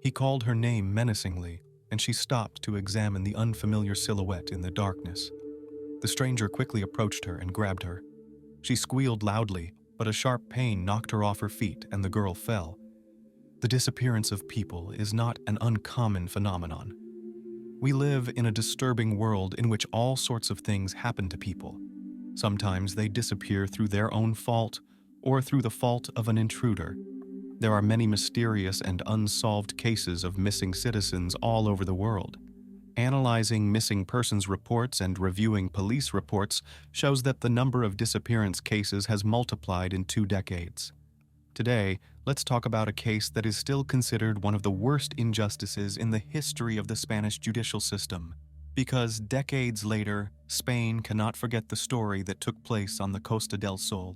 He called her name menacingly, and she stopped to examine the unfamiliar silhouette in the darkness. The stranger quickly approached her and grabbed her. She squealed loudly, but a sharp pain knocked her off her feet and the girl fell. The disappearance of people is not an uncommon phenomenon. We live in a disturbing world in which all sorts of things happen to people. Sometimes they disappear through their own fault or through the fault of an intruder. There are many mysterious and unsolved cases of missing citizens all over the world. Analyzing missing persons reports and reviewing police reports shows that the number of disappearance cases has multiplied in 2 decades. Today, let's talk about a case that is still considered one of the worst injustices in the history of the Spanish judicial system, because decades later, Spain cannot forget the story that took place on the Costa del Sol.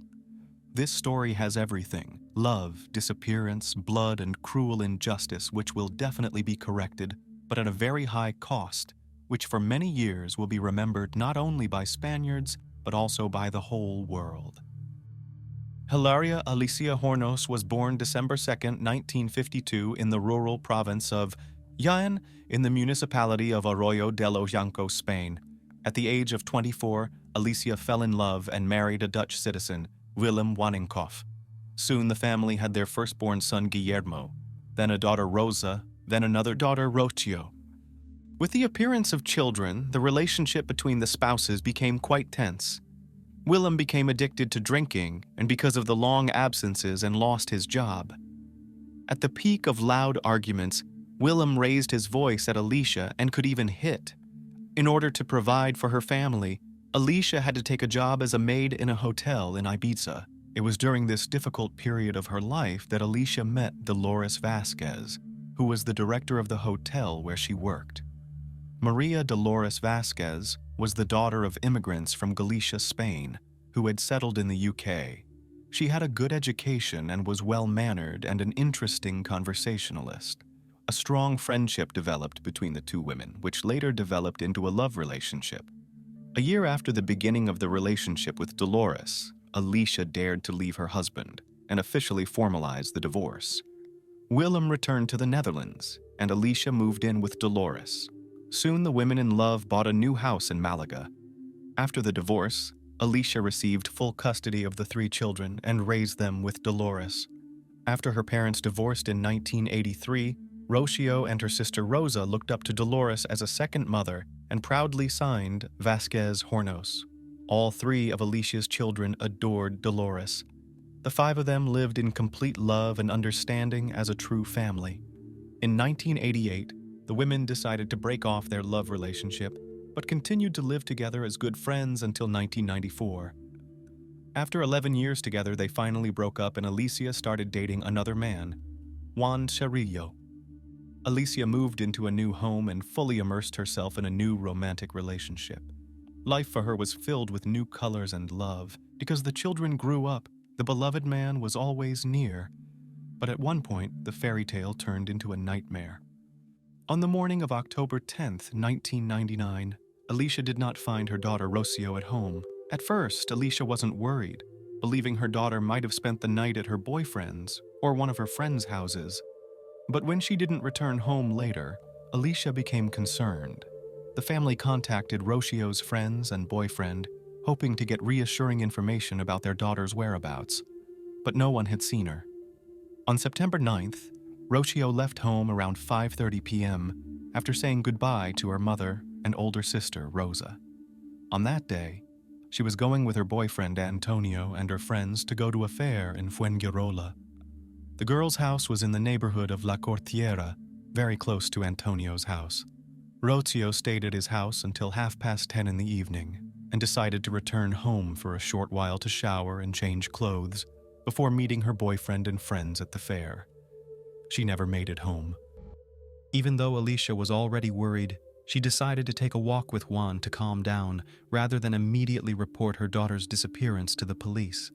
This story has everything: love, disappearance, blood, and cruel injustice, which will definitely be corrected, but at a very high cost, which for many years will be remembered not only by Spaniards, but also by the whole world. Hilaria Alicia Hornos was born December 2, 1952 in the rural province of Jaén in the municipality of Arroyo de los Llancos, Spain. At the age of 24, Alicia fell in love and married a Dutch citizen, Willem Wanninkhof. Soon the family had their firstborn son Guillermo, then a daughter Rosa, then another daughter Rocio. With the appearance of children, the relationship between the spouses became quite tense. Willem became addicted to drinking and because of the long absences and lost his job. At the peak of loud arguments, Willem raised his voice at Alicia and could even hit. In order to provide for her family, Alicia had to take a job as a maid in a hotel in Ibiza. It was during this difficult period of her life that Alicia met Dolores Vasquez, who was the director of the hotel where she worked. Maria Dolores Vasquez was the daughter of immigrants from Galicia, Spain, who had settled in the UK. She had a good education and was well-mannered and an interesting conversationalist. A strong friendship developed between the two women, which later developed into a love relationship. A year after the beginning of the relationship with Dolores, Alicia dared to leave her husband and officially formalize the divorce. Willem returned to the Netherlands, and Alicia moved in with Dolores. Soon the women in love bought a new house in Málaga. After the divorce, Alicia received full custody of the 3 children and raised them with Dolores. After her parents divorced in 1983, Rocio and her sister Rosa looked up to Dolores as a second mother and proudly signed Vasquez Hornos. All 3 of Alicia's children adored Dolores. The 5 of them lived in complete love and understanding as a true family. In 1988, the women decided to break off their love relationship, but continued to live together as good friends until 1994. After 11 years together, they finally broke up and Alicia started dating another man, Juan Charillo. Alicia moved into a new home and fully immersed herself in a new romantic relationship. Life for her was filled with new colors and love. Because the children grew up, the beloved man was always near. But at one point, the fairy tale turned into a nightmare. On the morning of October 10th, 1999, Alicia did not find her daughter Rocio at home. At first, Alicia wasn't worried, believing her daughter might have spent the night at her boyfriend's or one of her friends' houses. But when she didn't return home later, Alicia became concerned. The family contacted Rocio's friends and boyfriend, hoping to get reassuring information about their daughter's whereabouts, but no one had seen her. On September 9th, Rocio left home around 5:30 p.m. after saying goodbye to her mother and older sister, Rosa. On that day, she was going with her boyfriend Antonio and her friends to go to a fair in Fuengirola. The girl's house was in the neighborhood of La Cortiera, very close to Antonio's house. Rocio stayed at his house until 10:30 in the evening and decided to return home for a short while to shower and change clothes before meeting her boyfriend and friends at the fair. She never made it home. Even though Alicia was already worried, she decided to take a walk with Juan to calm down rather than immediately report her daughter's disappearance to the police.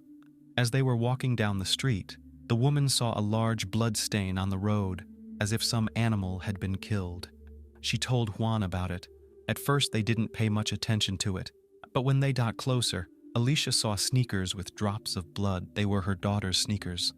As they were walking down the street, the woman saw a large blood stain on the road, as if some animal had been killed. She told Juan about it. At first, they didn't pay much attention to it, but when they got closer, Alicia saw sneakers with drops of blood. They were her daughter's sneakers.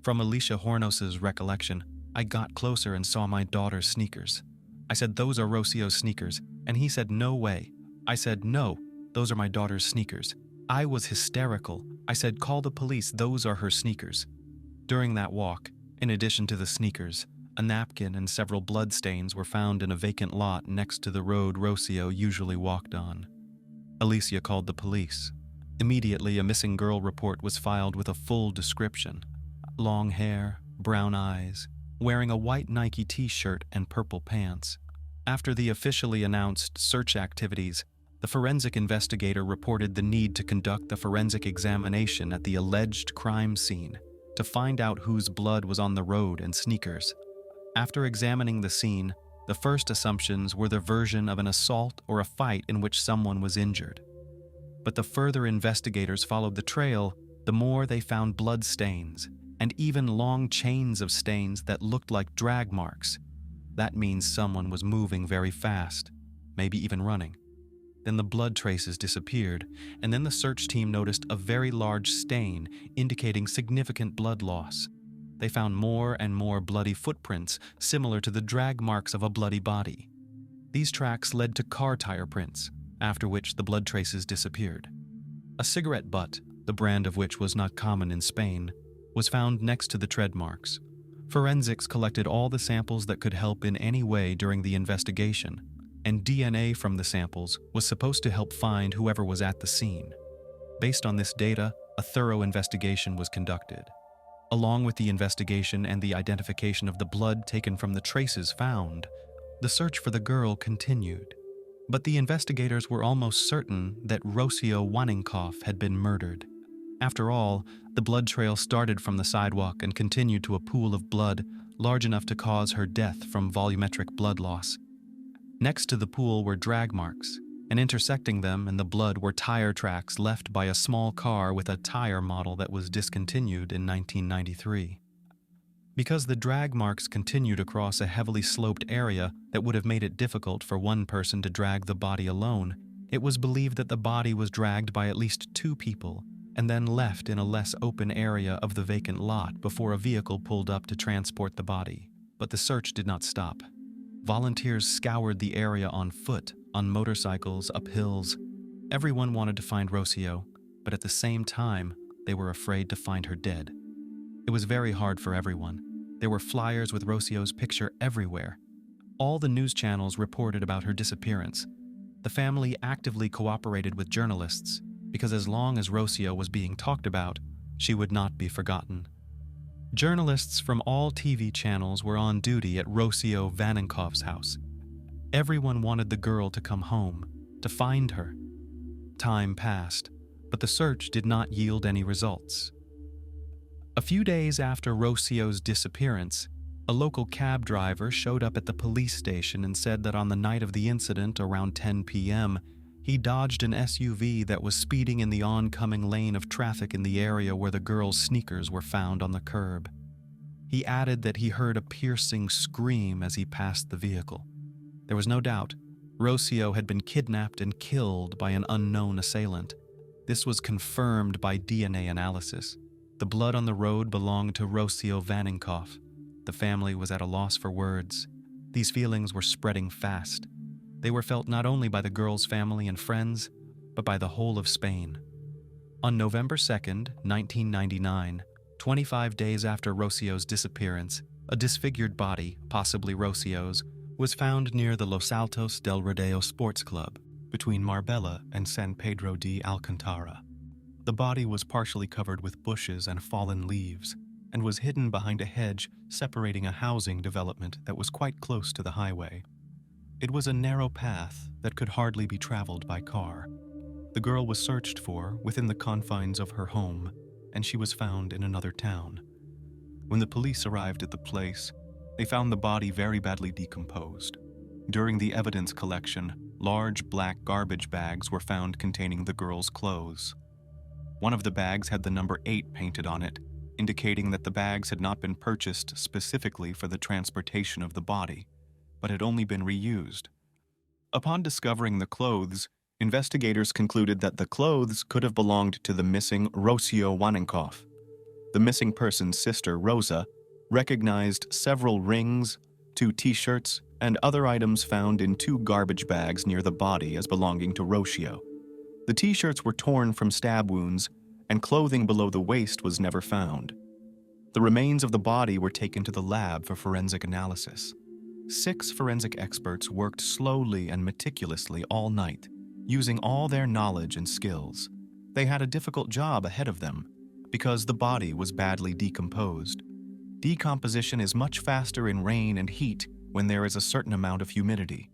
From Alicia Hornos's recollection, I got closer and saw my daughter's sneakers. I said, "Those are Rocio's sneakers," and he said, "No way." I said, "No, those are my daughter's sneakers." I was hysterical. I said, "Call the police, those are her sneakers." During that walk, in addition to the sneakers, a napkin and several blood stains were found in a vacant lot next to the road Rocio usually walked on. Alicia called the police. Immediately, a missing girl report was filed with a full description. Long hair, brown eyes, wearing a white Nike t-shirt and purple pants. After the officially announced search activities, the forensic investigator reported the need to conduct the forensic examination at the alleged crime scene to find out whose blood was on the road and sneakers. After examining the scene, the first assumptions were the version of an assault or a fight in which someone was injured. But the further investigators followed the trail, the more they found blood stains, and even long chains of stains that looked like drag marks. That means someone was moving very fast, maybe even running. Then the blood traces disappeared, and then the search team noticed a very large stain indicating significant blood loss. They found more and more bloody footprints similar to the drag marks of a bloody body. These tracks led to car tire prints, after which the blood traces disappeared. A cigarette butt, the brand of which was not common in Spain, was found next to the tread marks. Forensics collected all the samples that could help in any way during the investigation, and DNA from the samples was supposed to help find whoever was at the scene. Based on this data, a thorough investigation was conducted. Along with the investigation and the identification of the blood taken from the traces found, the search for the girl continued. But the investigators were almost certain that Rocío Wanninkhof had been murdered. After all, the blood trail started from the sidewalk and continued to a pool of blood large enough to cause her death from volumetric blood loss. Next to the pool were drag marks, and intersecting them and the blood were tire tracks left by a small car with a tire model that was discontinued in 1993. Because the drag marks continued across a heavily sloped area that would have made it difficult for one person to drag the body alone, it was believed that the body was dragged by at least 2 people and then left in a less open area of the vacant lot before a vehicle pulled up to transport the body. But the search did not stop. Volunteers scoured the area on foot, on motorcycles, up hills. Everyone wanted to find Rocio, but at the same time, they were afraid to find her dead. It was very hard for everyone. There were flyers with Rocio's picture everywhere. All the news channels reported about her disappearance. The family actively cooperated with journalists, because as long as Rocio was being talked about, she would not be forgotten. Journalists from all TV channels were on duty at Rocío Wanninkhof's house. Everyone wanted the girl to come home, to find her. Time passed, but the search did not yield any results. A few days after Rocio's disappearance, a local cab driver showed up at the police station and said that on the night of the incident, around 10 p.m., he dodged an SUV that was speeding in the oncoming lane of traffic in the area where the girl's sneakers were found on the curb. He added that he heard a piercing scream as he passed the vehicle. There was no doubt, Rocio had been kidnapped and killed by an unknown assailant. This was confirmed by DNA analysis. The blood on the road belonged to Rocío Wanninkhof. The family was at a loss for words. These feelings were spreading fast. They were felt not only by the girl's family and friends, but by the whole of Spain. On November 2nd, 1999, 25 days after Rocio's disappearance, a disfigured body, possibly Rocio's, was found near the Los Altos del Rodeo Sports Club, between Marbella and San Pedro de Alcantara. The body was partially covered with bushes and fallen leaves, and was hidden behind a hedge separating a housing development that was quite close to the highway. It was a narrow path that could hardly be traveled by car. The girl was searched for within the confines of her home, and she was found in another town. When the police arrived at the place, they found the body very badly decomposed. During the evidence collection, large black garbage bags were found containing the girl's clothes. One of the bags had the number 8 painted on it, indicating that the bags had not been purchased specifically for the transportation of the body, but had only been reused. Upon discovering the clothes, investigators concluded that the clothes could have belonged to the missing Rocío Wanninkhof. The missing person's sister, Rosa, recognized several rings, 2 t-shirts, and other items found in 2 garbage bags near the body as belonging to Rocio. The t-shirts were torn from stab wounds, and clothing below the waist was never found. The remains of the body were taken to the lab for forensic analysis. 6 forensic experts worked slowly and meticulously all night, using all their knowledge and skills. They had a difficult job ahead of them because the body was badly decomposed. Decomposition is much faster in rain and heat when there is a certain amount of humidity.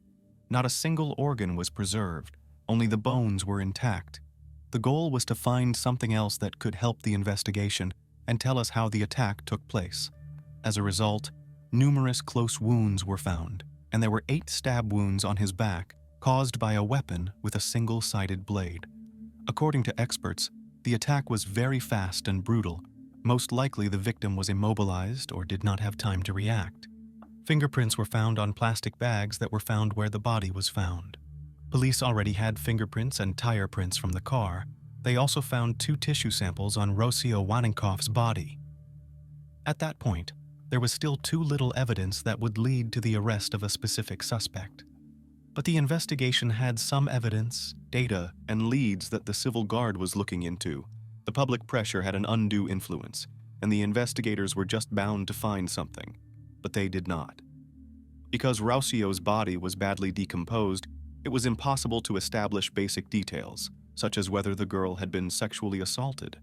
Not a single organ was preserved, only the bones were intact. The goal was to find something else that could help the investigation and tell us how the attack took place. As a result, numerous close wounds were found, and there were 8 stab wounds on his back caused by a weapon with a single-sided blade. According to experts, the attack was very fast and brutal. Most likely the victim was immobilized or did not have time to react. Fingerprints were found on plastic bags that were found where the body was found. Police already had fingerprints and tire prints from the car. They also found 2 tissue samples on Rocío Wanninkhof's body. At that point, there was still too little evidence that would lead to the arrest of a specific suspect. But the investigation had some evidence, data, and leads that the civil guard was looking into. The public pressure had an undue influence, and the investigators were just bound to find something, but they did not. Because Rocio's body was badly decomposed, it was impossible to establish basic details, such as whether the girl had been sexually assaulted.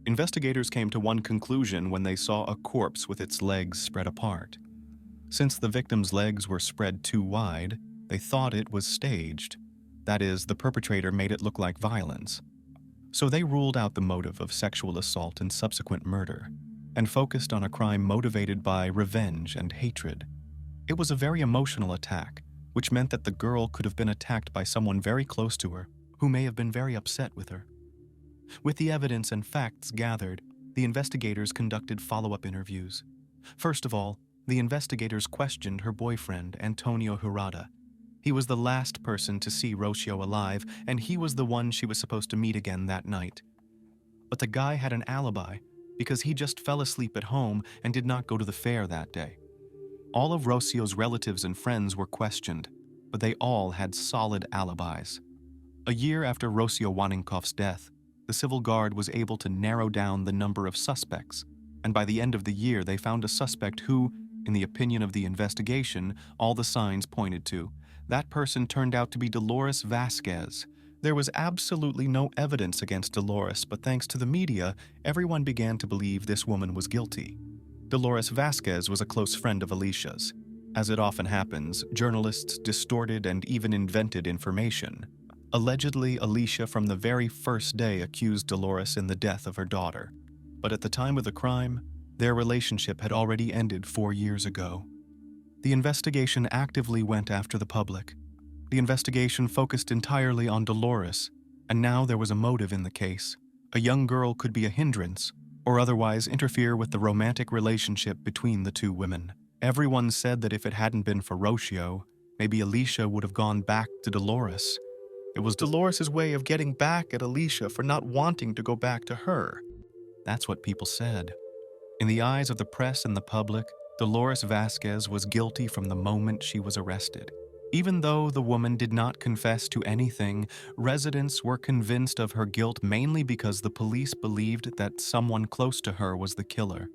Investigators came to one conclusion when they saw a corpse with its legs spread apart. Since the victim's legs were spread too wide, they thought it was staged. That is, the perpetrator made it look like violence. So they ruled out the motive of sexual assault and subsequent murder, and focused on a crime motivated by revenge and hatred. It was a very emotional attack, which meant that the girl could have been attacked by someone very close to her, who may have been very upset with her. With the evidence and facts gathered, the investigators conducted follow-up interviews. First of all, the investigators questioned her boyfriend, Antonio Hirata. He was the last person to see Rocio alive, and he was the one she was supposed to meet again that night. But the guy had an alibi because he just fell asleep at home and did not go to the fair that day. All of Rocio's relatives and friends were questioned, but they all had solid alibis. A year after Rocío Wanninkhof's death, the civil guard was able to narrow down the number of suspects, and by the end of the year they found a suspect who, in the opinion of the investigation, all the signs pointed to. That person turned out to be Dolores Vasquez. There was absolutely no evidence against Dolores, but thanks to the media, everyone began to believe this woman was guilty. Dolores Vasquez was a close friend of Alicia's. As it often happens, journalists distorted and even invented information. Allegedly, Alicia from the very first day accused Dolores in the death of her daughter. But at the time of the crime, their relationship had already ended 4 years ago. The investigation actively went after the public. The investigation focused entirely on Dolores, and now there was a motive in the case. A young girl could be a hindrance, or otherwise interfere with the romantic relationship between the 2 women. Everyone said that if it hadn't been for Rocio, maybe Alicia would have gone back to Dolores. It was Dolores' way of getting back at Alicia for not wanting to go back to her. That's what people said. In the eyes of the press and the public, Dolores Vasquez was guilty from the moment she was arrested. Even though the woman did not confess to anything, residents were convinced of her guilt mainly because the police believed that someone close to her was the killer.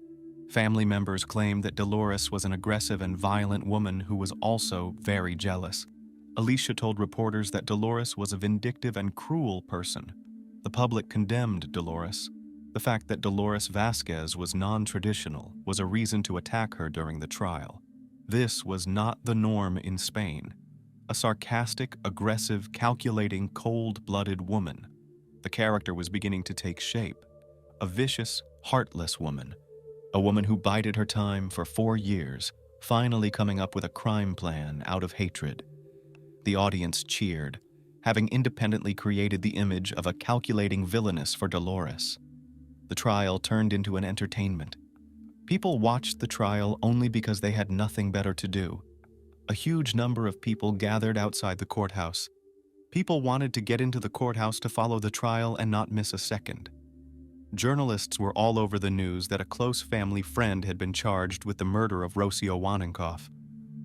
Family members claimed that Dolores was an aggressive and violent woman who was also very jealous. Alicia told reporters that Dolores was a vindictive and cruel person. The public condemned Dolores. The fact that Dolores Vasquez was non-traditional was a reason to attack her during the trial. This was not the norm in Spain. A sarcastic, aggressive, calculating, cold-blooded woman. The character was beginning to take shape. A vicious, heartless woman. A woman who bided her time for 4 years, finally coming up with a crime plan out of hatred. The audience cheered, having independently created the image of a calculating villainess for Dolores. The trial turned into an entertainment. People watched the trial only because they had nothing better to do. A huge number of people gathered outside the courthouse. People wanted to get into the courthouse to follow the trial and not miss a second. Journalists were all over the news that a close family friend had been charged with the murder of Rocío Wanninkhof.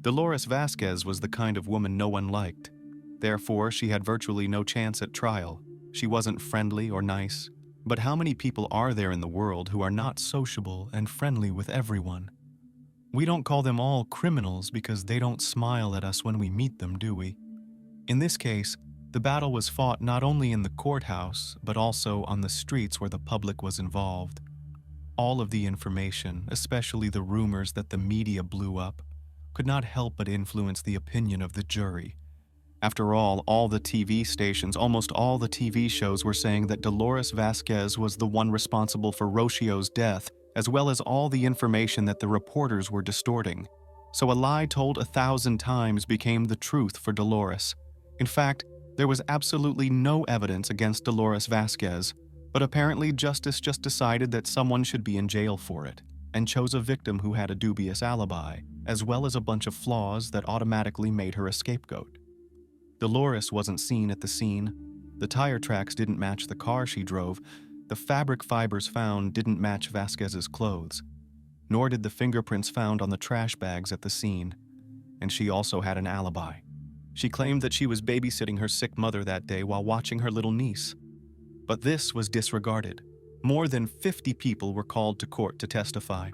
Dolores Vasquez was the kind of woman no one liked. Therefore, she had virtually no chance at trial. She wasn't friendly or nice. But how many people are there in the world who are not sociable and friendly with everyone? We don't call them all criminals because they don't smile at us when we meet them, do we? In this case, the battle was fought not only in the courthouse, but also on the streets where the public was involved. All of the information, especially the rumors that the media blew up, could not help but influence the opinion of the jury. After all the TV stations, almost all the TV shows were saying that Dolores Vasquez was the one responsible for Rocio's death, as well as all the information that the reporters were distorting. So a lie told 1,000 times became the truth for Dolores. In fact, there was absolutely no evidence against Dolores Vasquez, but apparently justice just decided that someone should be in jail for it, and chose a victim who had a dubious alibi, as well as a bunch of flaws that automatically made her a scapegoat. Dolores wasn't seen at the scene. The tire tracks didn't match the car she drove. The fabric fibers found didn't match Vasquez's clothes. Nor did the fingerprints found on the trash bags at the scene. And she also had an alibi. She claimed that she was babysitting her sick mother that day while watching her little niece. But this was disregarded. More than 50 people were called to court to testify.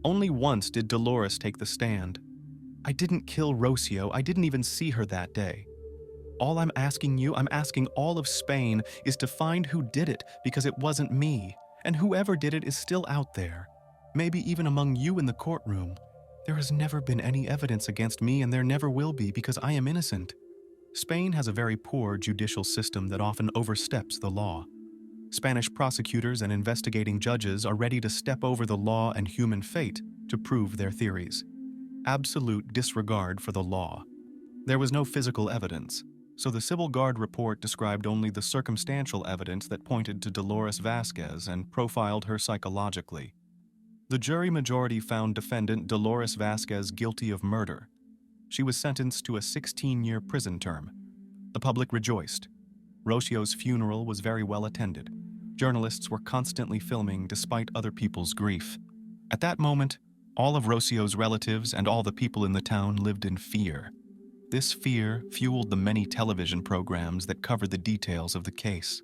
Only once did Dolores take the stand. "I didn't kill Rocio. I didn't even see her that day. All I'm asking you, I'm asking all of Spain, is to find who did it, because it wasn't me. And whoever did it is still out there. Maybe even among you in the courtroom. There has never been any evidence against me, and there never will be, because I am innocent." Spain has a very poor judicial system that often oversteps the law. Spanish prosecutors and investigating judges are ready to step over the law and human fate to prove their theories. Absolute disregard for the law. There was no physical evidence, so the Civil Guard report described only the circumstantial evidence that pointed to Dolores Vasquez and profiled her psychologically. The jury majority found defendant Dolores Vasquez guilty of murder. She was sentenced to a 16-year prison term. The public rejoiced. Rocio's funeral was very well attended. Journalists were constantly filming despite other people's grief. At that moment, all of Rocio's relatives and all the people in the town lived in fear. This fear fueled the many television programs that covered the details of the case.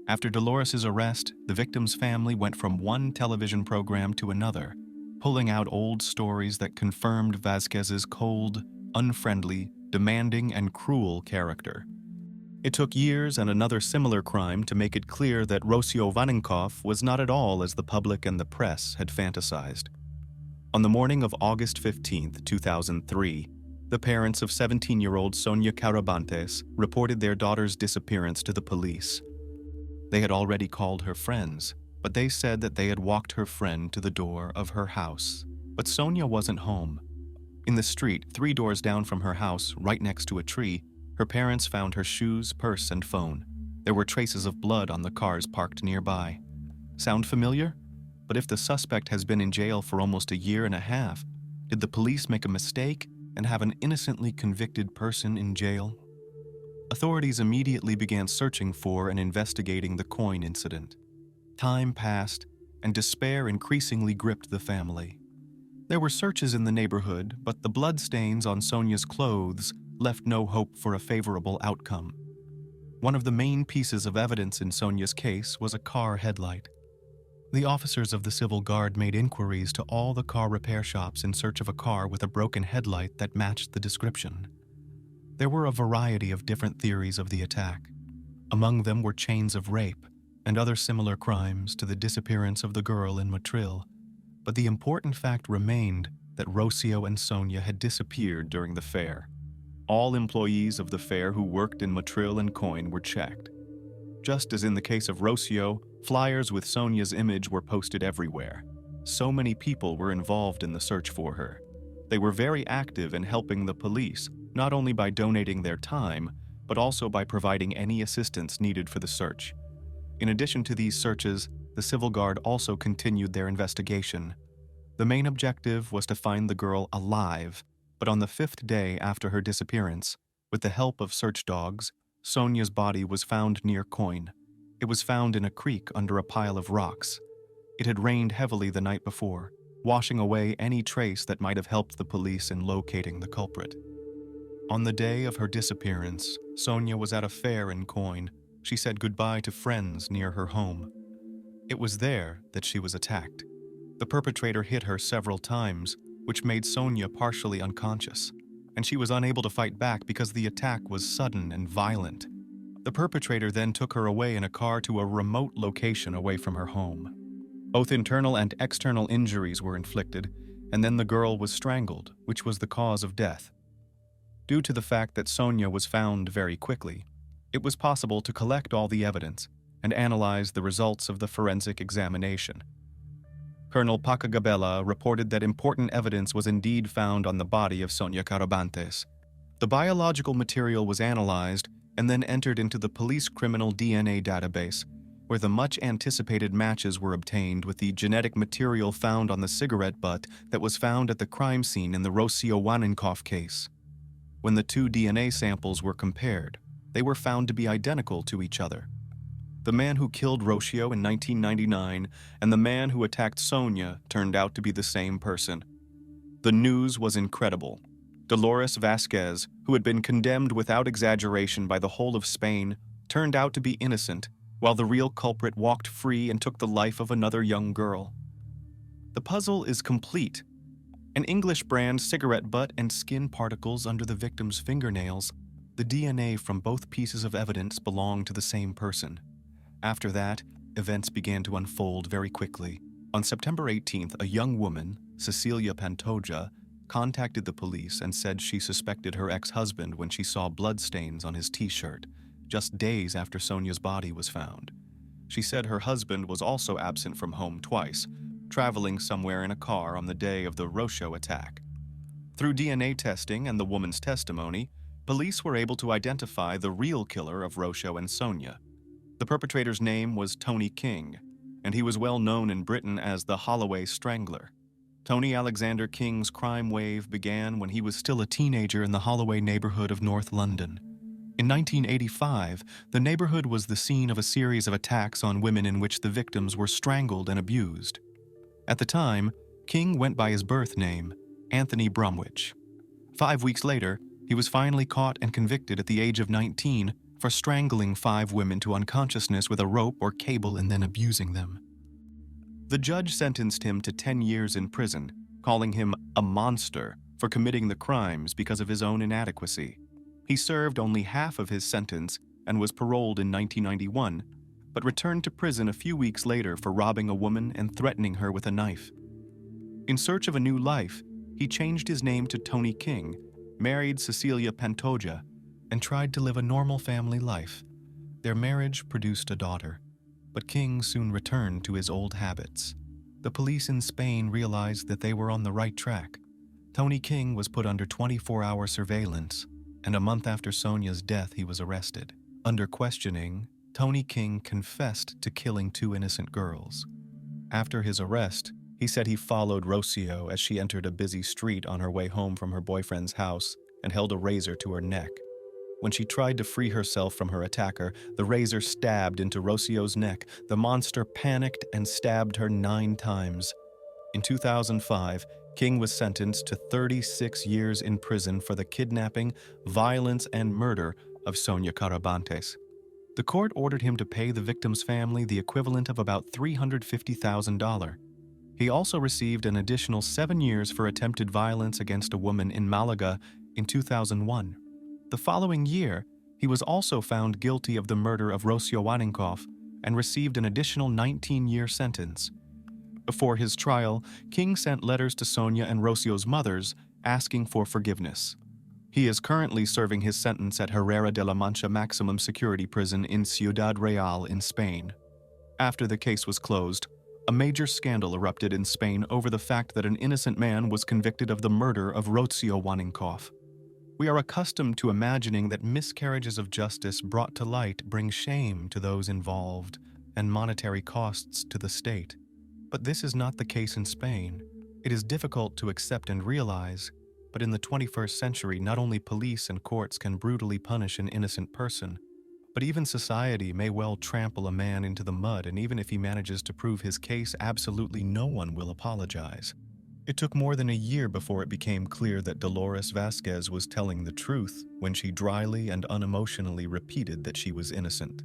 After Dolores' arrest, the victim's family went from one television program to another, pulling out old stories that confirmed Vasquez's cold, unfriendly, demanding, and cruel character. It took years and another similar crime to make it clear that Rocío Wanninkhof was not at all as the public and the press had fantasized. On the morning of August 15, 2003, the parents of 17-year-old Sonia Carabantes reported their daughter's disappearance to the police. They had already called her friends, but they said that they had walked her friend to the door of her house. But Sonia wasn't home. In the street, 3 doors down from her house, right next to a tree, her parents found her shoes, purse, and phone. There were traces of blood on the cars parked nearby. Sound familiar? But if the suspect has been in jail for almost a year and a half, did the police make a mistake and have an innocently convicted person in jail? Authorities immediately began searching for and investigating the coin incident. Time passed, and despair increasingly gripped the family. There were searches in the neighborhood, but the bloodstains on Sonia's clothes left no hope for a favorable outcome. One of the main pieces of evidence in Sonia's case was a car headlight. The officers of the Civil Guard made inquiries to all the car repair shops in search of a car with a broken headlight that matched the description. There were a variety of different theories of the attack. Among them were chains of rape and other similar crimes to the disappearance of the girl in Motril. But the important fact remained that Rocio and Sonia had disappeared during the fair. All employees of the fair who worked in Motril and coin were checked. Just as in the case of Rocio, flyers with Sonia's image were posted everywhere. So many people were involved in the search for her. They were very active in helping the police, not only by donating their time, but also by providing any assistance needed for the search. In addition to these searches, the Civil Guard also continued their investigation. The main objective was to find the girl alive, but on the 5th day after her disappearance, with the help of search dogs, Sonia's body was found near Coin. It was found in a creek under a pile of rocks. It had rained heavily the night before, washing away any trace that might have helped the police in locating the culprit. On the day of her disappearance, Sonia was at a fair in Coin. She said goodbye to friends near her home. It was there that she was attacked. The perpetrator hit her several times, which made Sonia partially unconscious, and she was unable to fight back because the attack was sudden and violent. The perpetrator then took her away in a car to a remote location away from her home. Both internal and external injuries were inflicted, and then the girl was strangled, which was the cause of death. Due to the fact that Sonia was found very quickly, it was possible to collect all the evidence and analyze the results of the forensic examination. Colonel Pacagabella reported that important evidence was indeed found on the body of Sonia Carabantes. The biological material was analyzed and then entered into the police criminal DNA database, where the much-anticipated matches were obtained with the genetic material found on the cigarette butt that was found at the crime scene in the Rocío Wanninkhof case. When the two DNA samples were compared, they were found to be identical to each other. The man who killed Rocio in 1999 and the man who attacked Sonia turned out to be the same person. The news was incredible. Dolores Vasquez, who had been condemned without exaggeration by the whole of Spain, turned out to be innocent, while the real culprit walked free and took the life of another young girl. The puzzle is complete. An English brand cigarette butt and skin particles under the victim's fingernails. The DNA from both pieces of evidence belonged to the same person. After that, events began to unfold very quickly. On September 18th, a young woman, Cecilia Pantoja, contacted the police and said she suspected her ex-husband when she saw bloodstains on his t-shirt, just days after Sonia's body was found. She said her husband was also absent from home twice, traveling somewhere in a car on the day of the Rocio attack. Through DNA testing and the woman's testimony, police were able to identify the real killer of Rocio and Sonia. The perpetrator's name was Tony King, and he was well known in Britain as the Holloway Strangler. Tony Alexander King's crime wave began when he was still a teenager in the Holloway neighborhood of North London. In 1985, the neighborhood was the scene of a series of attacks on women in which the victims were strangled and abused. At the time, King went by his birth name, Anthony Bromwich. 5 weeks later, he was finally caught and convicted at the age of 19 for strangling 5 women to unconsciousness with a rope or cable and then abusing them. The judge sentenced him to 10 years in prison, calling him a monster for committing the crimes because of his own inadequacy. He served only half of his sentence and was paroled in 1991, but returned to prison a few weeks later for robbing a woman and threatening her with a knife. In search of a new life, he changed his name to Tony King, married Cecilia Pantoja, and tried to live a normal family life. Their marriage produced a daughter, but King soon returned to his old habits. The police in Spain realized that they were on the right track. Tony King was put under 24-hour surveillance, and a month after Sonia's death he was arrested. Under questioning, Tony King confessed to killing 2 innocent girls. After his arrest, he said he followed Rocio as she entered a busy street on her way home from her boyfriend's house and held a razor to her neck. When she tried to free herself from her attacker, the razor stabbed into Rocio's neck. The monster panicked and stabbed her 9 times. In 2005, King was sentenced to 36 years in prison for the kidnapping, violence, and murder of Sonia Carabantes. The court ordered him to pay the victim's family the equivalent of about $350,000. He also received an additional 7 years for attempted violence against a woman in Málaga in 2001. The following year, he was also found guilty of the murder of Rocío Wanninkhof and received an additional 19-year sentence. Before his trial, King sent letters to Sonia and Rocio's mothers asking for forgiveness. He is currently serving his sentence at Herrera de la Mancha Maximum Security Prison in Ciudad Real in Spain. After the case was closed, a major scandal erupted in Spain over the fact that an innocent man was convicted of the murder of Rocío Wanninkhof. We are accustomed to imagining that miscarriages of justice brought to light bring shame to those involved and monetary costs to the state. But this is not the case in Spain. It is difficult to accept and realize, but in the 21st century, not only police and courts can brutally punish an innocent person, But even society may well trample a man into the mud, and even if he manages to prove his case, absolutely no one will apologize. It took more than a year before it became clear that Dolores Vasquez was telling the truth when she dryly and unemotionally repeated that she was innocent.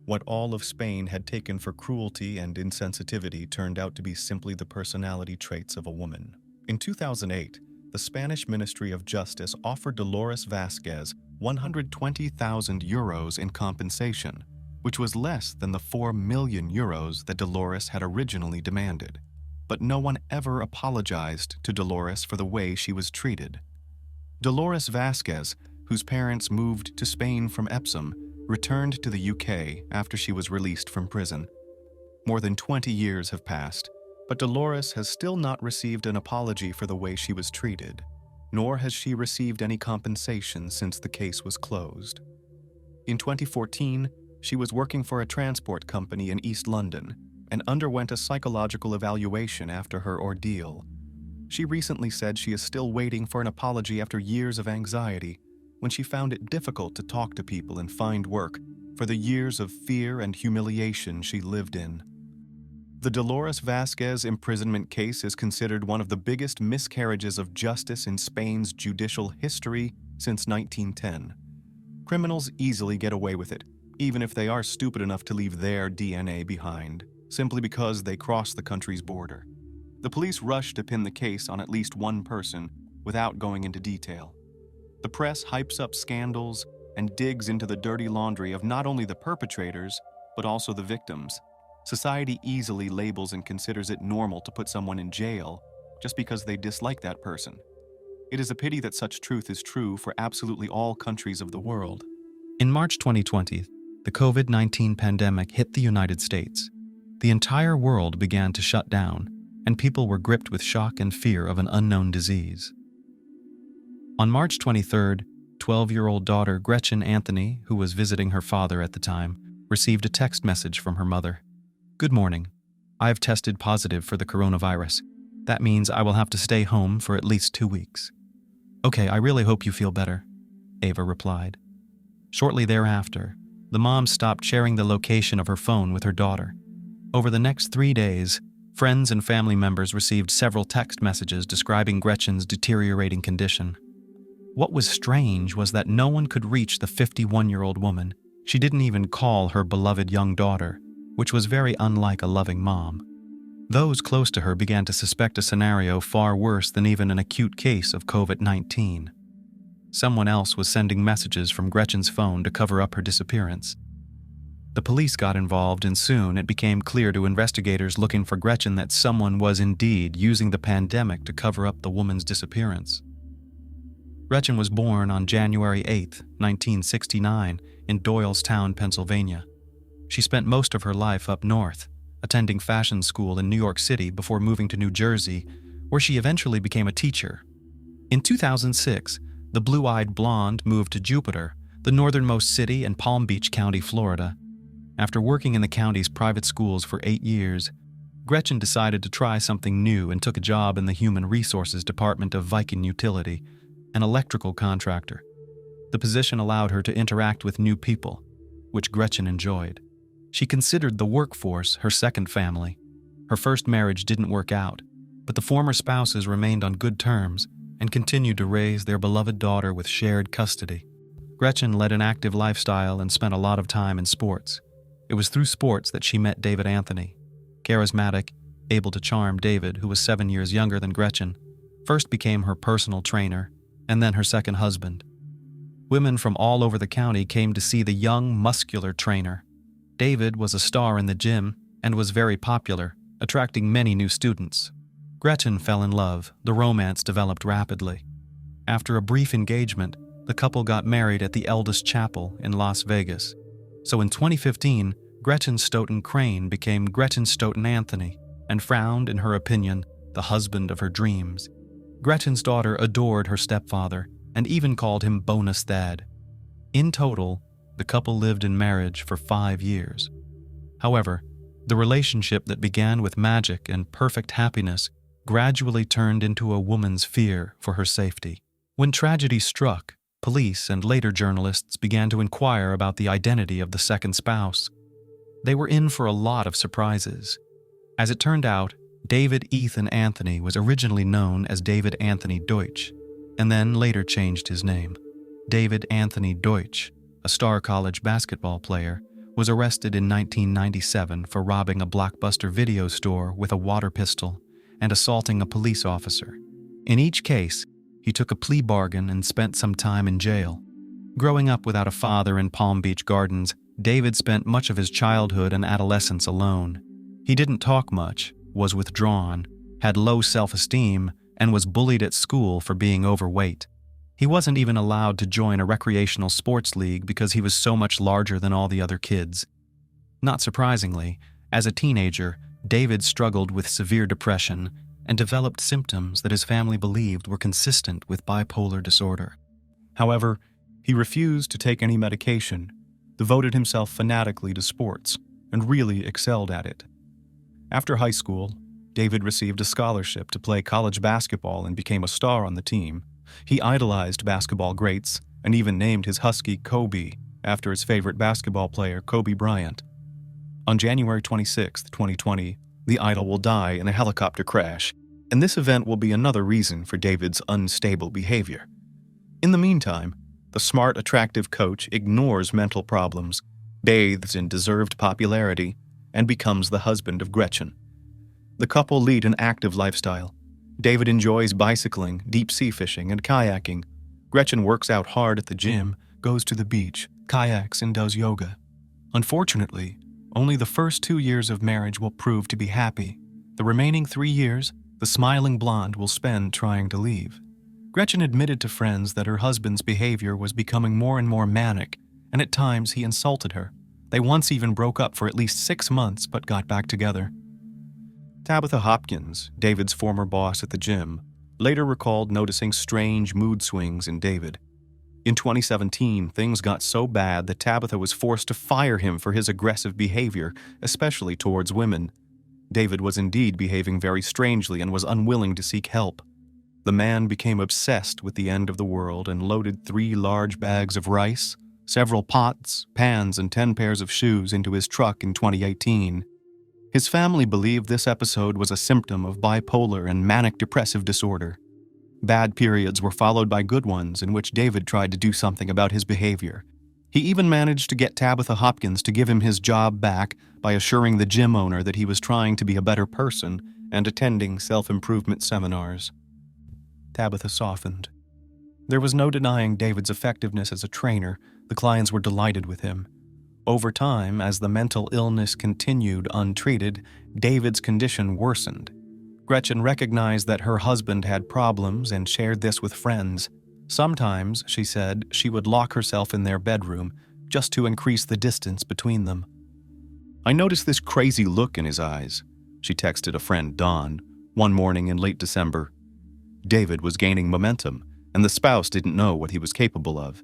What all of Spain had taken for cruelty and insensitivity turned out to be simply the personality traits of a woman. In 2008, the Spanish Ministry of Justice offered Dolores Vasquez 120,000 euros in compensation, which was less than the 4 million euros that Dolores had originally demanded. But no one ever apologized to Dolores for the way she was treated. Dolores Vasquez, whose parents moved to Spain from Epsom, returned to the UK after she was released from prison. More than 20 years have passed, but Dolores has still not received an apology for the way she was treated, nor has she received any compensation since the case was closed. In 2014, she was working for a transport company in East London and underwent a psychological evaluation after her ordeal. She recently said she is still waiting for an apology after years of anxiety, when she found it difficult to talk to people and find work for the years of fear and humiliation she lived in. The Dolores Vasquez imprisonment case is considered one of the biggest miscarriages of justice in Spain's judicial history since 1910. Criminals easily get away with it, even if they are stupid enough to leave their DNA behind, simply because they cross the country's border. The police rush to pin the case on at least one person without going into detail. The press hypes up scandals and digs into the dirty laundry of not only the perpetrators, but also the victims. Society easily labels and considers it normal to put someone in jail just because they dislike that person. It is a pity that such truth is true for absolutely all countries of the world. In March 2020, the COVID-19 pandemic hit the United States. The entire world began to shut down, and people were gripped with shock and fear of an unknown disease. On March 23rd, 12-year-old daughter Gretchen Anthony, who was visiting her father at the time, received a text message from her mother. "Good morning. I have tested positive for the coronavirus. That means I will have to stay home for at least 2 weeks." "Okay, I really hope you feel better," Ava replied. Shortly thereafter, the mom stopped sharing the location of her phone with her daughter. Over the next 3 days, friends and family members received several text messages describing Gretchen's deteriorating condition. What was strange was that no one could reach the 51-year-old woman. She didn't even call her beloved young daughter, which was very unlike a loving mom. Those close to her began to suspect a scenario far worse than even an acute case of COVID-19. Someone else was sending messages from Gretchen's phone to cover up her disappearance. The police got involved, and soon it became clear to investigators looking for Gretchen that someone was indeed using the pandemic to cover up the woman's disappearance. Gretchen was born on January 8, 1969, in Doylestown, Pennsylvania. She spent most of her life up north, attending fashion school in New York City before moving to New Jersey, where she eventually became a teacher. In 2006, the blue-eyed blonde moved to Jupiter, the northernmost city in Palm Beach County, Florida. After working in the county's private schools for 8 years, Gretchen decided to try something new and took a job in the Human Resources Department of Viking Utility, an electrical contractor. The position allowed her to interact with new people, which Gretchen enjoyed. She considered the workforce her second family. Her first marriage didn't work out, but the former spouses remained on good terms and continued to raise their beloved daughter with shared custody. Gretchen led an active lifestyle and spent a lot of time in sports. It was through sports that she met David Anthony. Charismatic, able to charm, David, who was 7 years younger than Gretchen, first became her personal trainer and then her second husband. Women from all over the county came to see the young, muscular trainer. David was a star in the gym and was very popular, attracting many new students. Gretchen fell in love. The romance developed rapidly. After a brief engagement, the couple got married at the Eldest Chapel in Las Vegas. So in 2015, Gretchen Stoughton Crane became Gretchen Stoughton Anthony and found, in her opinion, the husband of her dreams. Gretchen's daughter adored her stepfather and even called him Bonus Dad. In total, the couple lived in marriage for 5 years. However, the relationship that began with magic and perfect happiness gradually turned into a woman's fear for her safety. When tragedy struck, Police and later journalists began to inquire about the identity of the second spouse. They were in for a lot of surprises. As it turned out, David Ethan Anthony was originally known as David Anthony Deutsch, and then later changed his name. David Anthony Deutsch, a star college basketball player, was arrested in 1997 for robbing a Blockbuster video store with a water pistol and assaulting a police officer. In each case, he took a plea bargain and spent some time in jail. Growing up without a father in Palm Beach Gardens, David spent much of his childhood and adolescence alone. He didn't talk much, was withdrawn, had low self-esteem, and was bullied at school for being overweight. He wasn't even allowed to join a recreational sports league because he was so much larger than all the other kids. Not surprisingly, as a teenager, David struggled with severe depression and developed symptoms that his family believed were consistent with bipolar disorder. However, he refused to take any medication, devoted himself fanatically to sports, and really excelled at it. After high school, David received a scholarship to play college basketball and became a star on the team. He idolized basketball greats and even named his husky Kobe after his favorite basketball player, Kobe Bryant. On January 26, 2020, the idol will die in a helicopter crash, and this event will be another reason for David's unstable behavior. In the meantime, the smart, attractive coach ignores mental problems, bathes in deserved popularity, and becomes the husband of Gretchen. The couple lead an active lifestyle. David enjoys bicycling, deep-sea fishing, and kayaking. Gretchen works out hard at the gym, goes to the beach, kayaks, and does yoga. Unfortunately, only the first 2 years of marriage will prove to be happy. The remaining 3 years, the smiling blonde will spend trying to leave. Gretchen admitted to friends that her husband's behavior was becoming more and more manic, and at times he insulted her. They once even broke up for at least 6 months but got back together. Tabitha Hopkins, David's former boss at the gym, later recalled noticing strange mood swings in David. In 2017, things got so bad that Tabitha was forced to fire him for his aggressive behavior, especially towards women. David was indeed behaving very strangely and was unwilling to seek help. The man became obsessed with the end of the world and loaded 3 large bags of rice, several pots, pans, and 10 pairs of shoes into his truck in 2018. His family believed this episode was a symptom of bipolar and manic depressive disorder. Bad periods were followed by good ones in which David tried to do something about his behavior. He even managed to get Tabitha Hopkins to give him his job back by assuring the gym owner that he was trying to be a better person and attending self-improvement seminars. Tabitha softened. There was no denying David's effectiveness as a trainer. The clients were delighted with him. Over time, as the mental illness continued untreated, David's condition worsened. Gretchen recognized that her husband had problems and shared this with friends. Sometimes, she said, she would lock herself in their bedroom just to increase the distance between them. "I noticed this crazy look in his eyes," she texted a friend, Dawn, one morning in late December. David was gaining momentum, and the spouse didn't know what he was capable of.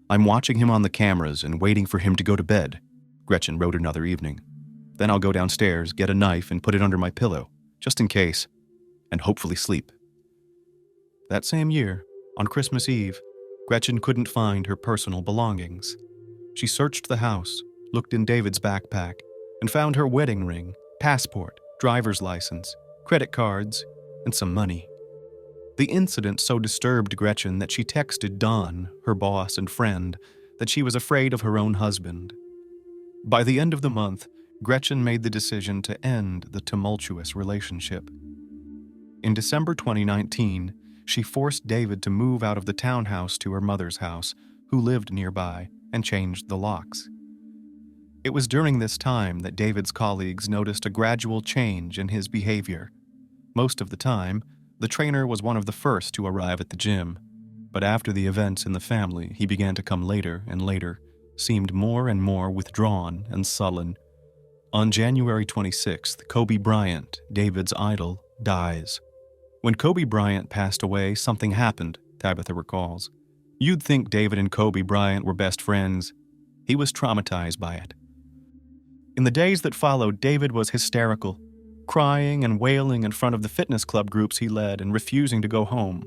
"I'm watching him on the cameras and waiting for him to go to bed," Gretchen wrote another evening. "Then I'll go downstairs, get a knife, and put it under my pillow, just in case, and hopefully sleep." That same year, on Christmas Eve, Gretchen couldn't find her personal belongings. She searched the house, looked in David's backpack, and found her wedding ring, passport, driver's license, credit cards, and some money. The incident so disturbed Gretchen that she texted Don, her boss and friend, that she was afraid of her own husband. By the end of the month, Gretchen made the decision to end the tumultuous relationship. In December 2019, she forced David to move out of the townhouse to her mother's house, who lived nearby, and changed the locks. It was during this time that David's colleagues noticed a gradual change in his behavior. Most of the time, the trainer was one of the first to arrive at the gym, but after the events in the family, he began to come later and later, seemed more and more withdrawn and sullen. On January 26th, Kobe Bryant, David's idol, dies. When Kobe Bryant passed away, something happened, Tabitha recalls. "You'd think David and Kobe Bryant were best friends. He was traumatized by it." In the days that followed, David was hysterical, crying and wailing in front of the fitness club groups he led and refusing to go home.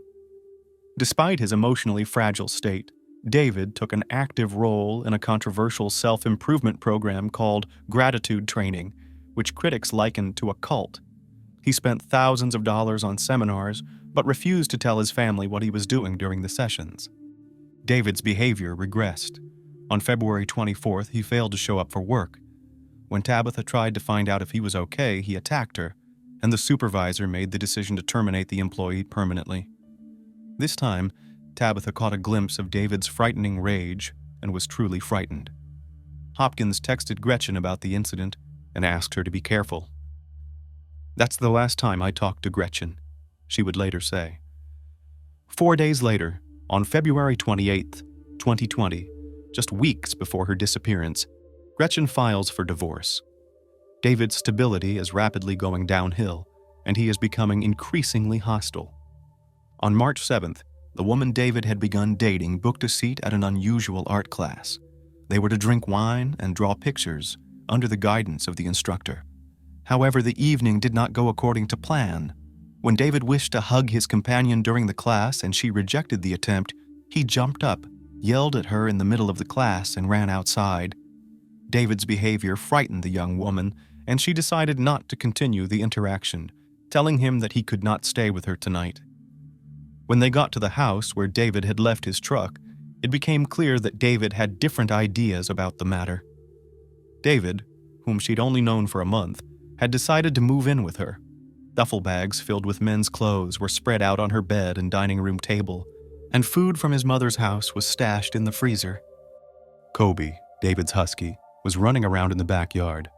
Despite his emotionally fragile state, David took an active role in a controversial self-improvement program called gratitude training, which critics likened to a cult. He spent thousands of dollars on seminars, but refused to tell his family what he was doing during the sessions. David's behavior regressed. On February 24th, he failed to show up for work. When Tabitha tried to find out if he was okay, he attacked her, and the supervisor made the decision to terminate the employee permanently. This time, Tabitha caught a glimpse of David's frightening rage and was truly frightened. Hopkins texted Gretchen about the incident and asked her to be careful. "That's the last time I talked to Gretchen," she would later say. 4 days later, on February 28th, 2020, just weeks before her disappearance, Gretchen files for divorce. David's stability is rapidly going downhill, and he is becoming increasingly hostile. On March 7th, the woman David had begun dating booked a seat at an unusual art class. They were to drink wine and draw pictures under the guidance of the instructor. However, the evening did not go according to plan. When David wished to hug his companion during the class and she rejected the attempt, he jumped up, yelled at her in the middle of the class, and ran outside. David's behavior frightened the young woman, and she decided not to continue the interaction, telling him that he could not stay with her tonight. When they got to the house where David had left his truck, it became clear that David had different ideas about the matter. David, whom she'd only known for a month, had decided to move in with her. Duffel bags filled with men's clothes were spread out on her bed and dining room table, and food from his mother's house was stashed in the freezer. Kobe, David's husky, was running around in the backyard.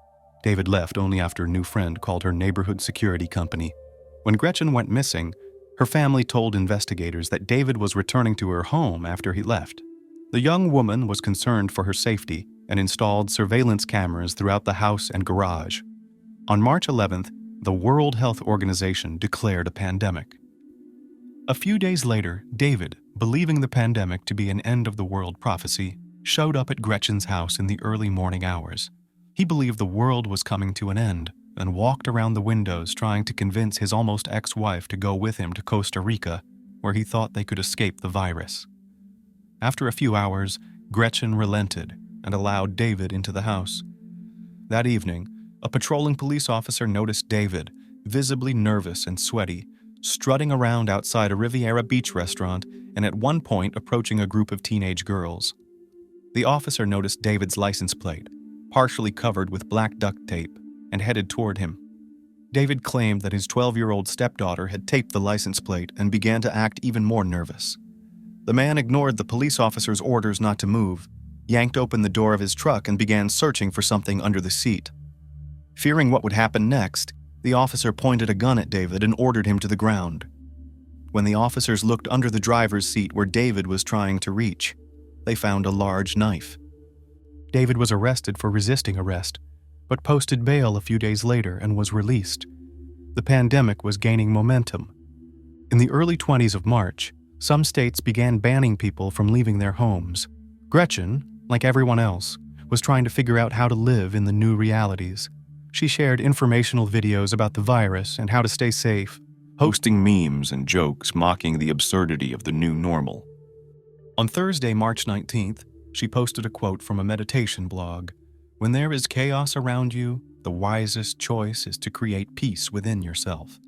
David left only after a new friend called her neighborhood security company. When Gretchen went missing, her family told investigators that David was returning to her home after he left. The young woman was concerned for her safety and installed surveillance cameras throughout the house and garage. On March 11th, the World Health Organization declared a pandemic. A few days later, David, believing the pandemic to be an end-of-the-world prophecy, showed up at Gretchen's house in the early morning hours. He believed the world was coming to an end and walked around the windows trying to convince his almost ex-wife to go with him to Costa Rica, where he thought they could escape the virus. After a few hours, Gretchen relented and allowed David into the house. That evening, a patrolling police officer noticed David, visibly nervous and sweaty, strutting around outside a Riviera Beach restaurant and at one point approaching a group of teenage girls. The officer noticed David's license plate, partially covered with black duct tape, and headed toward him. David claimed that his 12-year-old stepdaughter had taped the license plate and began to act even more nervous. The man ignored the police officer's orders not to move, yanked open the door of his truck, and began searching for something under the seat. Fearing what would happen next, the officer pointed a gun at David and ordered him to the ground. When the officers looked under the driver's seat where David was trying to reach, they found a large knife. David was arrested for resisting arrest, but posted bail a few days later and was released. The pandemic was gaining momentum. In the early 20s of March, some states began banning people from leaving their homes. Gretchen, like everyone else, was trying to figure out how to live in the new realities. She shared informational videos about the virus and how to stay safe, posting memes and jokes mocking the absurdity of the new normal. On Thursday, March 19th, she posted a quote from a meditation blog. "When there is chaos around you, the wisest choice is to create peace within yourself."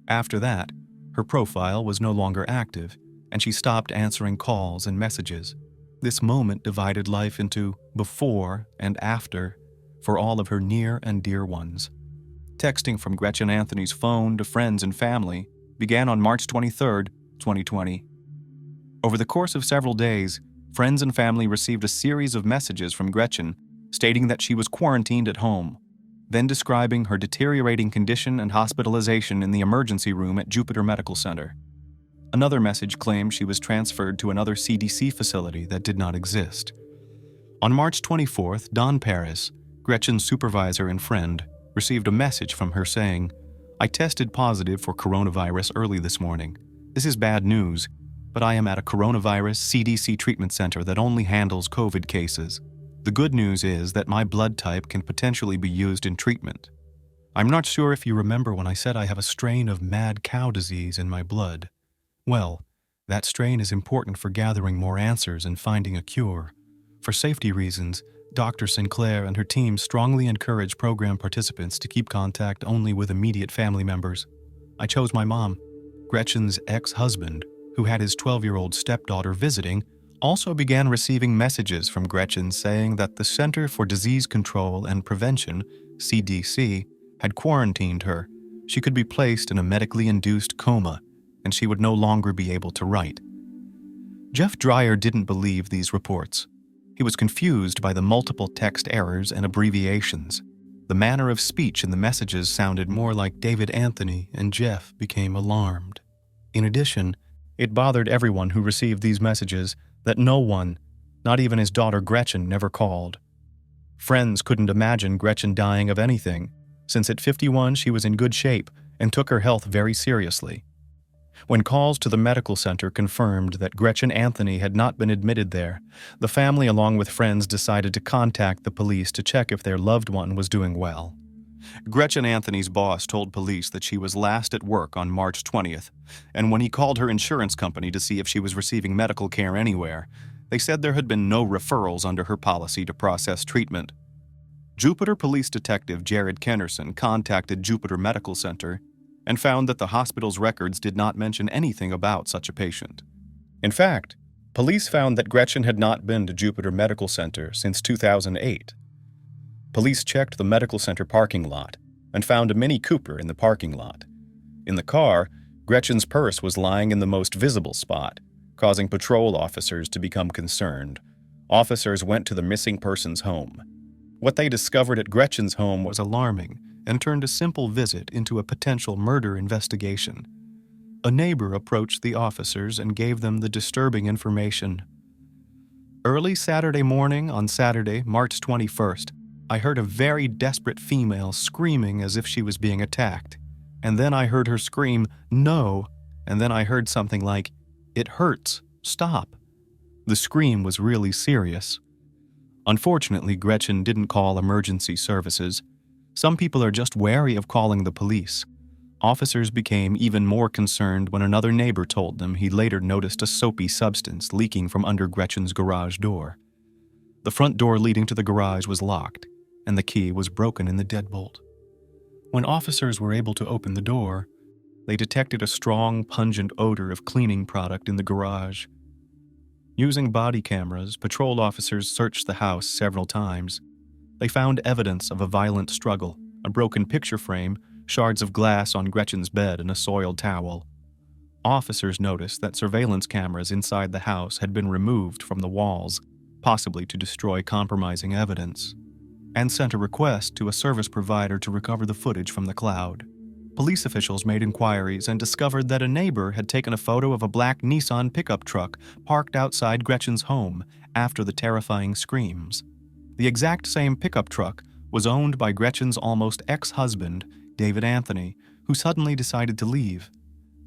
After that, her profile was no longer active, and she stopped answering calls and messages. This moment divided life into before and after for all of her near and dear ones. Texting from Gretchen Anthony's phone to friends and family began on March 23, 2020. Over the course of several days, friends and family received a series of messages from Gretchen stating that she was quarantined at home, then describing her deteriorating condition and hospitalization in the emergency room at Jupiter Medical Center. Another message claimed she was transferred to another CDC facility that did not exist. On March 24th, Don Paris, Gretchen's supervisor and friend, received a message from her saying, "I tested positive for coronavirus early this morning. This is bad news, but I am at a coronavirus CDC treatment center that only handles COVID cases. The good news is that my blood type can potentially be used in treatment. I'm not sure if you remember when I said I have a strain of mad cow disease in my blood. Well, That strain is important for gathering more answers and finding a cure. For safety reasons, Dr. Sinclair and her team strongly encourage program participants to keep contact only with immediate family members. I chose my mom. Gretchen's ex-husband, who had his 12-year-old stepdaughter visiting, also began receiving messages from Gretchen saying that the Center for Disease Control and Prevention, CDC, had quarantined her. She could be placed in a medically induced coma, and she would no longer be able to write. Jeff Dreyer didn't believe these reports. He was confused by the multiple text errors and abbreviations. The manner of speech in the messages sounded more like David Anthony, and Jeff became alarmed. In addition, it bothered everyone who received these messages that no one, not even his daughter Gretchen, never called. Friends couldn't imagine Gretchen dying of anything, since at 51 she was in good shape and took her health very seriously. When calls to the medical center confirmed that Gretchen Anthony had not been admitted there, the family along with friends decided to contact the police to check if their loved one was doing well. Gretchen Anthony's boss told police that she was last at work on March 20th, and when he called her insurance company to see if she was receiving medical care anywhere, they said there had been no referrals under her policy to process treatment. Jupiter Police Detective Jared Kennerson contacted Jupiter Medical Center and found that the hospital's records did not mention anything about such a patient. In fact, police found that Gretchen had not been to Jupiter Medical Center since 2008. Police checked the medical center parking lot and found a Mini Cooper in the parking lot. In the car, Gretchen's purse was lying in the most visible spot, causing patrol officers to become concerned. Officers went to the missing person's home. What they discovered at Gretchen's home was alarming and turned a simple visit into a potential murder investigation. A neighbor approached the officers and gave them the disturbing information. Early Saturday morning on Saturday, March 21st, I heard a very desperate female screaming as if she was being attacked. And then I heard her scream, "No!" And then I heard something like, "It hurts, stop." The scream was really serious. Unfortunately, Gretchen didn't call emergency services. Some people are just wary of calling the police. Officers became even more concerned when another neighbor told them he later noticed a soapy substance leaking from under Gretchen's garage door. The front door leading to the garage was locked, and the key was broken in the deadbolt. When officers were able to open the door, they detected a strong, pungent odor of cleaning product in the garage. Using body cameras, patrol officers searched the house several times. They found evidence of a violent struggle, a broken picture frame, shards of glass on Gretchen's bed, and a soiled towel. Officers noticed that surveillance cameras inside the house had been removed from the walls, possibly to destroy compromising evidence, and sent a request to a service provider to recover the footage from the cloud. Police officials made inquiries and discovered that a neighbor had taken a photo of a black Nissan pickup truck parked outside Gretchen's home after the terrifying screams. The exact same pickup truck was owned by Gretchen's almost ex-husband, David Anthony, who suddenly decided to leave.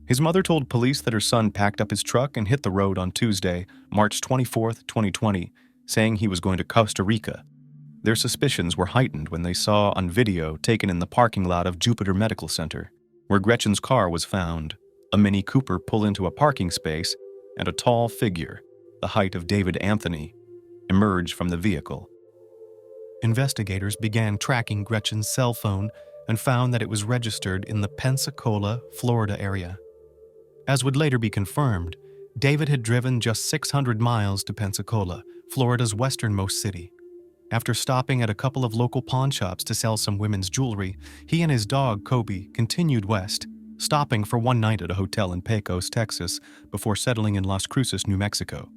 His mother told police that her son packed up his truck and hit the road on Tuesday, March 24th, 2020, saying he was going to Costa Rica. Their suspicions were heightened when they saw on video taken in the parking lot of Jupiter Medical Center, where Gretchen's car was found, a Mini Cooper pull into a parking space, and a tall figure, the height of David Anthony, emerge from the vehicle. Investigators began tracking Gretchen's cell phone and found that it was registered in the Pensacola, Florida area. As would later be confirmed, David had driven just 600 miles to Pensacola, Florida's westernmost city. After stopping at a couple of local pawn shops to sell some women's jewelry, he and his dog, Kobe, continued west, stopping for one night at a hotel in Pecos, Texas, before settling in Las Cruces, New Mexico.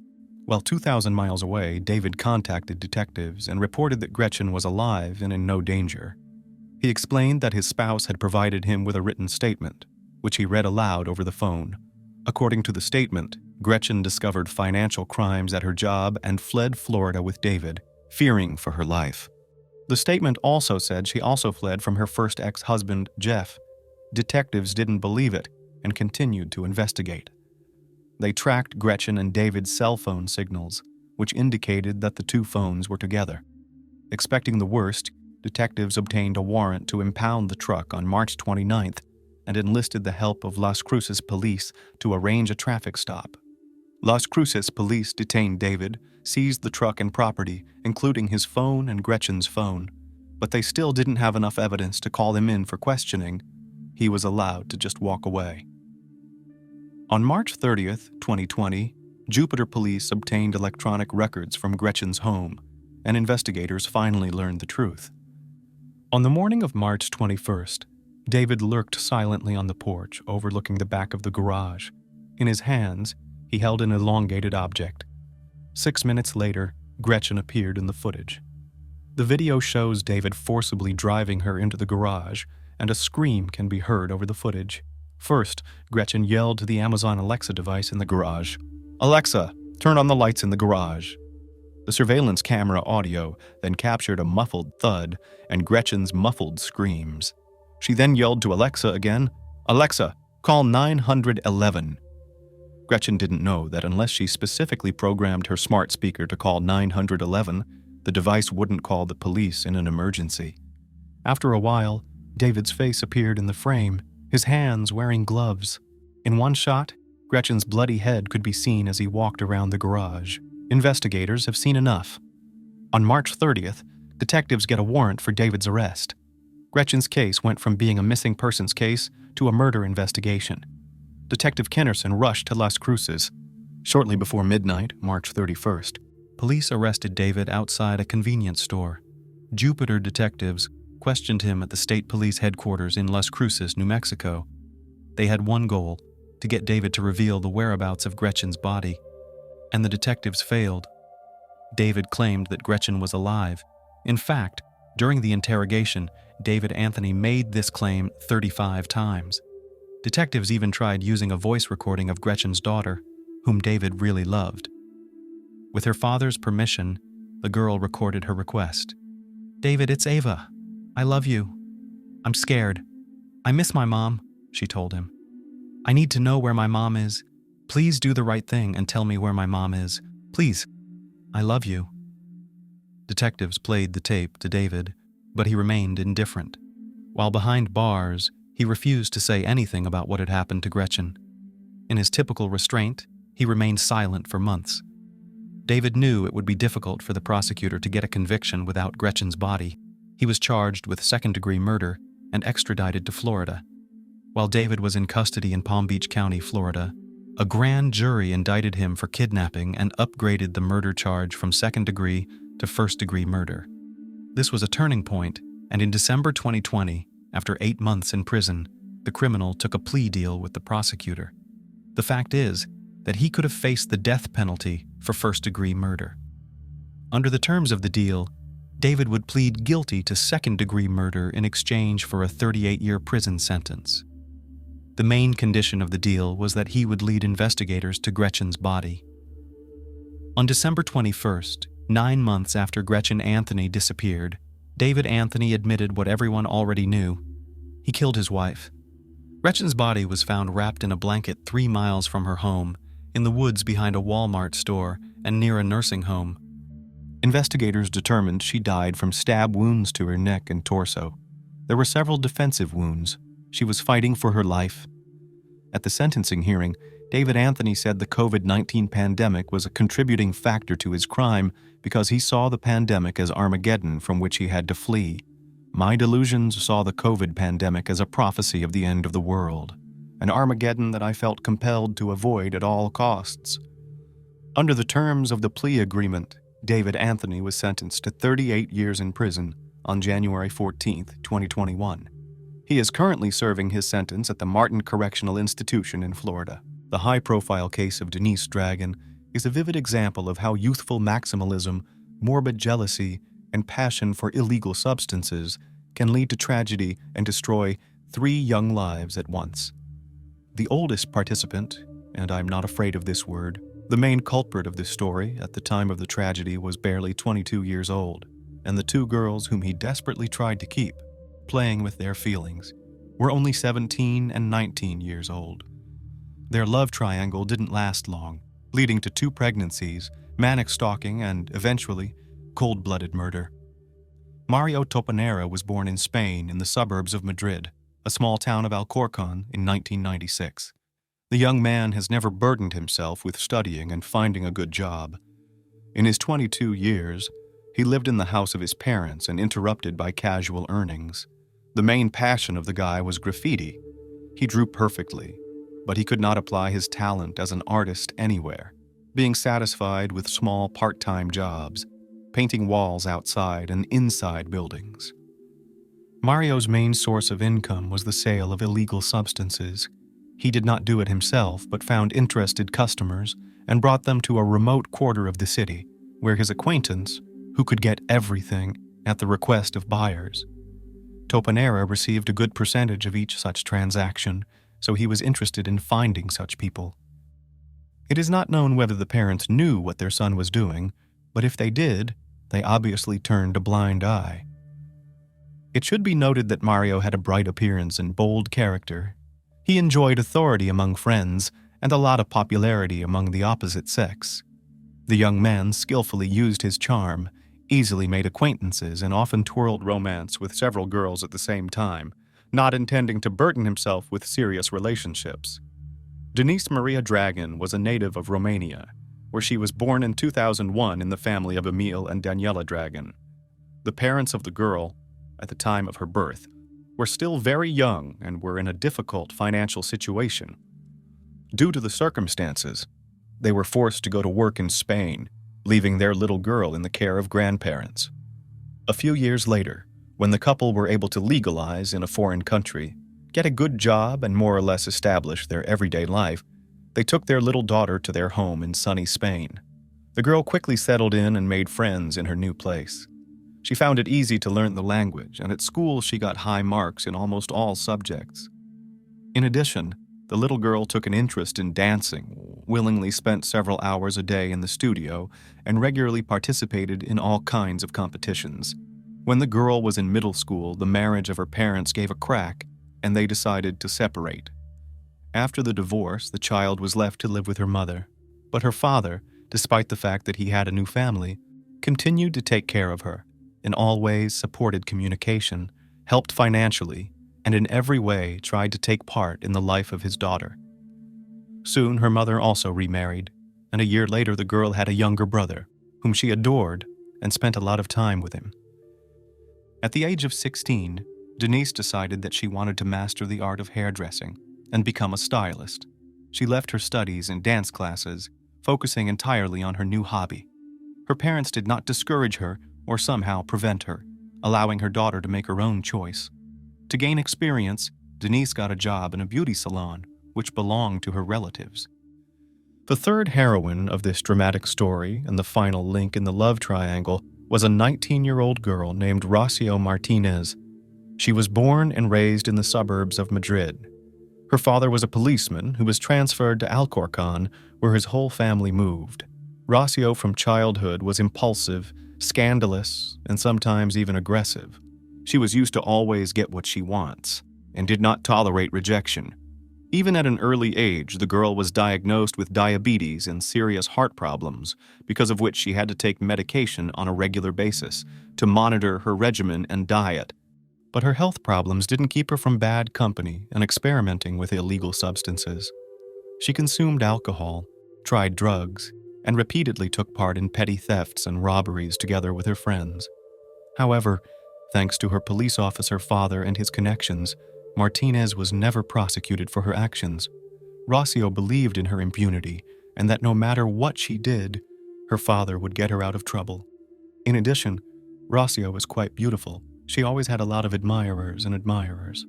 While 2,000 miles away, David contacted detectives and reported that Gretchen was alive and in no danger. He explained that his spouse had provided him with a written statement, which he read aloud over the phone. According to the statement, Gretchen discovered financial crimes at her job and fled Florida with David, fearing for her life. The statement also said she also fled from her first ex-husband, Jeff. Detectives didn't believe it and continued to investigate. They tracked Gretchen and David's cell phone signals, which indicated that the two phones were together. Expecting the worst, detectives obtained a warrant to impound the truck on March 29th and enlisted the help of Las Cruces police to arrange a traffic stop. Las Cruces police detained David, seized the truck and property, including his phone and Gretchen's phone, but they still didn't have enough evidence to call him in for questioning. He was allowed to just walk away. On March 30th, 2020, Jupiter police obtained electronic records from Gretchen's home, and investigators finally learned the truth. On the morning of March 21st, David lurked silently on the porch overlooking the back of the garage. In his hands, he held an elongated object. 6 minutes later, Gretchen appeared in the footage. The video shows David forcibly driving her into the garage, and a scream can be heard over the footage. First, Gretchen yelled to the Amazon Alexa device in the garage, "Alexa, turn on the lights in the garage." The surveillance camera audio then captured a muffled thud and Gretchen's muffled screams. She then yelled to Alexa again, "Alexa, call 911. Gretchen didn't know that unless she specifically programmed her smart speaker to call 911, the device wouldn't call the police in an emergency. After a while, David's face appeared in the frame, his hands wearing gloves. In one shot, Gretchen's bloody head could be seen as he walked around the garage. Investigators have seen enough. On March 30th, detectives get a warrant for David's arrest. Gretchen's case went from being a missing persons case to a murder investigation. Detective Kennerson rushed to Las Cruces. Shortly before midnight, March 31st, Police arrested David outside a convenience store. Jupiter detectives questioned him at the state police headquarters in Las Cruces, New Mexico. They had one goal, to get David to reveal the whereabouts of Gretchen's body, and the detectives failed. David claimed that Gretchen was alive. In fact, during the interrogation, David Anthony made this claim 35 times. Detectives even tried using a voice recording of Gretchen's daughter, whom David really loved. With her father's permission, the girl recorded her request. "David, it's Ava. I love you. I'm scared. I miss my mom," she told him. "I need to know where my mom is. Please do the right thing and tell me where my mom is. Please. I love you." Detectives played the tape to David, but he remained indifferent. While behind bars, he refused to say anything about what had happened to Gretchen. In his typical restraint, he remained silent for months. David knew it would be difficult for the prosecutor to get a conviction without Gretchen's body. He was charged with second-degree murder and extradited to Florida. While David was in custody in Palm Beach County, Florida, a grand jury indicted him for kidnapping and upgraded the murder charge from second-degree to first-degree murder. This was a turning point, and in December 2020, after 8 months in prison, the criminal took a plea deal with the prosecutor. The fact is that he could have faced the death penalty for first-degree murder. Under the terms of the deal, David would plead guilty to second-degree murder in exchange for a 38-year prison sentence. The main condition of the deal was that he would lead investigators to Gretchen's body. On December 21st, 9 months after Gretchen Anthony disappeared, David Anthony admitted what everyone already knew. He killed his wife. Gretchen's body was found wrapped in a blanket 3 miles from her home, in the woods behind a Walmart store and near a nursing home. Investigators determined she died from stab wounds to her neck and torso. There were several defensive wounds. She was fighting for her life. At the sentencing hearing, David Anthony said the COVID-19 pandemic was a contributing factor to his crime because he saw the pandemic as Armageddon from which he had to flee. "My delusions saw the COVID pandemic as a prophecy of the end of the world, an Armageddon that I felt compelled to avoid at all costs." Under the terms of the plea agreement, David Anthony was sentenced to 38 years in prison on January 14, 2021. He is currently serving his sentence at the Martin Correctional Institution in Florida. The high-profile case of Denise Dragon is a vivid example of how youthful maximalism, morbid jealousy, and passion for illegal substances can lead to tragedy and destroy 3 young lives at once. The oldest participant, and I'm not afraid of this word, the main culprit of this story at the time of the tragedy was barely 22 years old, and the 2 girls whom he desperately tried to keep, playing with their feelings, were only 17 and 19 years old. Their love triangle didn't last long, leading to 2 pregnancies, manic stalking, and, eventually, cold-blooded murder. Mario Topanera was born in Spain in the suburbs of Madrid, a small town of Alcorcón, in 1996. The young man has never burdened himself with studying and finding a good job. In his 22 years, he lived in the house of his parents and interrupted by casual earnings. The main passion of the guy was graffiti. He drew perfectly, but he could not apply his talent as an artist anywhere, being satisfied with small part-time jobs, painting walls outside and inside buildings. Mario's main source of income was the sale of illegal substances. He did not do it himself, but found interested customers and brought them to a remote quarter of the city, where his acquaintance, who could get everything at the request of buyers. Topanera received a good percentage of each such transaction, so he was interested in finding such people. It is not known whether the parents knew what their son was doing, but if they did, they obviously turned a blind eye. It should be noted that Mario had a bright appearance and bold character. He enjoyed authority among friends and a lot of popularity among the opposite sex. The young man skillfully used his charm, easily made acquaintances, and often twirled romance with several girls at the same time, not intending to burden himself with serious relationships. Denise Maria Dragan was a native of Romania, where she was born in 2001 in the family of Emil and Daniela Dragan. The parents of the girl, at the time of her birth, were still very young and were in a difficult financial situation. Due to the circumstances, they were forced to go to work in Spain, leaving their little girl in the care of grandparents. A few years later, when the couple were able to legalize in a foreign country, get a good job and more or less establish their everyday life, they took their little daughter to their home in sunny Spain. The girl quickly settled in and made friends in her new place. She found it easy to learn the language, and at school she got high marks in almost all subjects. In addition, the little girl took an interest in dancing, willingly spent several hours a day in the studio, and regularly participated in all kinds of competitions. When the girl was in middle school, the marriage of her parents gave a crack, and they decided to separate. After the divorce, the child was left to live with her mother, but her father, despite the fact that he had a new family, continued to take care of her, in all ways supported communication, helped financially, and in every way tried to take part in the life of his daughter. Soon her mother also remarried, and a year later the girl had a younger brother, whom she adored and spent a lot of time with him. At the age of 16, Denise decided that she wanted to master the art of hairdressing and become a stylist. She left her studies and dance classes, focusing entirely on her new hobby. Her parents did not discourage her or somehow prevent her, allowing her daughter to make her own choice. To gain experience, Denise got a job in a beauty salon, which belonged to her relatives. The third heroine of this dramatic story and the final link in the love triangle was a 19-year-old girl named Rocio Martinez. She was born and raised in the suburbs of Madrid. Her father was a policeman who was transferred to Alcorcón, where his whole family moved. Rocio from childhood was impulsive, scandalous, and sometimes even aggressive. She was used to always get what she wants, and did not tolerate rejection. Even at an early age, the girl was diagnosed with diabetes and serious heart problems, because of which she had to take medication on a regular basis to monitor her regimen and diet. But her health problems didn't keep her from bad company and experimenting with illegal substances. She consumed alcohol, tried drugs, and repeatedly took part in petty thefts and robberies together with her friends. However, thanks to her police officer father and his connections, Martinez was never prosecuted for her actions. Rocio believed in her impunity and that no matter what she did, her father would get her out of trouble. In addition, Rocio was quite beautiful. She always had a lot of admirers and admirers.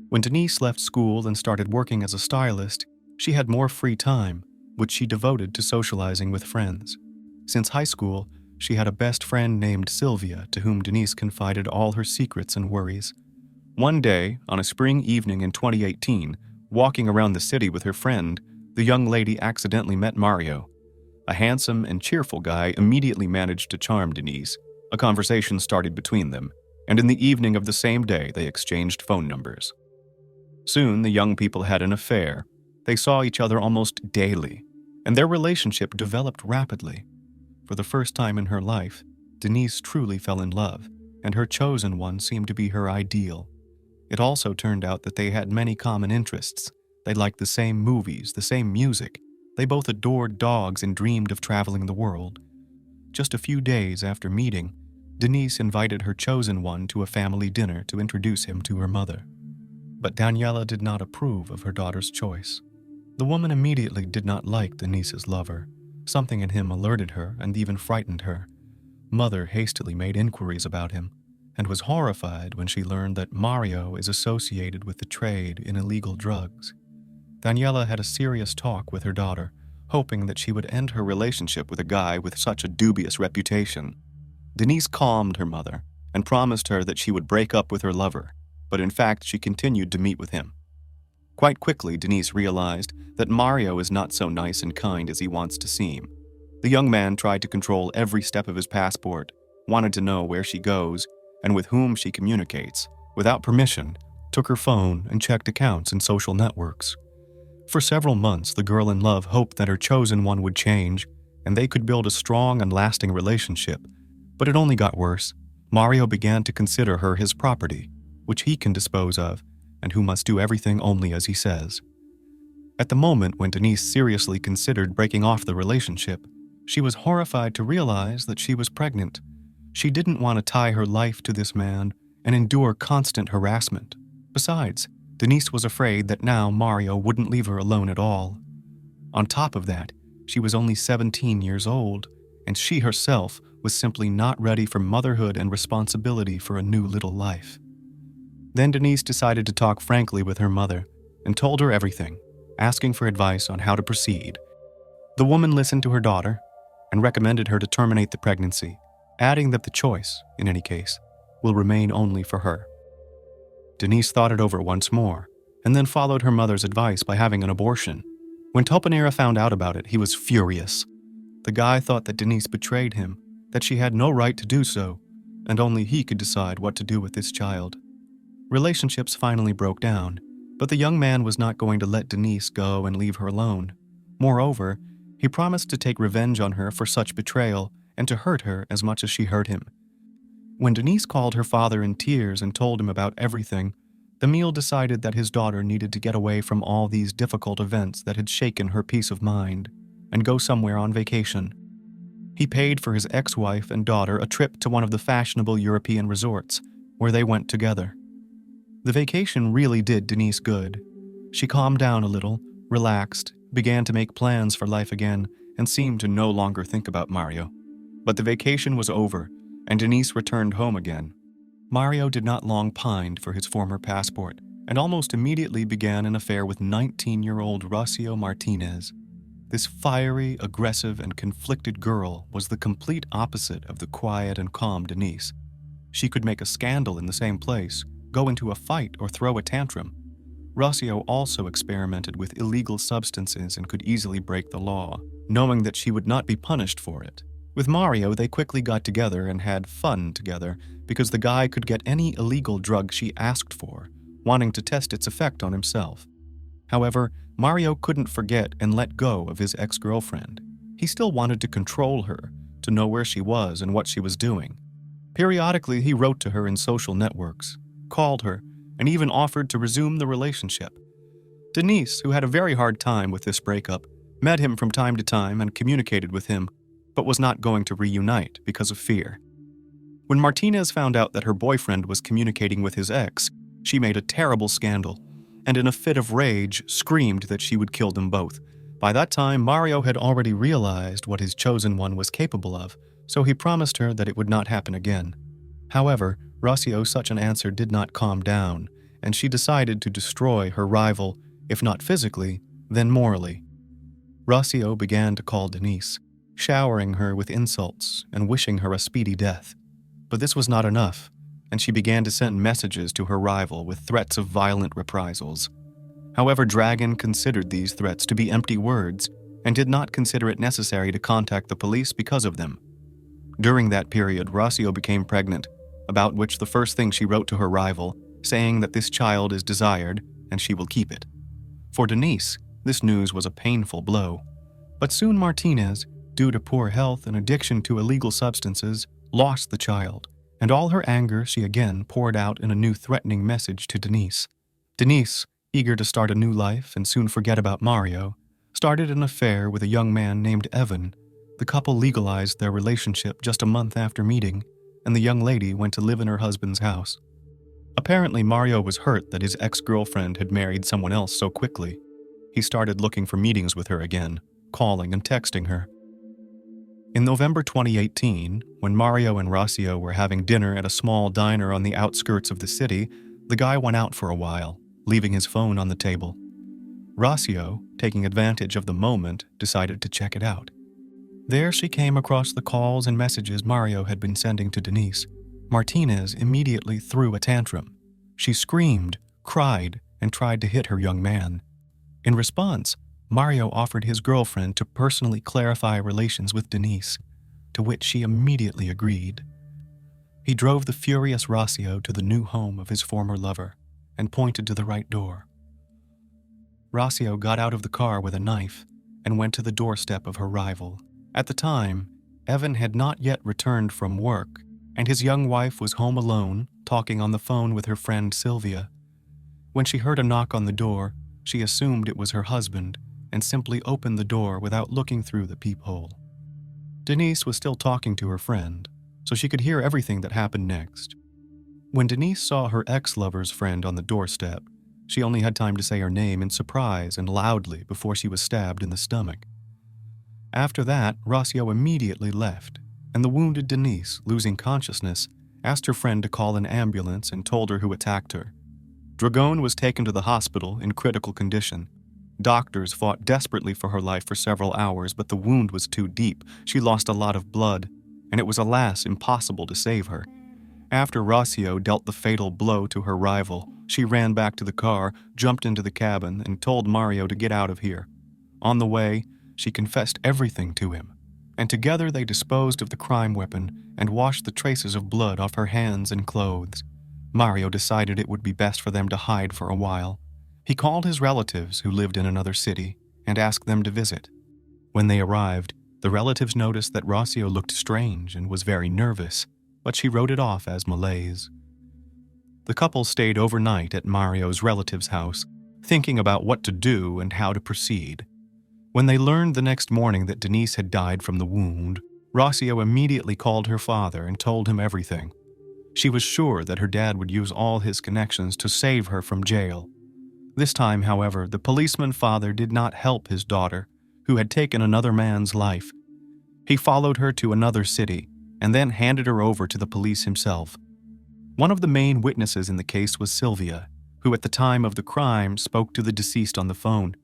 When Denise left school and started working as a stylist, she had more free time, which she devoted to socializing with friends. Since high school, she had a best friend named Sylvia to whom Denise confided all her secrets and worries. One day, on a spring evening in 2018, walking around the city with her friend, the young lady accidentally met Mario. A handsome and cheerful guy immediately managed to charm Denise. A conversation started between them, and in the evening of the same day they exchanged phone numbers. Soon the young people had an affair. They saw each other almost daily, and their relationship developed rapidly. For the first time in her life, Denise truly fell in love, and her chosen one seemed to be her ideal. It also turned out that they had many common interests, They liked the same movies, the same music. They both adored dogs and dreamed of traveling the world. Just a few days after meeting, Denise invited her chosen one to a family dinner to introduce him to her mother. But Daniela did not approve of her daughter's choice. The woman immediately did not like Denise's lover. Something in him alerted her and even frightened her. Mother hastily made inquiries about him and was horrified when she learned that Mario is associated with the trade in illegal drugs. Daniela had a serious talk with her daughter, hoping that she would end her relationship with a guy with such a dubious reputation. Denise calmed her mother and promised her that she would break up with her lover, but in fact she continued to meet with him. Quite quickly, Denise realized that Mario is not so nice and kind as he wants to seem. The young man tried to control every step of his passport, wanted to know where she goes and with whom she communicates, without permission, took her phone and checked accounts and social networks. For several months, the girl in love hoped that her chosen one would change and they could build a strong and lasting relationship. But it only got worse. Mario began to consider her his property, which he can dispose of, and who must do everything only as he says. At the moment when Denise seriously considered breaking off the relationship, she was horrified to realize that she was pregnant. She didn't want to tie her life to this man and endure constant harassment. Besides, Denise was afraid that now Mario wouldn't leave her alone at all. On top of that, she was only 17 years old, and she herself was simply not ready for motherhood and responsibility for a new little life. Then Denise decided to talk frankly with her mother and told her everything, asking for advice on how to proceed. The woman listened to her daughter and recommended her to terminate the pregnancy, adding that the choice, in any case, will remain only for her. Denise thought it over once more and then followed her mother's advice by having an abortion. When Topanera found out about it, he was furious. The guy thought that Denise betrayed him, that she had no right to do so, and only he could decide what to do with this child. Relationships finally broke down, but the young man was not going to let Denise go and leave her alone. Moreover, he promised to take revenge on her for such betrayal and to hurt her as much as she hurt him. When Denise called her father in tears and told him about everything, Emile decided that his daughter needed to get away from all these difficult events that had shaken her peace of mind and go somewhere on vacation. He paid for his ex-wife and daughter a trip to one of the fashionable European resorts, where they went together. The vacation really did Denise good. She calmed down a little, relaxed, began to make plans for life again, and seemed to no longer think about Mario. But the vacation was over, and Denise returned home again. Mario did not long pine for his former passport, and almost immediately began an affair with 19-year-old Rocio Martinez. This fiery, aggressive, and conflicted girl was the complete opposite of the quiet and calm Denise. She could make a scandal in the same place, go into a fight, or throw a tantrum. Rocio also experimented with illegal substances and could easily break the law, knowing that she would not be punished for it. With Mario, they quickly got together and had fun together because the guy could get any illegal drug she asked for, wanting to test its effect on himself. However, Mario couldn't forget and let go of his ex-girlfriend. He still wanted to control her, to know where she was and what she was doing. Periodically, he wrote to her in social networks, called her, and even offered to resume the relationship. Denise, who had a very hard time with this breakup, met him from time to time and communicated with him, but was not going to reunite because of fear. When Martinez found out that her boyfriend was communicating with his ex, she made a terrible scandal, and in a fit of rage, screamed that she would kill them both. By that time, Mario had already realized what his chosen one was capable of, so he promised her that it would not happen again. However, Rocio such an answer did not calm down, and she decided to destroy her rival, if not physically, then morally. Rocio began to call Denise, showering her with insults and wishing her a speedy death. But this was not enough, and she began to send messages to her rival with threats of violent reprisals. However, Dragon considered these threats to be empty words and did not consider it necessary to contact the police because of them. During that period, Rocio became pregnant, about which the first thing she wrote to her rival, saying that this child is desired and she will keep it. For Denise, this news was a painful blow. But soon Martinez, due to poor health and addiction to illegal substances, lost the child, and all her anger she again poured out in a new threatening message to Denise. Denise, eager to start a new life and soon forget about Mario, started an affair with a young man named Ivon. The couple legalized their relationship just a month after meeting, and the young lady went to live in her husband's house. Apparently, Mario was hurt that his ex-girlfriend had married someone else so quickly. He started looking for meetings with her again, calling and texting her. In November 2018, when Mario and Rocio were having dinner at a small diner on the outskirts of the city, the guy went out for a while, leaving his phone on the table. Rocio, taking advantage of the moment, decided to check it out. There she came across the calls and messages Mario had been sending to Denise. Martinez immediately threw a tantrum. She screamed, cried, and tried to hit her young man. In response, Mario offered his girlfriend to personally clarify relations with Denise, to which she immediately agreed. He drove the furious Rocio to the new home of his former lover and pointed to the right door. Rocio got out of the car with a knife and went to the doorstep of her rival. At the time, Ivon had not yet returned from work, and his young wife was home alone, talking on the phone with her friend Sylvia. When she heard a knock on the door, she assumed it was her husband and simply opened the door without looking through the peephole. Denise was still talking to her friend, so she could hear everything that happened next. When Denise saw her ex-lover's friend on the doorstep, she only had time to say her name in surprise and loudly before she was stabbed in the stomach. After that, Rocio immediately left, and the wounded Denise, losing consciousness, asked her friend to call an ambulance and told her who attacked her. Dragon was taken to the hospital in critical condition. Doctors fought desperately for her life for several hours, but the wound was too deep. She lost a lot of blood, and it was alas impossible to save her. After Rocio dealt the fatal blow to her rival, she ran back to the car, jumped into the cabin, and told Mario to get out of here. On the way, she confessed everything to him, and together they disposed of the crime weapon and washed the traces of blood off her hands and clothes. Mario decided it would be best for them to hide for a while. He called his relatives who lived in another city and asked them to visit. When they arrived, the relatives noticed that Rocio looked strange and was very nervous, but she wrote it off as malaise. The couple stayed overnight at Mario's relative's house, thinking about what to do and how to proceed. When they learned the next morning that Denise had died from the wound, Rocio immediately called her father and told him everything. She was sure that her dad would use all his connections to save her from jail. This time, however, the policeman father did not help his daughter, who had taken another man's life. He followed her to another city and then handed her over to the police himself. One of the main witnesses in the case was Sylvia, who at the time of the crime spoke to the deceased on the phone.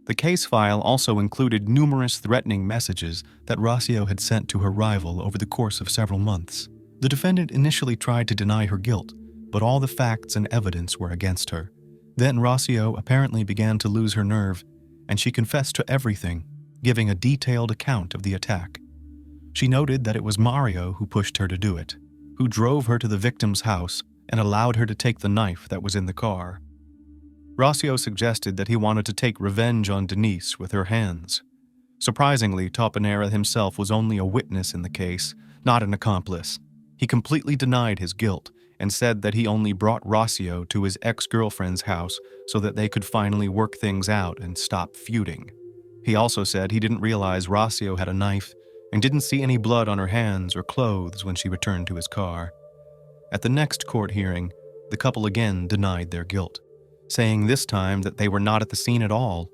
The case file also included numerous threatening messages that Rocio had sent to her rival over the course of several months. The defendant initially tried to deny her guilt, but all the facts and evidence were against her. Then Rocio apparently began to lose her nerve, and she confessed to everything, giving a detailed account of the attack. She noted that it was Mario who pushed her to do it, who drove her to the victim's house and allowed her to take the knife that was in the car. Rocio suggested that he wanted to take revenge on Denise with her hands. Surprisingly, Topanera himself was only a witness in the case, not an accomplice. He completely denied his guilt and said that he only brought Rocio to his ex-girlfriend's house so that they could finally work things out and stop feuding. He also said he didn't realize Rocio had a knife and didn't see any blood on her hands or clothes when she returned to his car. At the next court hearing, the couple again denied their guilt, saying this time that they were not at the scene at all.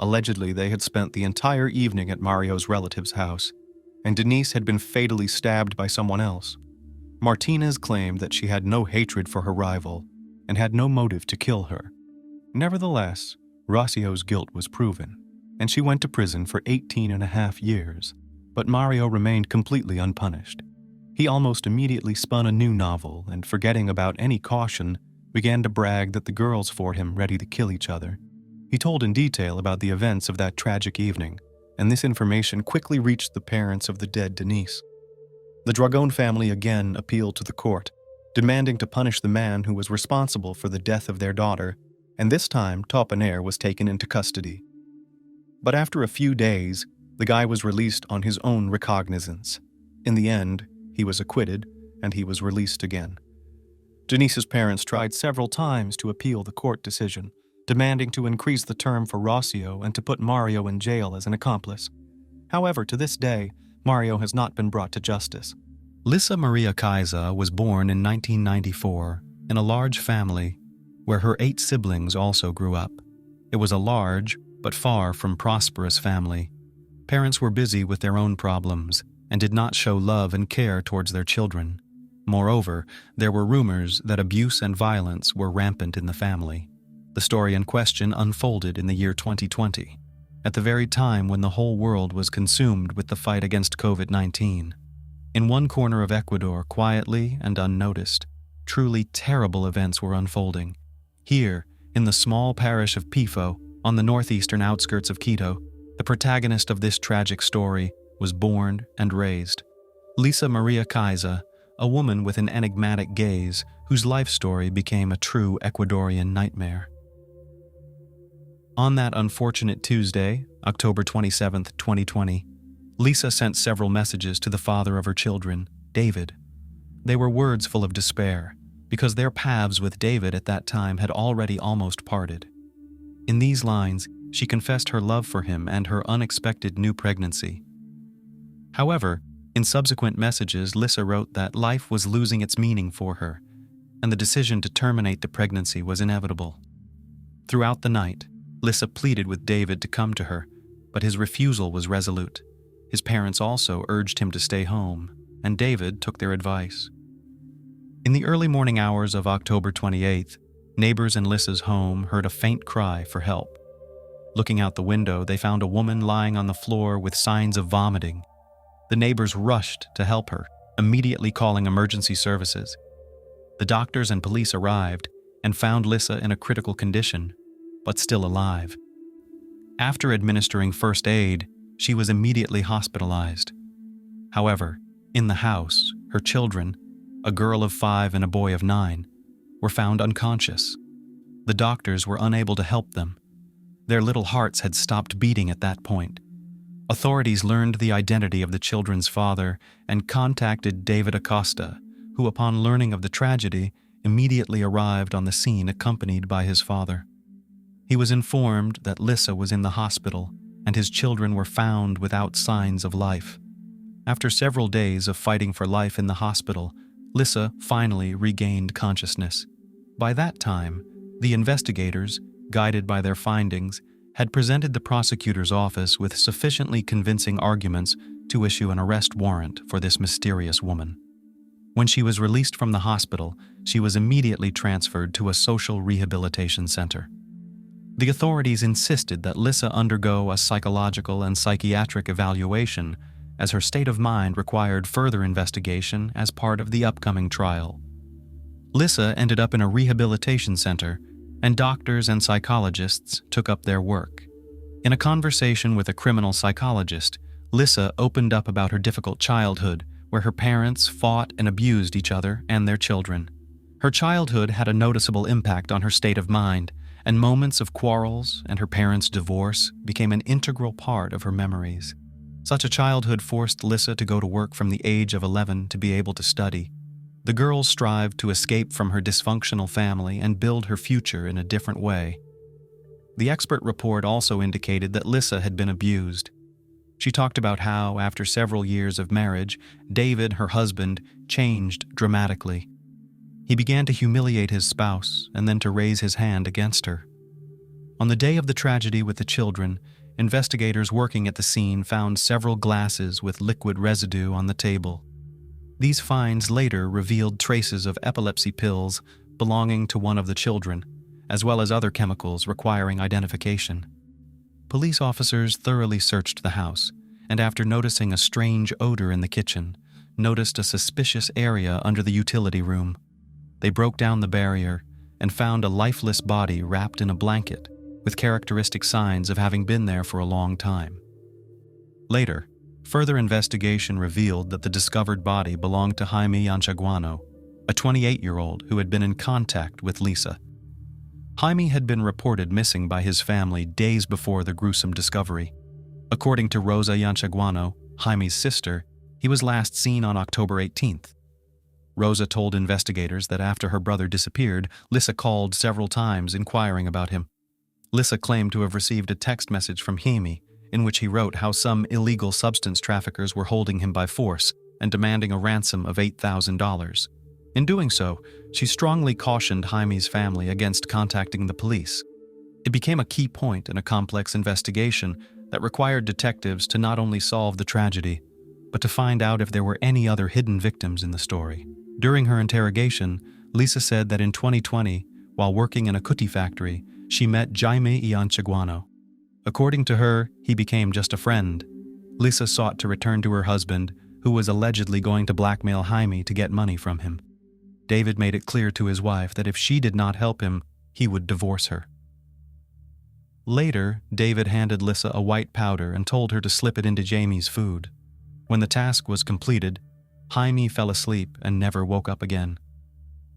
Allegedly, they had spent the entire evening at Mario's relative's house, and Denise had been fatally stabbed by someone else. Martinez claimed that she had no hatred for her rival and had no motive to kill her. Nevertheless, Rocio's guilt was proven, and she went to prison for 18.5 years, but Mario remained completely unpunished. He almost immediately spun a new novel and, forgetting about any caution, began to brag that the girls fought him ready to kill each other. He told in detail about the events of that tragic evening, and this information quickly reached the parents of the dead Denise. The Dragon family again appealed to the court, demanding to punish the man who was responsible for the death of their daughter, and this time Topanera was taken into custody. But after a few days, the guy was released on his own recognizance. In the end, he was acquitted, and he was released again. Denise's parents tried several times to appeal the court decision, demanding to increase the term for Rocio and to put Mario in jail as an accomplice. However, to this day, Mario has not been brought to justice. Lisa Maria Kaisa was born in 1994 in a large family where her 8 siblings also grew up. It was a large, but far from prosperous family. Parents were busy with their own problems and did not show love and care towards their children. Moreover, there were rumors that abuse and violence were rampant in the family. The story in question unfolded in the year 2020, at the very time when the whole world was consumed with the fight against COVID-19. In one corner of Ecuador, quietly and unnoticed, truly terrible events were unfolding. Here, in the small parish of Pifo, on the northeastern outskirts of Quito, the protagonist of this tragic story was born and raised. Lisa Maria Kaisa, a woman with an enigmatic gaze whose life story became a true Ecuadorian nightmare. On that unfortunate Tuesday, October 27, 2020, Lisa sent several messages to the father of her children, David. They were words full of despair, because their paths with David at that time had already almost parted. In these lines, she confessed her love for him and her unexpected new pregnancy. However, in subsequent messages, Lisa wrote that life was losing its meaning for her, and the decision to terminate the pregnancy was inevitable. Throughout the night, Lisa pleaded with David to come to her, but his refusal was resolute. His parents also urged him to stay home, and David took their advice. In the early morning hours of October 28th, neighbors in Lisa's home heard a faint cry for help. Looking out the window, they found a woman lying on the floor with signs of vomiting. The neighbors rushed to help her, immediately calling emergency services. The doctors and police arrived and found Lisa in a critical condition, but still alive. After administering first aid, she was immediately hospitalized. However, in the house, her children, a girl of 5 and a boy of 9, were found unconscious. The doctors were unable to help them. Their little hearts had stopped beating at that point. Authorities learned the identity of the children's father and contacted David Acosta, who, upon learning of the tragedy, immediately arrived on the scene accompanied by his father. He was informed that Lisa was in the hospital and his children were found without signs of life. After several days of fighting for life in the hospital, Lisa finally regained consciousness. By that time, the investigators, guided by their findings, had presented the prosecutor's office with sufficiently convincing arguments to issue an arrest warrant for this mysterious woman. When she was released from the hospital, she was immediately transferred to a social rehabilitation center. The authorities insisted that Lisa undergo a psychological and psychiatric evaluation, as her state of mind required further investigation as part of the upcoming trial. Lisa ended up in a rehabilitation center, and doctors and psychologists took up their work. In a conversation with a criminal psychologist, Lisa opened up about her difficult childhood, where her parents fought and abused each other and their children. Her childhood had a noticeable impact on her state of mind, and moments of quarrels and her parents' divorce became an integral part of her memories. Such a childhood forced Lisa to go to work from the age of 11 to be able to study. The girl strived to escape from her dysfunctional family and build her future in a different way. The expert report also indicated that Lisa had been abused. She talked about how, after several years of marriage, David, her husband, changed dramatically. He began to humiliate his spouse and then to raise his hand against her. On the day of the tragedy with the children, investigators working at the scene found several glasses with liquid residue on the table. These finds later revealed traces of epilepsy pills belonging to one of the children, as well as other chemicals requiring identification. Police officers thoroughly searched the house, and after noticing a strange odor in the kitchen, noticed a suspicious area under the utility room. They broke down the barrier and found a lifeless body wrapped in a blanket, with characteristic signs of having been there for a long time. Later, further investigation revealed that the discovered body belonged to Jaime Yanchaguano, a 28-year-old who had been in contact with Lisa. Jaime had been reported missing by his family days before the gruesome discovery. According to Rosa Yanchaguano, Jaime's sister, he was last seen on October 18th. Rosa told investigators that after her brother disappeared, Lisa called several times inquiring about him. Lisa claimed to have received a text message from Hemi in which he wrote how some illegal substance traffickers were holding him by force and demanding a ransom of $8,000. In doing so, she strongly cautioned Jaime's family against contacting the police. It became a key point in a complex investigation that required detectives to not only solve the tragedy, but to find out if there were any other hidden victims in the story. During her interrogation, Lisa said that in 2020, while working in a cookie factory, she met Jaime Ianchaguano. According to her, he became just a friend. Lisa sought to return to her husband, who was allegedly going to blackmail Jaime to get money from him. David made it clear to his wife that if she did not help him, he would divorce her. Later, David handed Lisa a white powder and told her to slip it into Jamie's food. When the task was completed, Jaime fell asleep and never woke up again.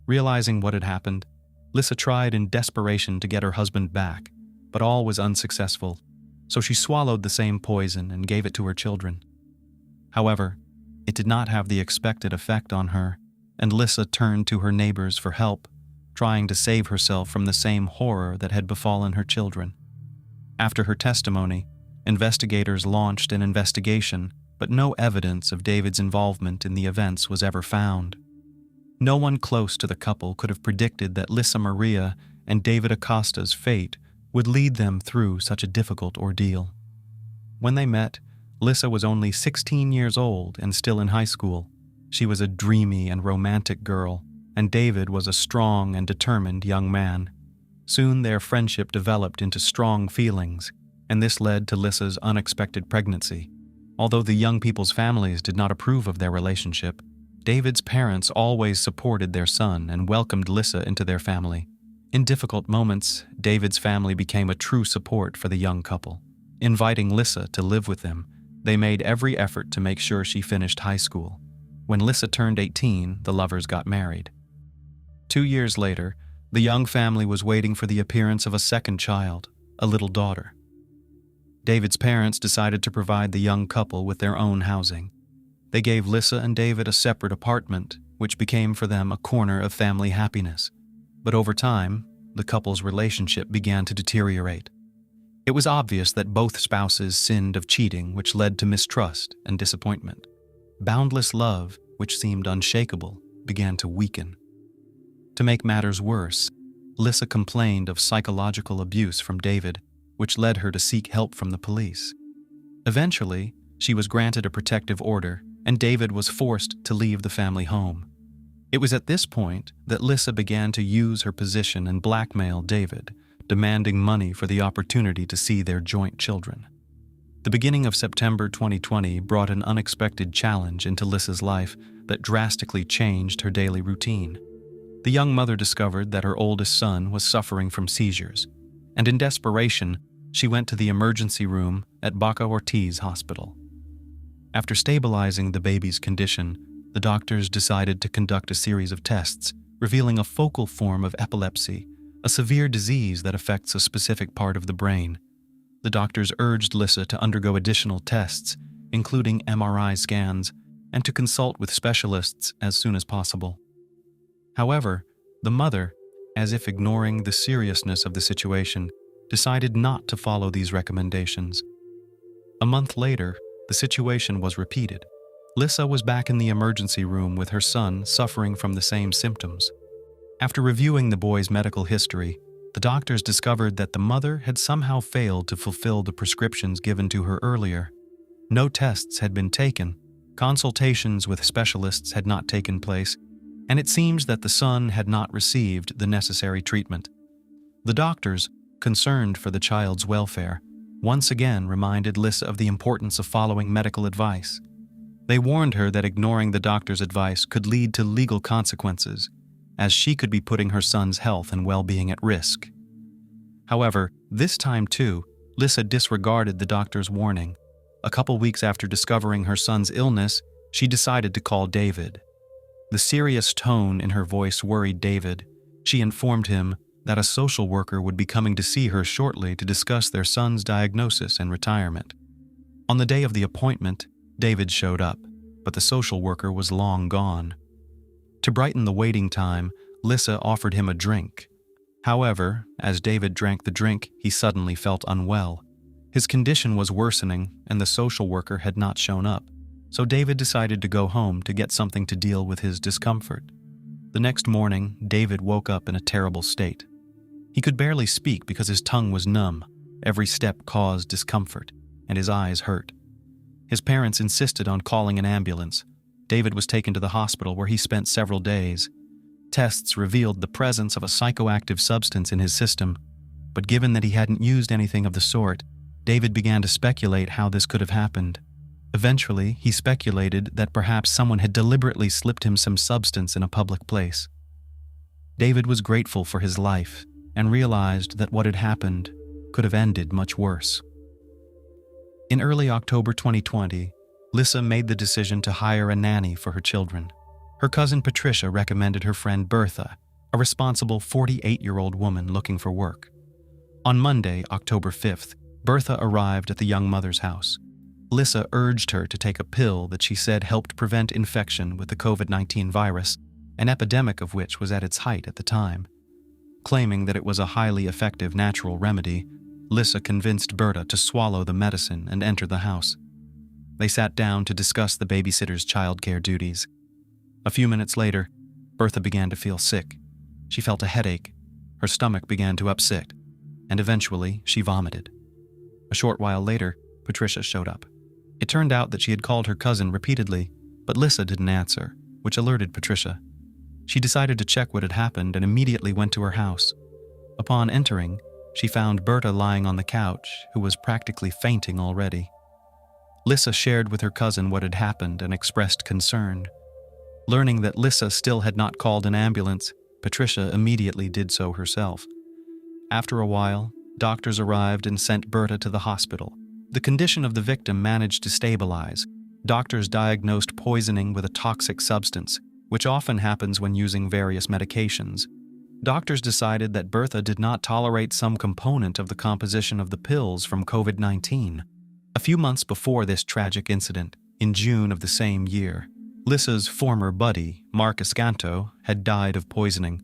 Realizing what had happened, Lisa tried in desperation to get her husband back, but all was unsuccessful, so she swallowed the same poison and gave it to her children. However, it did not have the expected effect on her, and Lisa turned to her neighbors for help, trying to save herself from the same horror that had befallen her children. After her testimony, investigators launched an investigation, but no evidence of David's involvement in the events was ever found. No one close to the couple could have predicted that Lisa Maria and David Acosta's fate would lead them through such a difficult ordeal. When they met, Lisa was only 16 years old and still in high school. She was a dreamy and romantic girl, and David was a strong and determined young man. Soon their friendship developed into strong feelings, and this led to Lisa's unexpected pregnancy. Although the young people's families did not approve of their relationship, David's parents always supported their son and welcomed Lisa into their family. In difficult moments, David's family became a true support for the young couple. Inviting Lisa to live with them, they made every effort to make sure she finished high school. When Lisa turned 18, the lovers got married. 2 years later, the young family was waiting for the appearance of a second child, a little daughter. David's parents decided to provide the young couple with their own housing. They gave Lisa and David a separate apartment, which became for them a corner of family happiness. But over time, the couple's relationship began to deteriorate. It was obvious that both spouses sinned of cheating, which led to mistrust and disappointment. Boundless love, which seemed unshakable, began to weaken. To make matters worse, Lisa complained of psychological abuse from David, which led her to seek help from the police. Eventually, she was granted a protective order, and David was forced to leave the family home. It was at this point that Lisa began to use her position and blackmail David, demanding money for the opportunity to see their joint children. The beginning of September 2020 brought an unexpected challenge into Lisa's life that drastically changed her daily routine. The young mother discovered that her oldest son was suffering from seizures, and in desperation, she went to the emergency room at Baca Ortiz Hospital. After stabilizing the baby's condition, the doctors decided to conduct a series of tests, revealing a focal form of epilepsy, a severe disease that affects a specific part of the brain. The doctors urged Lisa to undergo additional tests, including MRI scans, and to consult with specialists as soon as possible. However, the mother, as if ignoring the seriousness of the situation, decided not to follow these recommendations. A month later, the situation was repeated. Lisa was back in the emergency room with her son suffering from the same symptoms. After reviewing the boy's medical history, the doctors discovered that the mother had somehow failed to fulfill the prescriptions given to her earlier. No tests had been taken, consultations with specialists had not taken place, and it seems that the son had not received the necessary treatment. The doctors, concerned for the child's welfare, once again reminded Lisa of the importance of following medical advice. They warned her that ignoring the doctor's advice could lead to legal consequences, as she could be putting her son's health and well-being at risk. However, this time too, Lisa disregarded the doctor's warning. A couple weeks after discovering her son's illness, she decided to call David. The serious tone in her voice worried David. She informed him that a social worker would be coming to see her shortly to discuss their son's diagnosis and retirement. On the day of the appointment, David showed up, but the social worker was long gone. To brighten the waiting time, Lisa offered him a drink. However, as David drank the drink, he suddenly felt unwell. His condition was worsening, and the social worker had not shown up, so David decided to go home to get something to deal with his discomfort. The next morning, David woke up in a terrible state. He could barely speak because his tongue was numb, every step caused discomfort, and his eyes hurt. His parents insisted on calling an ambulance. David was taken to the hospital where he spent several days. Tests revealed the presence of a psychoactive substance in his system, but given that he hadn't used anything of the sort, David began to speculate how this could have happened. Eventually, he speculated that perhaps someone had deliberately slipped him some substance in a public place. David was grateful for his life and realized that what had happened could have ended much worse. In early October 2020, Lisa made the decision to hire a nanny for her children. Her cousin Patricia recommended her friend Bertha, a responsible 48-year-old woman looking for work. On Monday, October 5th, Bertha arrived at the young mother's house. Lisa urged her to take a pill that she said helped prevent infection with the COVID-19 virus, an epidemic of which was at its height at the time. Claiming that it was a highly effective natural remedy, Lisa convinced Bertha to swallow the medicine and enter the house. They sat down to discuss the babysitter's childcare duties. A few minutes later, Bertha began to feel sick. She felt a headache, her stomach began to upset, and eventually she vomited. A short while later, Patricia showed up. It turned out that she had called her cousin repeatedly, but Lisa didn't answer, which alerted Patricia. She decided to check what had happened and immediately went to her house. Upon entering, she found Bertha lying on the couch, who was practically fainting already. Lisa shared with her cousin what had happened and expressed concern. Learning that Lisa still had not called an ambulance, Patricia immediately did so herself. After a while, doctors arrived and sent Bertha to the hospital. The condition of the victim managed to stabilize. Doctors diagnosed poisoning with a toxic substance, which often happens when using various medications. Doctors decided that Bertha did not tolerate some component of the composition of the pills from COVID-19. A few months before this tragic incident, in June of the same year, Lisa's former buddy, Mark Escanto, had died of poisoning.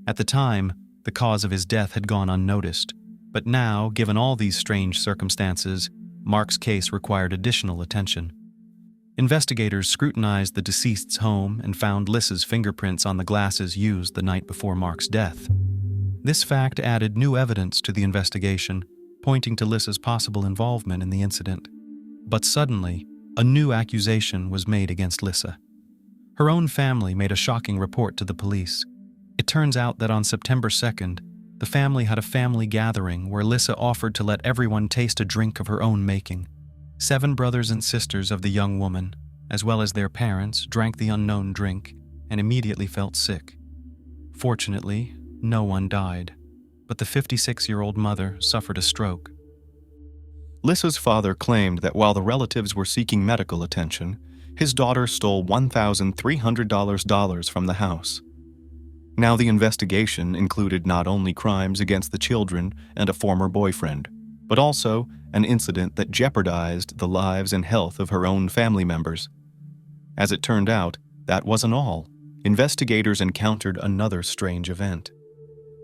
At the time, the cause of his death had gone unnoticed, but now, given all these strange circumstances, Mark's case required additional attention. Investigators scrutinized the deceased's home and found Lisa's fingerprints on the glasses used the night before Mark's death. This fact added new evidence to the investigation, pointing to Lisa's possible involvement in the incident. But suddenly, a new accusation was made against Lisa. Her own family made a shocking report to the police. It turns out that on September 2nd, the family had a family gathering where Lisa offered to let everyone taste a drink of her own making. 7 brothers and sisters of the young woman, as well as their parents, drank the unknown drink and immediately felt sick. Fortunately, no one died, but the 56-year-old mother suffered a stroke. Lisa's father claimed that while the relatives were seeking medical attention, his daughter stole $1,300 from the house. Now the investigation included not only crimes against the children and a former boyfriend, but also an incident that jeopardized the lives and health of her own family members. As it turned out, that wasn't all. Investigators encountered another strange event.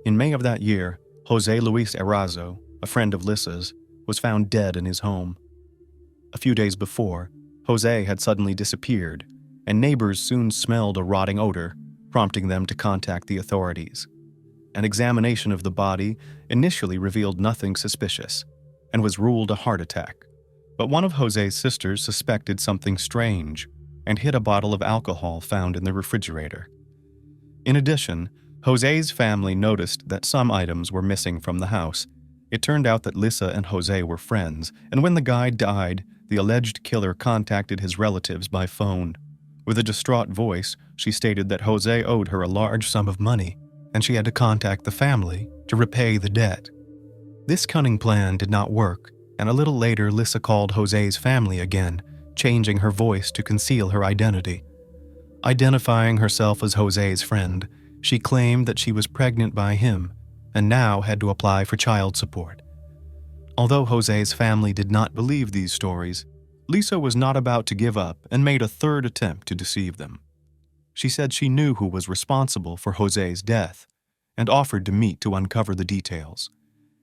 In May of that year, Jose Luis Erazo, a friend of Lisa's, was found dead in his home. A few days before, Jose had suddenly disappeared, and neighbors soon smelled a rotting odor, prompting them to contact the authorities. An examination of the body initially revealed nothing suspicious, and was ruled a heart attack. But one of Jose's sisters suspected something strange, and hid a bottle of alcohol found in the refrigerator. In addition, Jose's family noticed that some items were missing from the house. It turned out that Lisa and Jose were friends, and when the guy died, the alleged killer contacted his relatives by phone. With a distraught voice, she stated that Jose owed her a large sum of money, and she had to contact the family to repay the debt. This cunning plan did not work, and a little later Lisa called Jose's family again, changing her voice to conceal her identity. Identifying herself as Jose's friend, she claimed that she was pregnant by him and now had to apply for child support. Although Jose's family did not believe these stories, Lisa was not about to give up and made a third attempt to deceive them. She said she knew who was responsible for Jose's death, and offered to meet to uncover the details.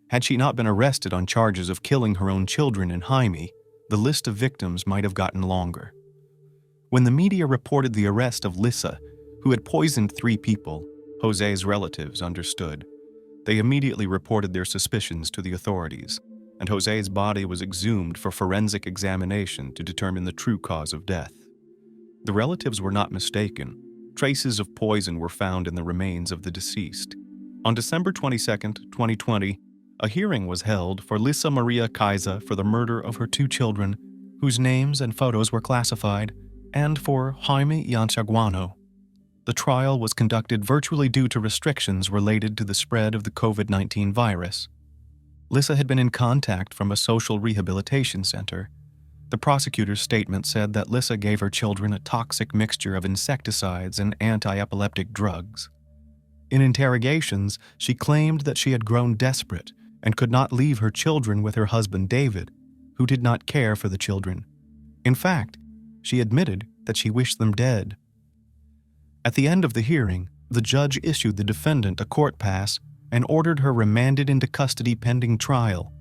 Had she not been arrested on charges of killing her own children in Jaime, the list of victims might have gotten longer. When the media reported the arrest of Lisa, who had poisoned 3 people, Jose's relatives understood. They immediately reported their suspicions to the authorities, and Jose's body was exhumed for forensic examination to determine the true cause of death. The relatives were not mistaken. Traces of poison were found in the remains of the deceased. On December 22, 2020, a hearing was held for Lisa Maria Kaisa for the murder of her 2 children, whose names and photos were classified, and for Jaime Yanchaguano. The trial was conducted virtually due to restrictions related to the spread of the COVID-19 virus. Lisa had been in contact from a social rehabilitation center. The prosecutor's statement said that Lisa gave her children a toxic mixture of insecticides and anti-epileptic drugs. In interrogations, she claimed that she had grown desperate and could not leave her children with her husband David, who did not care for the children. In fact, she admitted that she wished them dead. At the end of the hearing, the judge issued the defendant a court pass and ordered her remanded into custody pending trial.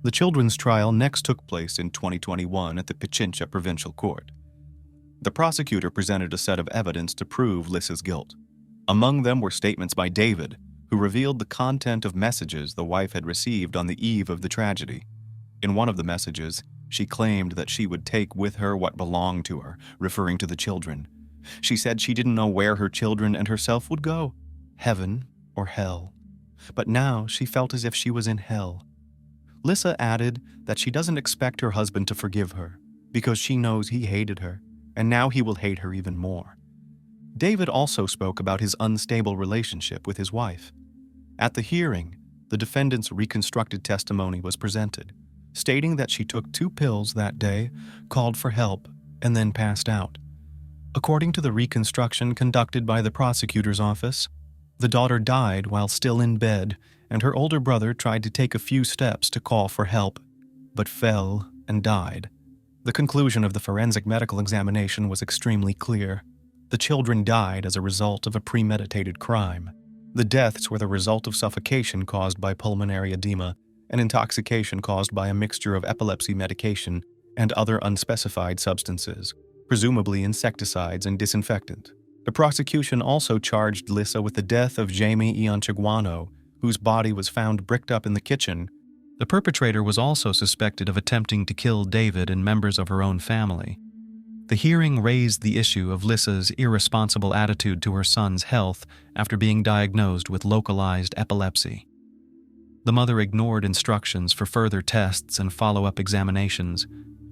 The children's trial next took place in 2021 at the Pichincha Provincial Court. The prosecutor presented a set of evidence to prove Lisa's guilt. Among them were statements by David, who revealed the content of messages the wife had received on the eve of the tragedy. In one of the messages, she claimed that she would take with her what belonged to her, referring to the children. She said she didn't know where her children and herself would go, heaven or hell. But now she felt as if she was in hell. Lisa added that she doesn't expect her husband to forgive her because she knows he hated her, and now he will hate her even more. David also spoke about his unstable relationship with his wife. At the hearing, the defendant's reconstructed testimony was presented, stating that she took 2 pills that day, called for help, and then passed out. According to the reconstruction conducted by the prosecutor's office, the daughter died while still in bed, and her older brother tried to take a few steps to call for help, but fell and died. The conclusion of the forensic medical examination was extremely clear. The children died as a result of a premeditated crime. The deaths were the result of suffocation caused by pulmonary edema and intoxication caused by a mixture of epilepsy medication and other unspecified substances, presumably insecticides and disinfectant. The prosecution also charged Lisa with the death of Jaime Yanchaguano, whose body was found bricked up in the kitchen. The perpetrator was also suspected of attempting to kill David and members of her own family. The hearing raised the issue of Lisa's irresponsible attitude to her son's health after being diagnosed with localized epilepsy. The mother ignored instructions for further tests and follow-up examinations,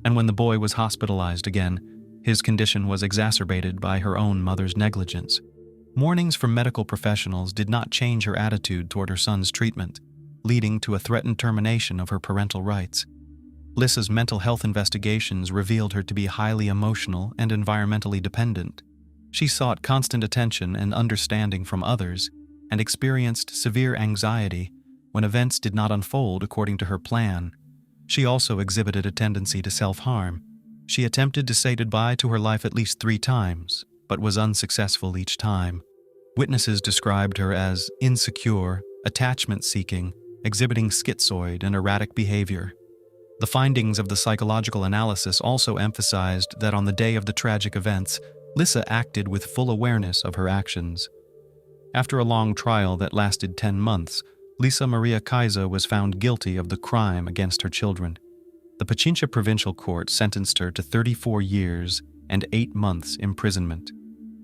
and when the boy was hospitalized again, his condition was exacerbated by her own mother's negligence. Warnings from medical professionals did not change her attitude toward her son's treatment, leading to a threatened termination of her parental rights. Lisa's mental health investigations revealed her to be highly emotional and environmentally dependent. She sought constant attention and understanding from others and experienced severe anxiety when events did not unfold according to her plan. She also exhibited a tendency to self-harm. She attempted to say goodbye to her life at least 3 times, but was unsuccessful each time. Witnesses described her as insecure, attachment-seeking, exhibiting schizoid and erratic behavior. The findings of the psychological analysis also emphasized that on the day of the tragic events, Lisa acted with full awareness of her actions. After a long trial that lasted 10 months, Lisa Maria Kaisa was found guilty of the crime against her children. The Pichincha Provincial Court sentenced her to 34 years and 8 months imprisonment.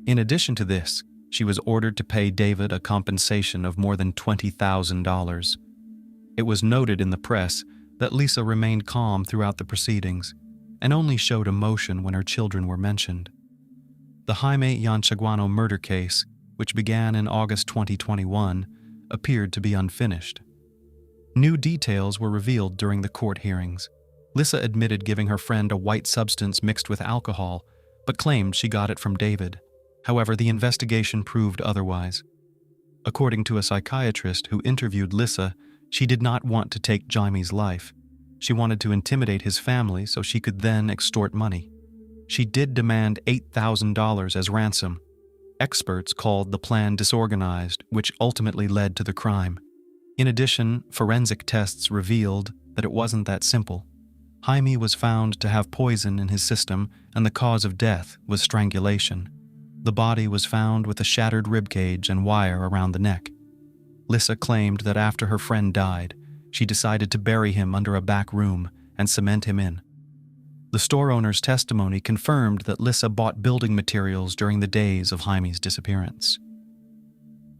In addition to this, she was ordered to pay David a compensation of more than $20,000. It was noted in the press that Lisa remained calm throughout the proceedings and only showed emotion when her children were mentioned. The Jaime Yanchaguano murder case, which began in August 2021, appeared to be unfinished. New details were revealed during the court hearings. Lisa admitted giving her friend a white substance mixed with alcohol, but claimed she got it from David. However, the investigation proved otherwise. According to a psychiatrist who interviewed Lisa, she did not want to take Jaime's life. She wanted to intimidate his family so she could then extort money. She did demand $8,000 as ransom. Experts called the plan disorganized, which ultimately led to the crime. In addition, forensic tests revealed that it wasn't that simple. Jaime was found to have poison in his system, and the cause of death was strangulation. The body was found with a shattered ribcage and wire around the neck. Lisa claimed that after her friend died, she decided to bury him under a back room and cement him in. The store owner's testimony confirmed that Lisa bought building materials during the days of Jaime's disappearance.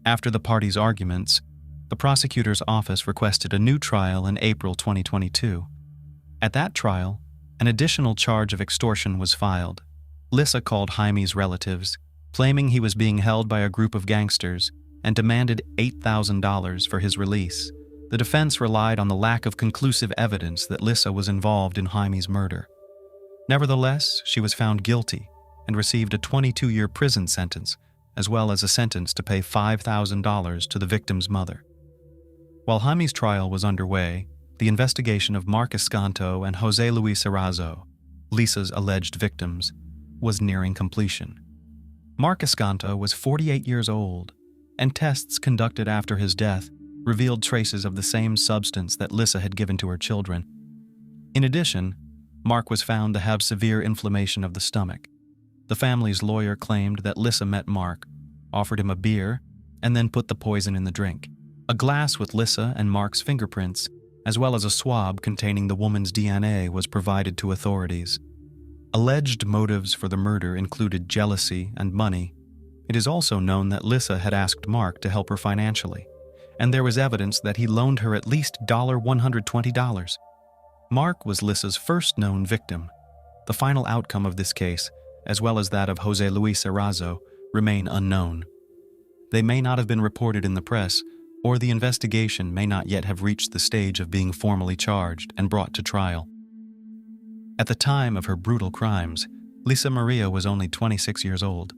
After the parties' arguments, the prosecutor's office requested a new trial in April 2022. At that trial, an additional charge of extortion was filed. Lisa called Jaime's relatives, claiming he was being held by a group of gangsters, and demanded $8,000 for his release. The defense relied on the lack of conclusive evidence that Lisa was involved in Jaime's murder. Nevertheless, she was found guilty and received a 22-year prison sentence, as well as a sentence to pay $5,000 to the victim's mother. While Jaime's trial was underway, the investigation of Mark Escanto and Jose Luis Erazo, Lisa's alleged victims, was nearing completion. Mark Escanto was 48 years old, and tests conducted after his death revealed traces of the same substance that Lisa had given to her children. In addition, Mark was found to have severe inflammation of the stomach. The family's lawyer claimed that Lisa met Mark, offered him a beer, and then put the poison in the drink. A glass with Lisa and Mark's fingerprints, as well as a swab containing the woman's DNA, was provided to authorities. Alleged motives for the murder included jealousy and money. It is also known that Lisa had asked Mark to help her financially, and there was evidence that he loaned her at least $120. Mark was Lisa's first known victim. The final outcome of this case, as well as that of Jose Luis Erazo, remain unknown. They may not have been reported in the press, or the investigation may not yet have reached the stage of being formally charged and brought to trial. At the time of her brutal crimes, Lisa Maria was only 26 years old.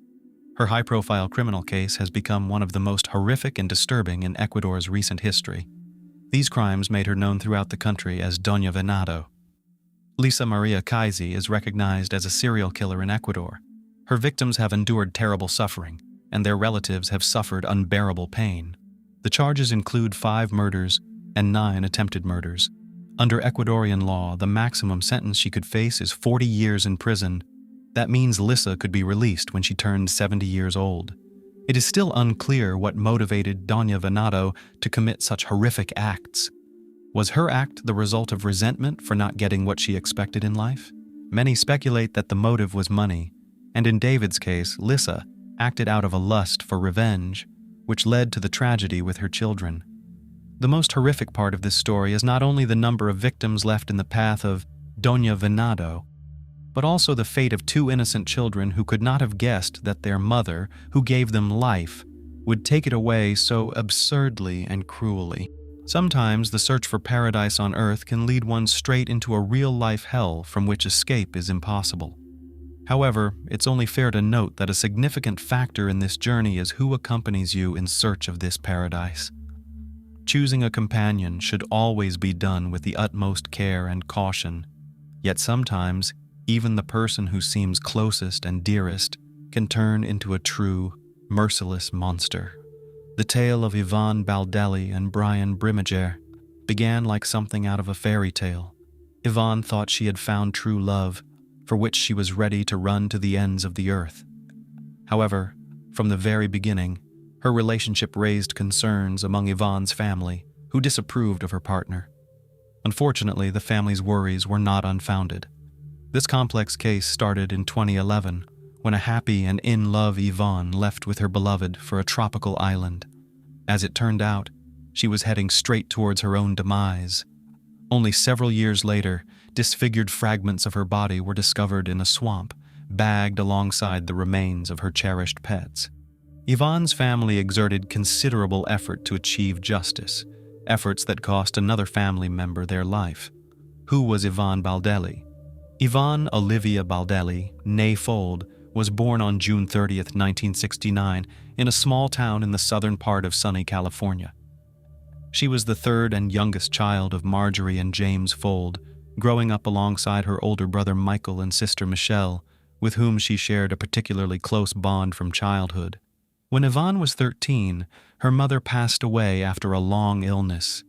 Her high-profile criminal case has become one of the most horrific and disturbing in Ecuador's recent history. These crimes made her known throughout the country as Dona Venado. Lisa Maria Kaisa is recognized as a serial killer in Ecuador. Her victims have endured terrible suffering, and their relatives have suffered unbearable pain. The charges include 5 murders and 9 attempted murders. Under Ecuadorian law, the maximum sentence she could face is 40 years in prison. That means Lisa could be released when she turned 70 years old. It is still unclear what motivated Dona Venado to commit such horrific acts. Was her act the result of resentment for not getting what she expected in life? Many speculate that the motive was money, and in David's case, Lisa acted out of a lust for revenge, which led to the tragedy with her children. The most horrific part of this story is not only the number of victims left in the path of Dona Venado, but also the fate of 2 innocent children who could not have guessed that their mother, who gave them life, would take it away so absurdly and cruelly. Sometimes the search for paradise on earth can lead one straight into a real-life hell from which escape is impossible. However, it's only fair to note that a significant factor in this journey is who accompanies you in search of this paradise. Choosing a companion should always be done with the utmost care and caution, yet sometimes even the person who seems closest and dearest can turn into a true, merciless monster. The tale of Ivon Baldelli and Brian Brimager began like something out of a fairy tale. Ivon thought she had found true love, for which she was ready to run to the ends of the earth. However, from the very beginning, her relationship raised concerns among Ivon's family, who disapproved of her partner. Unfortunately, the family's worries were not unfounded. This complex case started in 2011, when a happy and in-love Ivon left with her beloved for a tropical island. As it turned out, she was heading straight towards her own demise. Only several years later, disfigured fragments of her body were discovered in a swamp, bagged alongside the remains of her cherished pets. Ivon's family exerted considerable effort to achieve justice, efforts that cost another family member their life. Who was Ivon Baldelli? Ivon Olivia Baldelli, née Fold, was born on June 30, 1969, in a small town in the southern part of sunny California. She was the third and youngest child of Marjorie and James Fold, growing up alongside her older brother Michael and sister Michelle, with whom she shared a particularly close bond from childhood. When Ivon was 13, her mother passed away after a long illness.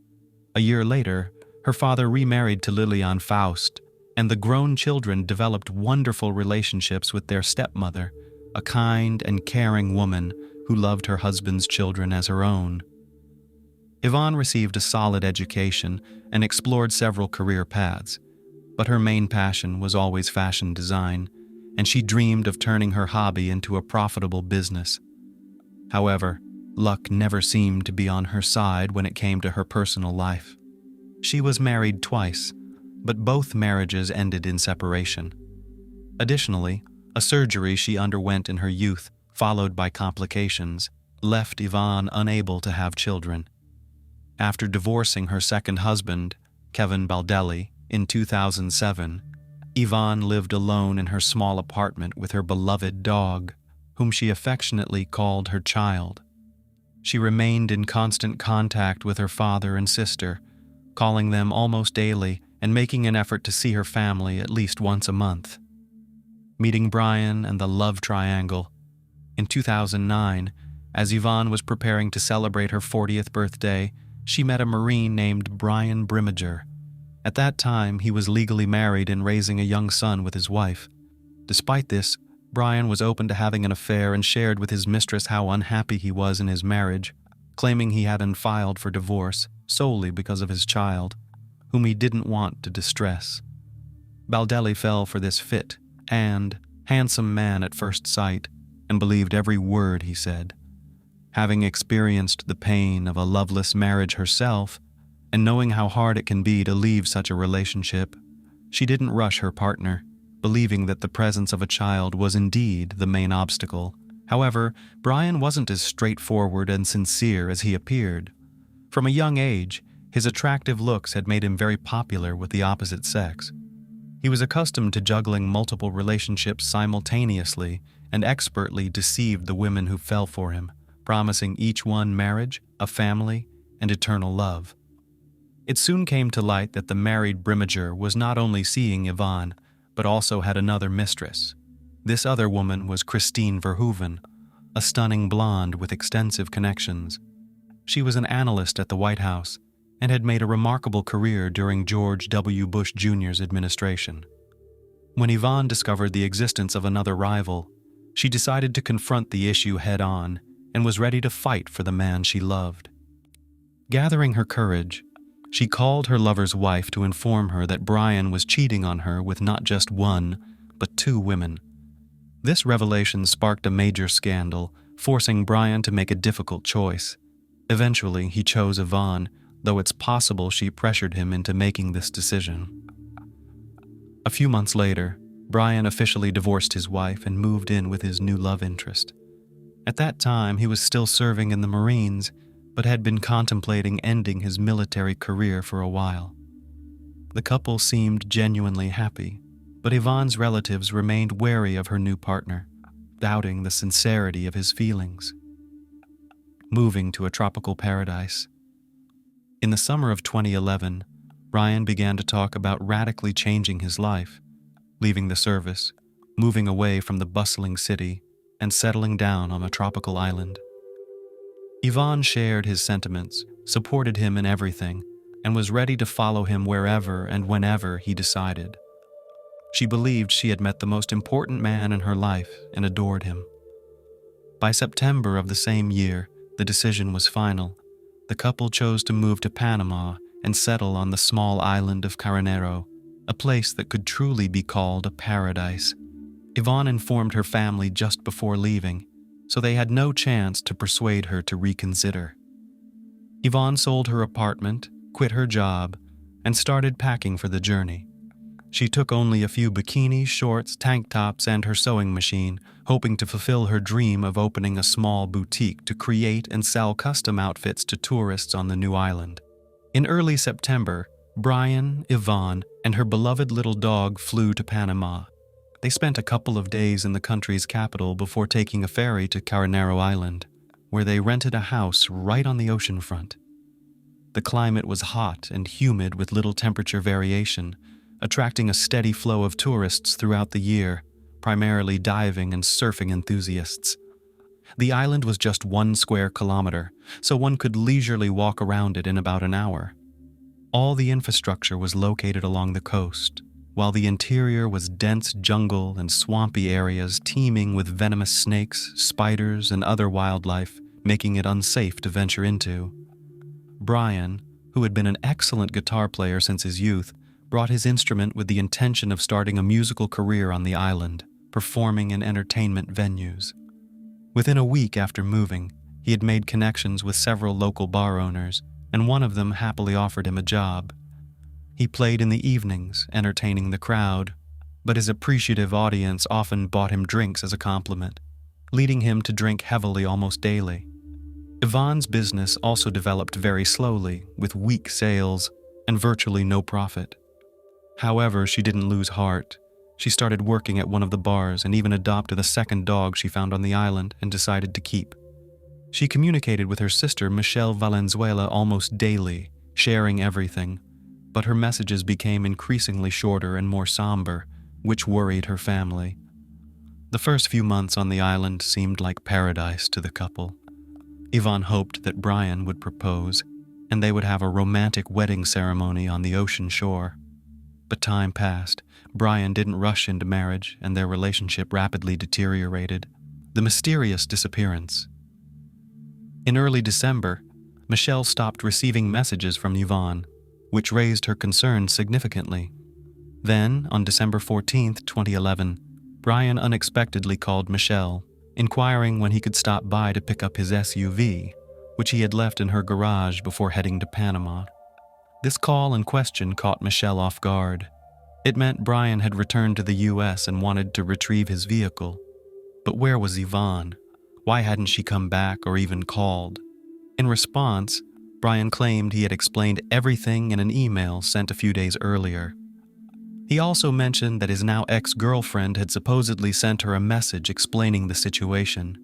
A year later, her father remarried to Lilian Faust, and the grown children developed wonderful relationships with their stepmother, a kind and caring woman who loved her husband's children as her own. Ivon received a solid education and explored several career paths, but her main passion was always fashion design, and she dreamed of turning her hobby into a profitable business. However, luck never seemed to be on her side when it came to her personal life. She was married twice, but both marriages ended in separation. Additionally, a surgery she underwent in her youth, followed by complications, left Ivon unable to have children. After divorcing her second husband, Kevin Baldelli, in 2007, Ivon lived alone in her small apartment with her beloved dog, whom she affectionately called her child. She remained in constant contact with her father and sister, calling them almost daily and making an effort to see her family at least once a month. Meeting Brian and the love triangle. In 2009, as Ivon was preparing to celebrate her 40th birthday, she met a Marine named Brian Brimmager. At that time, he was legally married and raising a young son with his wife. Despite this, Brian was open to having an affair and shared with his mistress how unhappy he was in his marriage, claiming he hadn't filed for divorce solely because of his child, whom he didn't want to distress. Baldelli fell for this fit and handsome man at first sight and believed every word he said. Having experienced the pain of a loveless marriage herself, and knowing how hard it can be to leave such a relationship, she didn't rush her partner, believing that the presence of a child was indeed the main obstacle. However, Brian wasn't as straightforward and sincere as he appeared. From a young age, his attractive looks had made him very popular with the opposite sex. He was accustomed to juggling multiple relationships simultaneously and expertly deceived the women who fell for him, promising each one marriage, a family, and eternal love. It soon came to light that the married Brimmager was not only seeing Ivon, but also had another mistress. This other woman was Christine Verhoeven, a stunning blonde with extensive connections. She was an analyst at the White House and had made a remarkable career during George W. Bush Jr.'s administration. When Ivon discovered the existence of another rival, she decided to confront the issue head-on and was ready to fight for the man she loved. Gathering her courage, she called her lover's wife to inform her that Brian was cheating on her with not just one, but two women. This revelation sparked a major scandal, forcing Brian to make a difficult choice. Eventually, he chose Ivon, though it's possible she pressured him into making this decision. A few months later, Brian officially divorced his wife and moved in with his new love interest. At that time, he was still serving in the Marines, but had been contemplating ending his military career for a while. The couple seemed genuinely happy, but Ivon's relatives remained wary of her new partner, doubting the sincerity of his feelings. Moving to a tropical paradise. In the summer of 2011, Brian began to talk about radically changing his life, leaving the service, moving away from the bustling city, and settling down on a tropical island. Ivon shared his sentiments, supported him in everything, and was ready to follow him wherever and whenever he decided. She believed she had met the most important man in her life and adored him. By September of the same year, the decision was final. The couple chose to move to Panama and settle on the small island of Carnero, a place that could truly be called a paradise. Ivon informed her family just before leaving, so they had no chance to persuade her to reconsider. Ivon sold her apartment, quit her job, and started packing for the journey. She took only a few bikinis, shorts, tank tops, and her sewing machine, hoping to fulfill her dream of opening a small boutique to create and sell custom outfits to tourists on the new island. In early September, Brian, Ivon, and her beloved little dog flew to Panama. They spent a couple of days in the country's capital before taking a ferry to Carnero Island, where they rented a house right on the oceanfront. The climate was hot and humid with little temperature variation, attracting a steady flow of tourists throughout the year, primarily diving and surfing enthusiasts. The island was just 1 square kilometer, so one could leisurely walk around it in about an hour. All the infrastructure was located along the coast, while the interior was dense jungle and swampy areas teeming with venomous snakes, spiders, and other wildlife, making it unsafe to venture into. Brian, who had been an excellent guitar player since his youth, brought his instrument with the intention of starting a musical career on the island, performing in entertainment venues. Within a week after moving, he had made connections with several local bar owners, and one of them happily offered him a job. He played in the evenings, entertaining the crowd, but his appreciative audience often bought him drinks as a compliment, leading him to drink heavily almost daily. Ivon's business also developed very slowly, with weak sales and virtually no profit. However, she didn't lose heart. She started working at one of the bars and even adopted a second dog she found on the island and decided to keep. She communicated with her sister Michelle Valenzuela almost daily, sharing everything, but her messages became increasingly shorter and more somber, which worried her family. The first few months on the island seemed like paradise to the couple. Ivon hoped that Brian would propose, and they would have a romantic wedding ceremony on the ocean shore. But time passed. Brian didn't rush into marriage, and their relationship rapidly deteriorated. The mysterious disappearance. In early December, Michelle stopped receiving messages from Ivon, which raised her concerns significantly. Then, on December 14, 2011, Brian unexpectedly called Michelle, inquiring when he could stop by to pick up his SUV, which he had left in her garage before heading to Panama. This call and question caught Michelle off guard. It meant Brian had returned to the U.S. and wanted to retrieve his vehicle. But where was Ivon? Why hadn't she come back or even called? In response, Brian claimed he had explained everything in an email sent a few days earlier. He also mentioned that his now ex-girlfriend had supposedly sent her a message explaining the situation.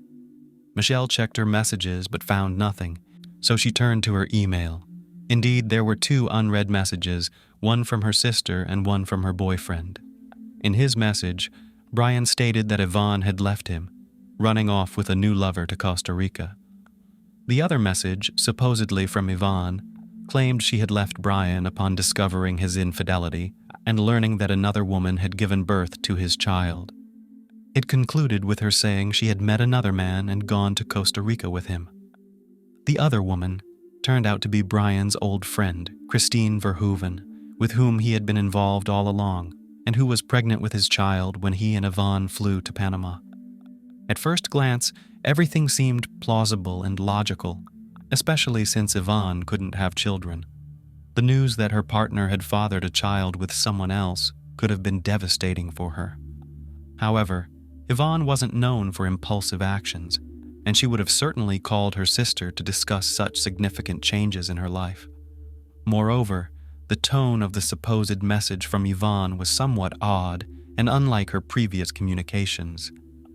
Michelle checked her messages but found nothing, so she turned to her email. Indeed, there were 2 unread messages, one from her sister and one from her boyfriend. In his message, Brian stated that Ivon had left him, running off with a new lover to Costa Rica. The other message, supposedly from Ivon, claimed she had left Brian upon discovering his infidelity and learning that another woman had given birth to his child. It concluded with her saying she had met another man and gone to Costa Rica with him. The other woman turned out to be Brian's old friend, Christine Verhoeven, with whom he had been involved all along, and who was pregnant with his child when he and Ivon flew to Panama. At first glance, everything seemed plausible and logical, especially since Ivon couldn't have children. The news that her partner had fathered a child with someone else could have been devastating for her. However, Ivon wasn't known for impulsive actions, and she would have certainly called her sister to discuss such significant changes in her life. Moreover, the tone of the supposed message from Ivon was somewhat odd and unlike her previous communications,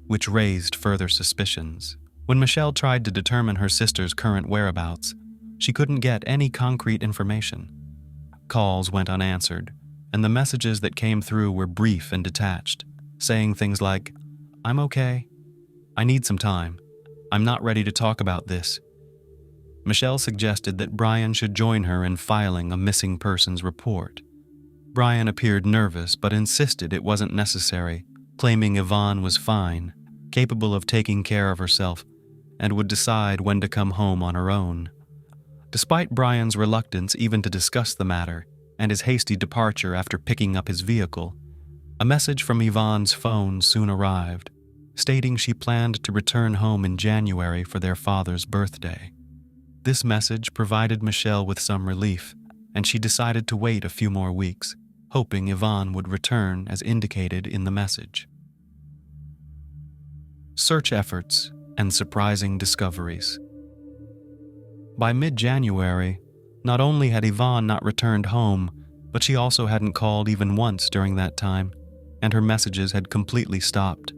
which raised further suspicions. When Michelle tried to determine her sister's current whereabouts, she couldn't get any concrete information. Calls went unanswered, and the messages that came through were brief and detached, saying things like, "I'm okay. I need some time. I'm not ready to talk about this." Michelle suggested that Brian should join her in filing a missing persons report. Brian appeared nervous but insisted it wasn't necessary, claiming Ivon was fine, capable of taking care of herself, and would decide when to come home on her own. Despite Brian's reluctance even to discuss the matter, and his hasty departure after picking up his vehicle, a message from Ivon's phone soon arrived, stating she planned to return home in January for their father's birthday. This message provided Michelle with some relief, and she decided to wait a few more weeks, hoping Ivon would return as indicated in the message. Search efforts and surprising discoveries. By mid-January, not only had Ivon not returned home, but she also hadn't called even once during that time, and her messages had completely stopped.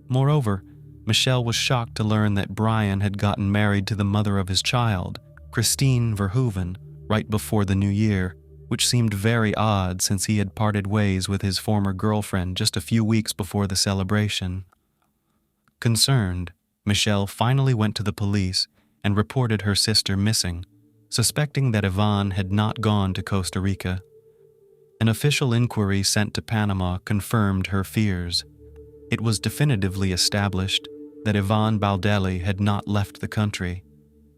Moreover, Michelle was shocked to learn that Brian had gotten married to the mother of his child, Christine Verhoeven, right before the new year, which seemed very odd since he had parted ways with his former girlfriend just a few weeks before the celebration. Concerned, Michelle finally went to the police and reported her sister missing, suspecting that Ivon had not gone to Costa Rica. An official inquiry sent to Panama confirmed her fears. It was definitively established that Ivon Baldelli had not left the country.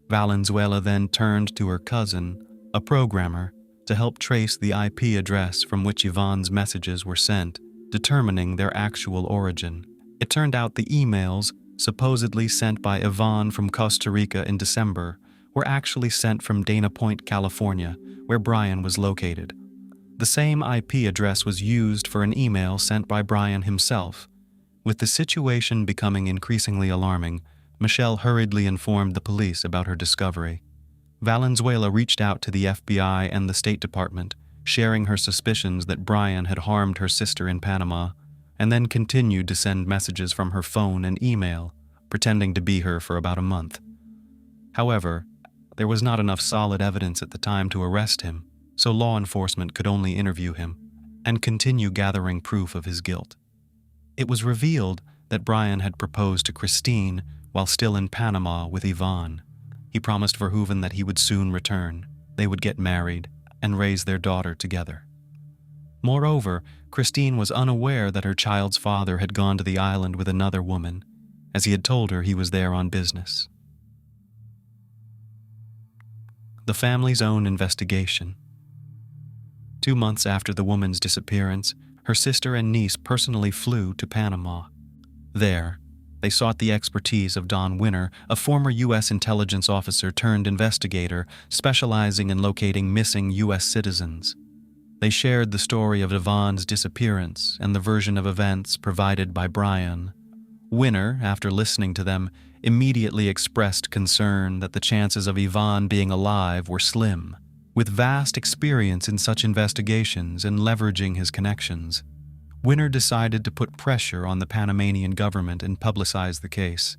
Valenzuela then turned to her cousin, a programmer, to help trace the IP address from which Ivon's messages were sent, determining their actual origin. It turned out the emails, supposedly sent by Ivon from Costa Rica in December, were actually sent from Dana Point, California, where Brian was located. The same IP address was used for an email sent by Brian himself. With the situation becoming increasingly alarming, Michelle hurriedly informed the police about her discovery. Valenzuela reached out to the FBI and the State Department, sharing her suspicions that Brian had harmed her sister in Panama, and then continued to send messages from her phone and email, pretending to be her for about a month. However, there was not enough solid evidence at the time to arrest him, so law enforcement could only interview him and continue gathering proof of his guilt. It was revealed that Brian had proposed to Christine while still in Panama with Ivon. He promised Verhoeven that he would soon return, they would get married, and raise their daughter together. Moreover, Christine was unaware that her child's father had gone to the island with another woman, as he had told her he was there on business. The family's own investigation. 2 months after the woman's disappearance, her sister and niece personally flew to Panama. There, they sought the expertise of Don Winner, a former U.S. intelligence officer turned investigator specializing in locating missing U.S. citizens. They shared the story of Ivon's disappearance and the version of events provided by Brian. Winner, after listening to them, immediately expressed concern that the chances of Ivon being alive were slim. With vast experience in such investigations and leveraging his connections, Winner decided to put pressure on the Panamanian government and publicize the case,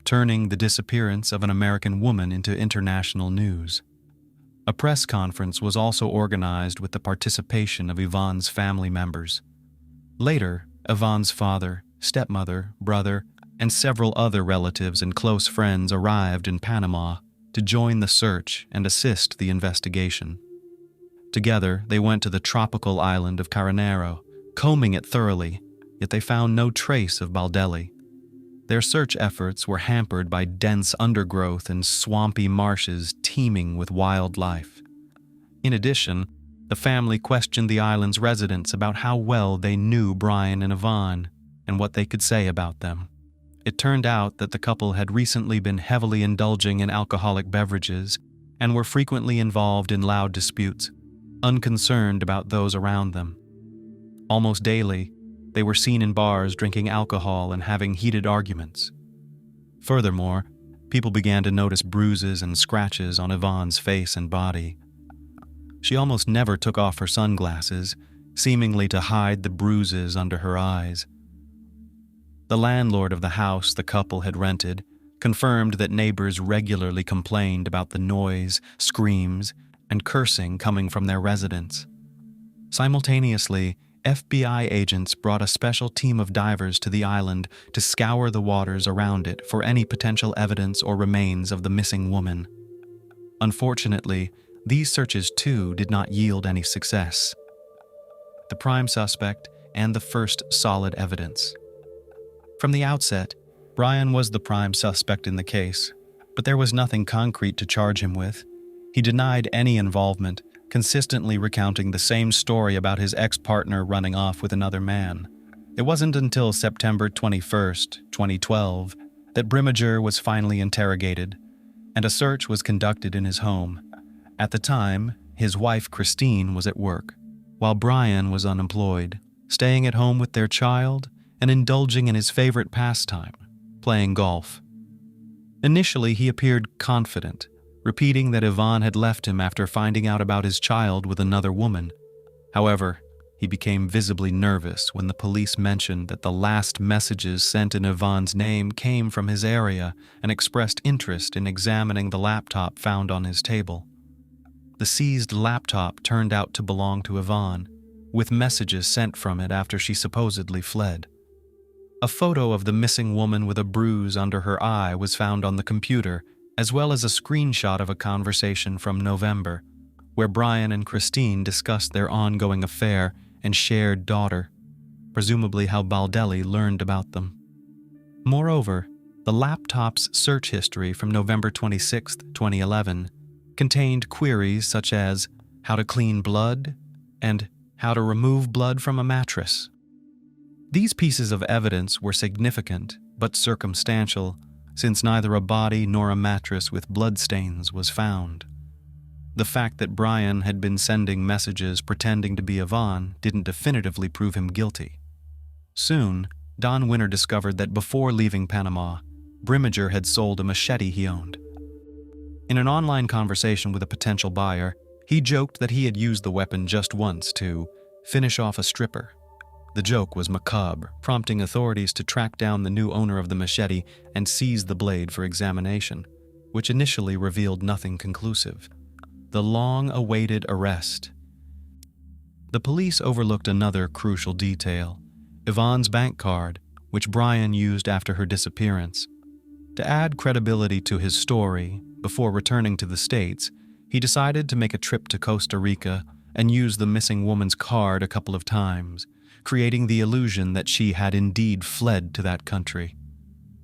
turning the disappearance of an American woman into international news. A press conference was also organized with the participation of Ivon's family members. Later, Ivon's father, stepmother, brother, and several other relatives and close friends arrived in Panama to join the search and assist the investigation. Together, they went to the tropical island of Carnero, combing it thoroughly, yet they found no trace of Baldelli. Their search efforts were hampered by dense undergrowth and swampy marshes teeming with wildlife. In addition, the family questioned the island's residents about how well they knew Brian and Ivon and what they could say about them. It turned out that the couple had recently been heavily indulging in alcoholic beverages and were frequently involved in loud disputes, unconcerned about those around them. Almost daily, they were seen in bars drinking alcohol and having heated arguments. Furthermore, people began to notice bruises and scratches on Ivon's face and body. She almost never took off her sunglasses, seemingly to hide the bruises under her eyes. The landlord of the house the couple had rented confirmed that neighbors regularly complained about the noise, screams, and cursing coming from their residents. Simultaneously, FBI agents brought a special team of divers to the island to scour the waters around it for any potential evidence or remains of the missing woman. Unfortunately, these searches too did not yield any success. The prime suspect and the first solid evidence. From the outset, Brian was the prime suspect in the case, but there was nothing concrete to charge him with. He denied any involvement, consistently recounting the same story about his ex-partner running off with another man. It wasn't until September 21st, 2012, that Brimmager was finally interrogated, and a search was conducted in his home. At the time, his wife Christine was at work, while Brian was unemployed, staying at home with their child and indulging in his favorite pastime, playing golf. Initially, he appeared confident, repeating that Ivon had left him after finding out about his child with another woman. However, he became visibly nervous when the police mentioned that the last messages sent in Ivon's name came from his area and expressed interest in examining the laptop found on his table. The seized laptop turned out to belong to Ivon, with messages sent from it after she supposedly fled. A photo of the missing woman with a bruise under her eye was found on the computer, as well as a screenshot of a conversation from November, where Brian and Christine discussed their ongoing affair and shared daughter, presumably how Baldelli learned about them. Moreover, the laptop's search history from November 26, 2011, contained queries such as how to clean blood and how to remove blood from a mattress. These pieces of evidence were significant but circumstantial, since neither a body nor a mattress with bloodstains was found. The fact that Brian had been sending messages pretending to be Ivon didn't definitively prove him guilty. Soon, Don Winner discovered that before leaving Panama, Brimmager had sold a machete he owned. In an online conversation with a potential buyer, he joked that he had used the weapon just once to finish off a stripper. The joke was macabre, prompting authorities to track down the new owner of the machete and seize the blade for examination, which initially revealed nothing conclusive. The long-awaited arrest. The police overlooked another crucial detail: Ivon's bank card, which Brian used after her disappearance. To add credibility to his story, before returning to the States, he decided to make a trip to Costa Rica and use the missing woman's card a couple of times, creating the illusion that she had indeed fled to that country.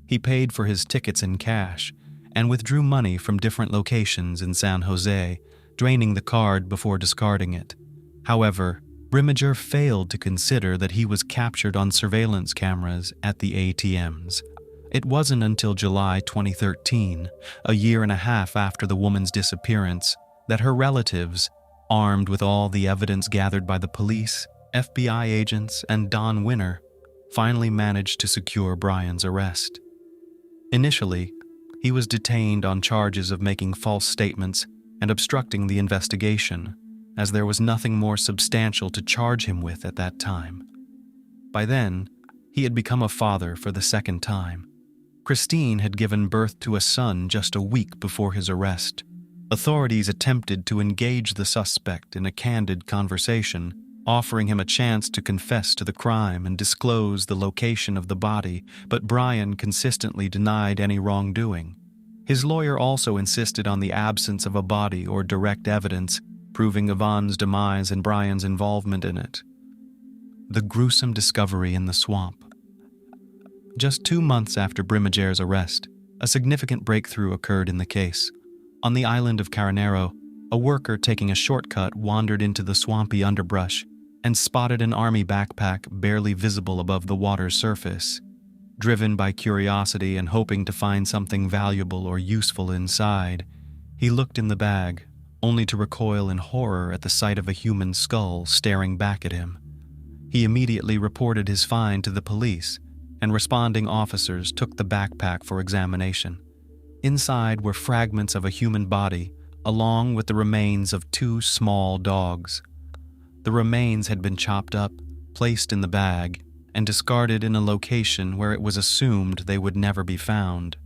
He paid for his tickets in cash and withdrew money from different locations in San Jose, draining the card before discarding it. However, Brimmager failed to consider that he was captured on surveillance cameras at the ATMs. It wasn't until July 2013, a year and a half after the woman's disappearance, that her relatives, armed with all the evidence gathered by the police, FBI agents, and Don Winner, finally managed to secure Brian's arrest. Initially, he was detained on charges of making false statements and obstructing the investigation, as there was nothing more substantial to charge him with at that time. By then, he had become a father for the second time. Christine had given birth to a son just a week before his arrest. Authorities attempted to engage the suspect in a candid conversation, offering him a chance to confess to the crime and disclose the location of the body, but Brian consistently denied any wrongdoing. His lawyer also insisted on the absence of a body or direct evidence, proving Ivon's demise and Brian's involvement in it. The gruesome discovery in the swamp. Just 2 months after Brimmager's arrest, a significant breakthrough occurred in the case. On the island of Carnero, a worker taking a shortcut wandered into the swampy underbrush and spotted an army backpack barely visible above the water's surface. Driven by curiosity and hoping to find something valuable or useful inside, he looked in the bag, only to recoil in horror at the sight of a human skull staring back at him. He immediately reported his find to the police, and responding officers took the backpack for examination. Inside were fragments of a human body, along with the remains of 2 small dogs. The remains had been chopped up, placed in the bag, and discarded in a location where it was assumed they would never be found.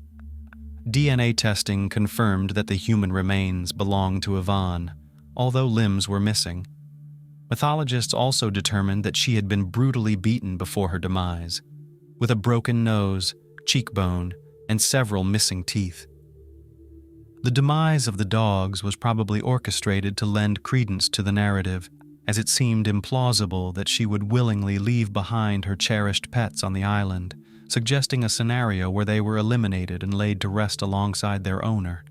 DNA testing confirmed that the human remains belonged to Ivon, although limbs were missing. Pathologists also determined that she had been brutally beaten before her demise, with a broken nose, cheekbone, and several missing teeth. The demise of the dogs was probably orchestrated to lend credence to the narrative, as it seemed implausible that she would willingly leave behind her cherished pets on the island, suggesting a scenario where they were eliminated and laid to rest alongside their owner.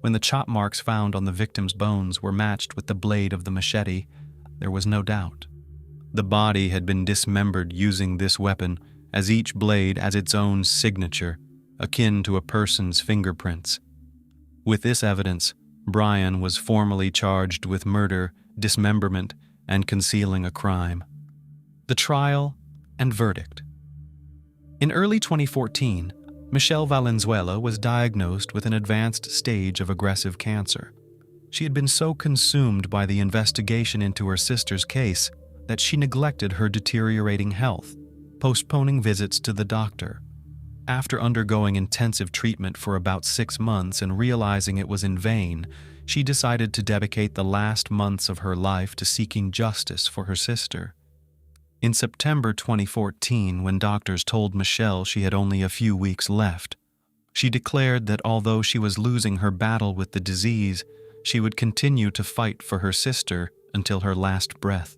When the chop marks found on the victim's bones were matched with the blade of the machete, there was no doubt. The body had been dismembered using this weapon, as each blade has its own signature, akin to a person's fingerprints. With this evidence, Brian was formally charged with murder, dismemberment, and concealing a crime. The trial and verdict. In early 2014, Michelle Valenzuela was diagnosed with an advanced stage of aggressive cancer. She had been so consumed by the investigation into her sister's case that she neglected her deteriorating health, postponing visits to the doctor. After undergoing intensive treatment for about 6 months and realizing it was in vain, she decided to dedicate the last months of her life to seeking justice for her sister. In September 2014, when doctors told Michelle she had only a few weeks left, she declared that although she was losing her battle with the disease, she would continue to fight for her sister until her last breath.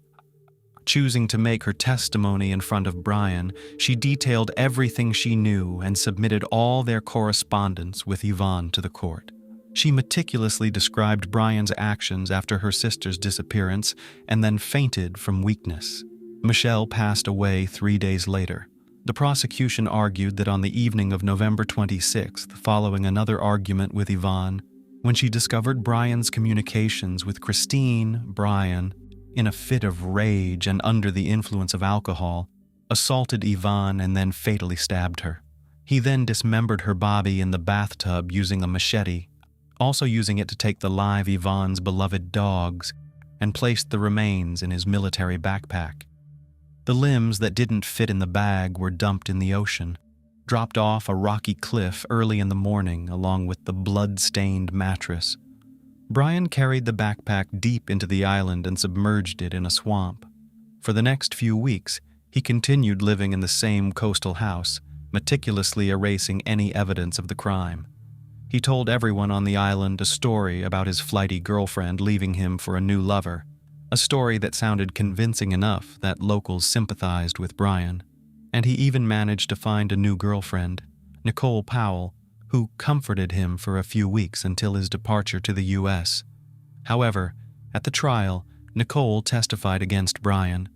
Choosing to make her testimony in front of Brian, she detailed everything she knew and submitted all their correspondence with Ivon to the court. She meticulously described Brian's actions after her sister's disappearance and then fainted from weakness. Michelle passed away 3 days later. The prosecution argued that on the evening of November 26th, following another argument with Ivon, when she discovered Brian's communications with Christine, Brian, in a fit of rage and under the influence of alcohol, assaulted Ivon and then fatally stabbed her. He then dismembered her body in the bathtub using a machete, also using it to take the live Ivon's beloved dogs, and placed the remains in his military backpack. The limbs that didn't fit in the bag were dumped in the ocean, dropped off a rocky cliff early in the morning along with the blood-stained mattress. Brian carried the backpack deep into the island and submerged it in a swamp. For the next few weeks, he continued living in the same coastal house, meticulously erasing any evidence of the crime. He told everyone on the island a story about his flighty girlfriend leaving him for a new lover, a story that sounded convincing enough that locals sympathized with Brian. And he even managed to find a new girlfriend, Nicole Powell, who comforted him for a few weeks until his departure to the U.S. However, at the trial, Nicole testified against Brian,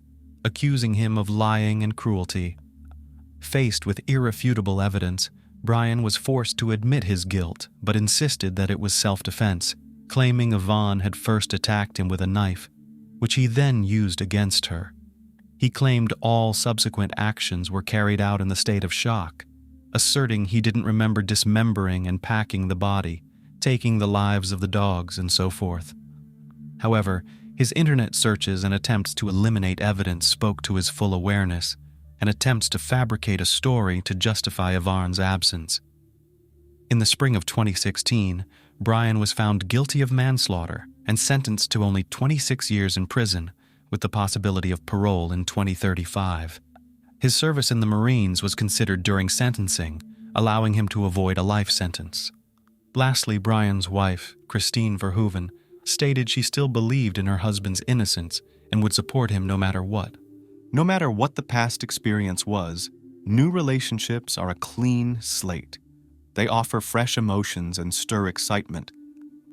accusing him of lying and cruelty. Faced with irrefutable evidence, Brian was forced to admit his guilt, but insisted that it was self-defense, claiming Ivon had first attacked him with a knife, which he then used against her. He claimed all subsequent actions were carried out in the state of shock, asserting he didn't remember dismembering and packing the body, taking the lives of the dogs, and so forth. However, his internet searches and attempts to eliminate evidence spoke to his full awareness, and attempts to fabricate a story to justify Ivon's absence. In the spring of 2016, Brian was found guilty of manslaughter and sentenced to only 26 years in prison, with the possibility of parole in 2035. His service in the Marines was considered during sentencing, allowing him to avoid a life sentence. Lastly, Brian's wife, Christine Verhoeven, stated she still believed in her husband's innocence and would support him no matter what. No matter what the past experience was, new relationships are a clean slate. They offer fresh emotions and stir excitement.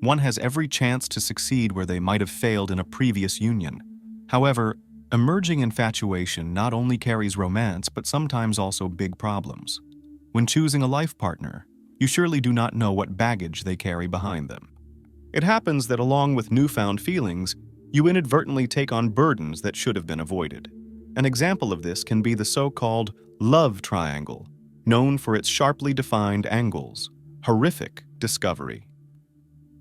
One has every chance to succeed where they might have failed in a previous union. However, emerging infatuation not only carries romance but sometimes also big problems. When choosing a life partner, you surely do not know what baggage they carry behind them. It happens that along with newfound feelings, you inadvertently take on burdens that should have been avoided. An example of this can be the so-called love triangle, known for its sharply defined angles. Horrific discovery.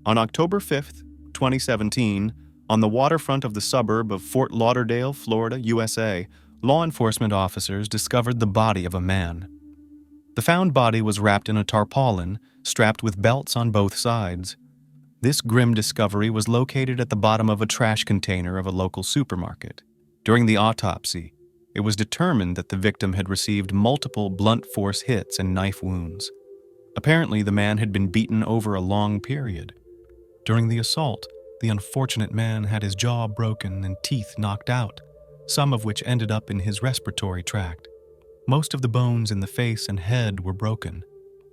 On October 5th, 2017, on the waterfront of the suburb of Fort Lauderdale, Florida, USA, law enforcement officers discovered the body of a man. The found body was wrapped in a tarpaulin, strapped with belts on both sides. This grim discovery was located at the bottom of a trash container of a local supermarket. During the autopsy, it was determined that the victim had received multiple blunt force hits and knife wounds. Apparently, the man had been beaten over a long period. During the assault, the unfortunate man had his jaw broken and teeth knocked out, some of which ended up in his respiratory tract. Most of the bones in the face and head were broken.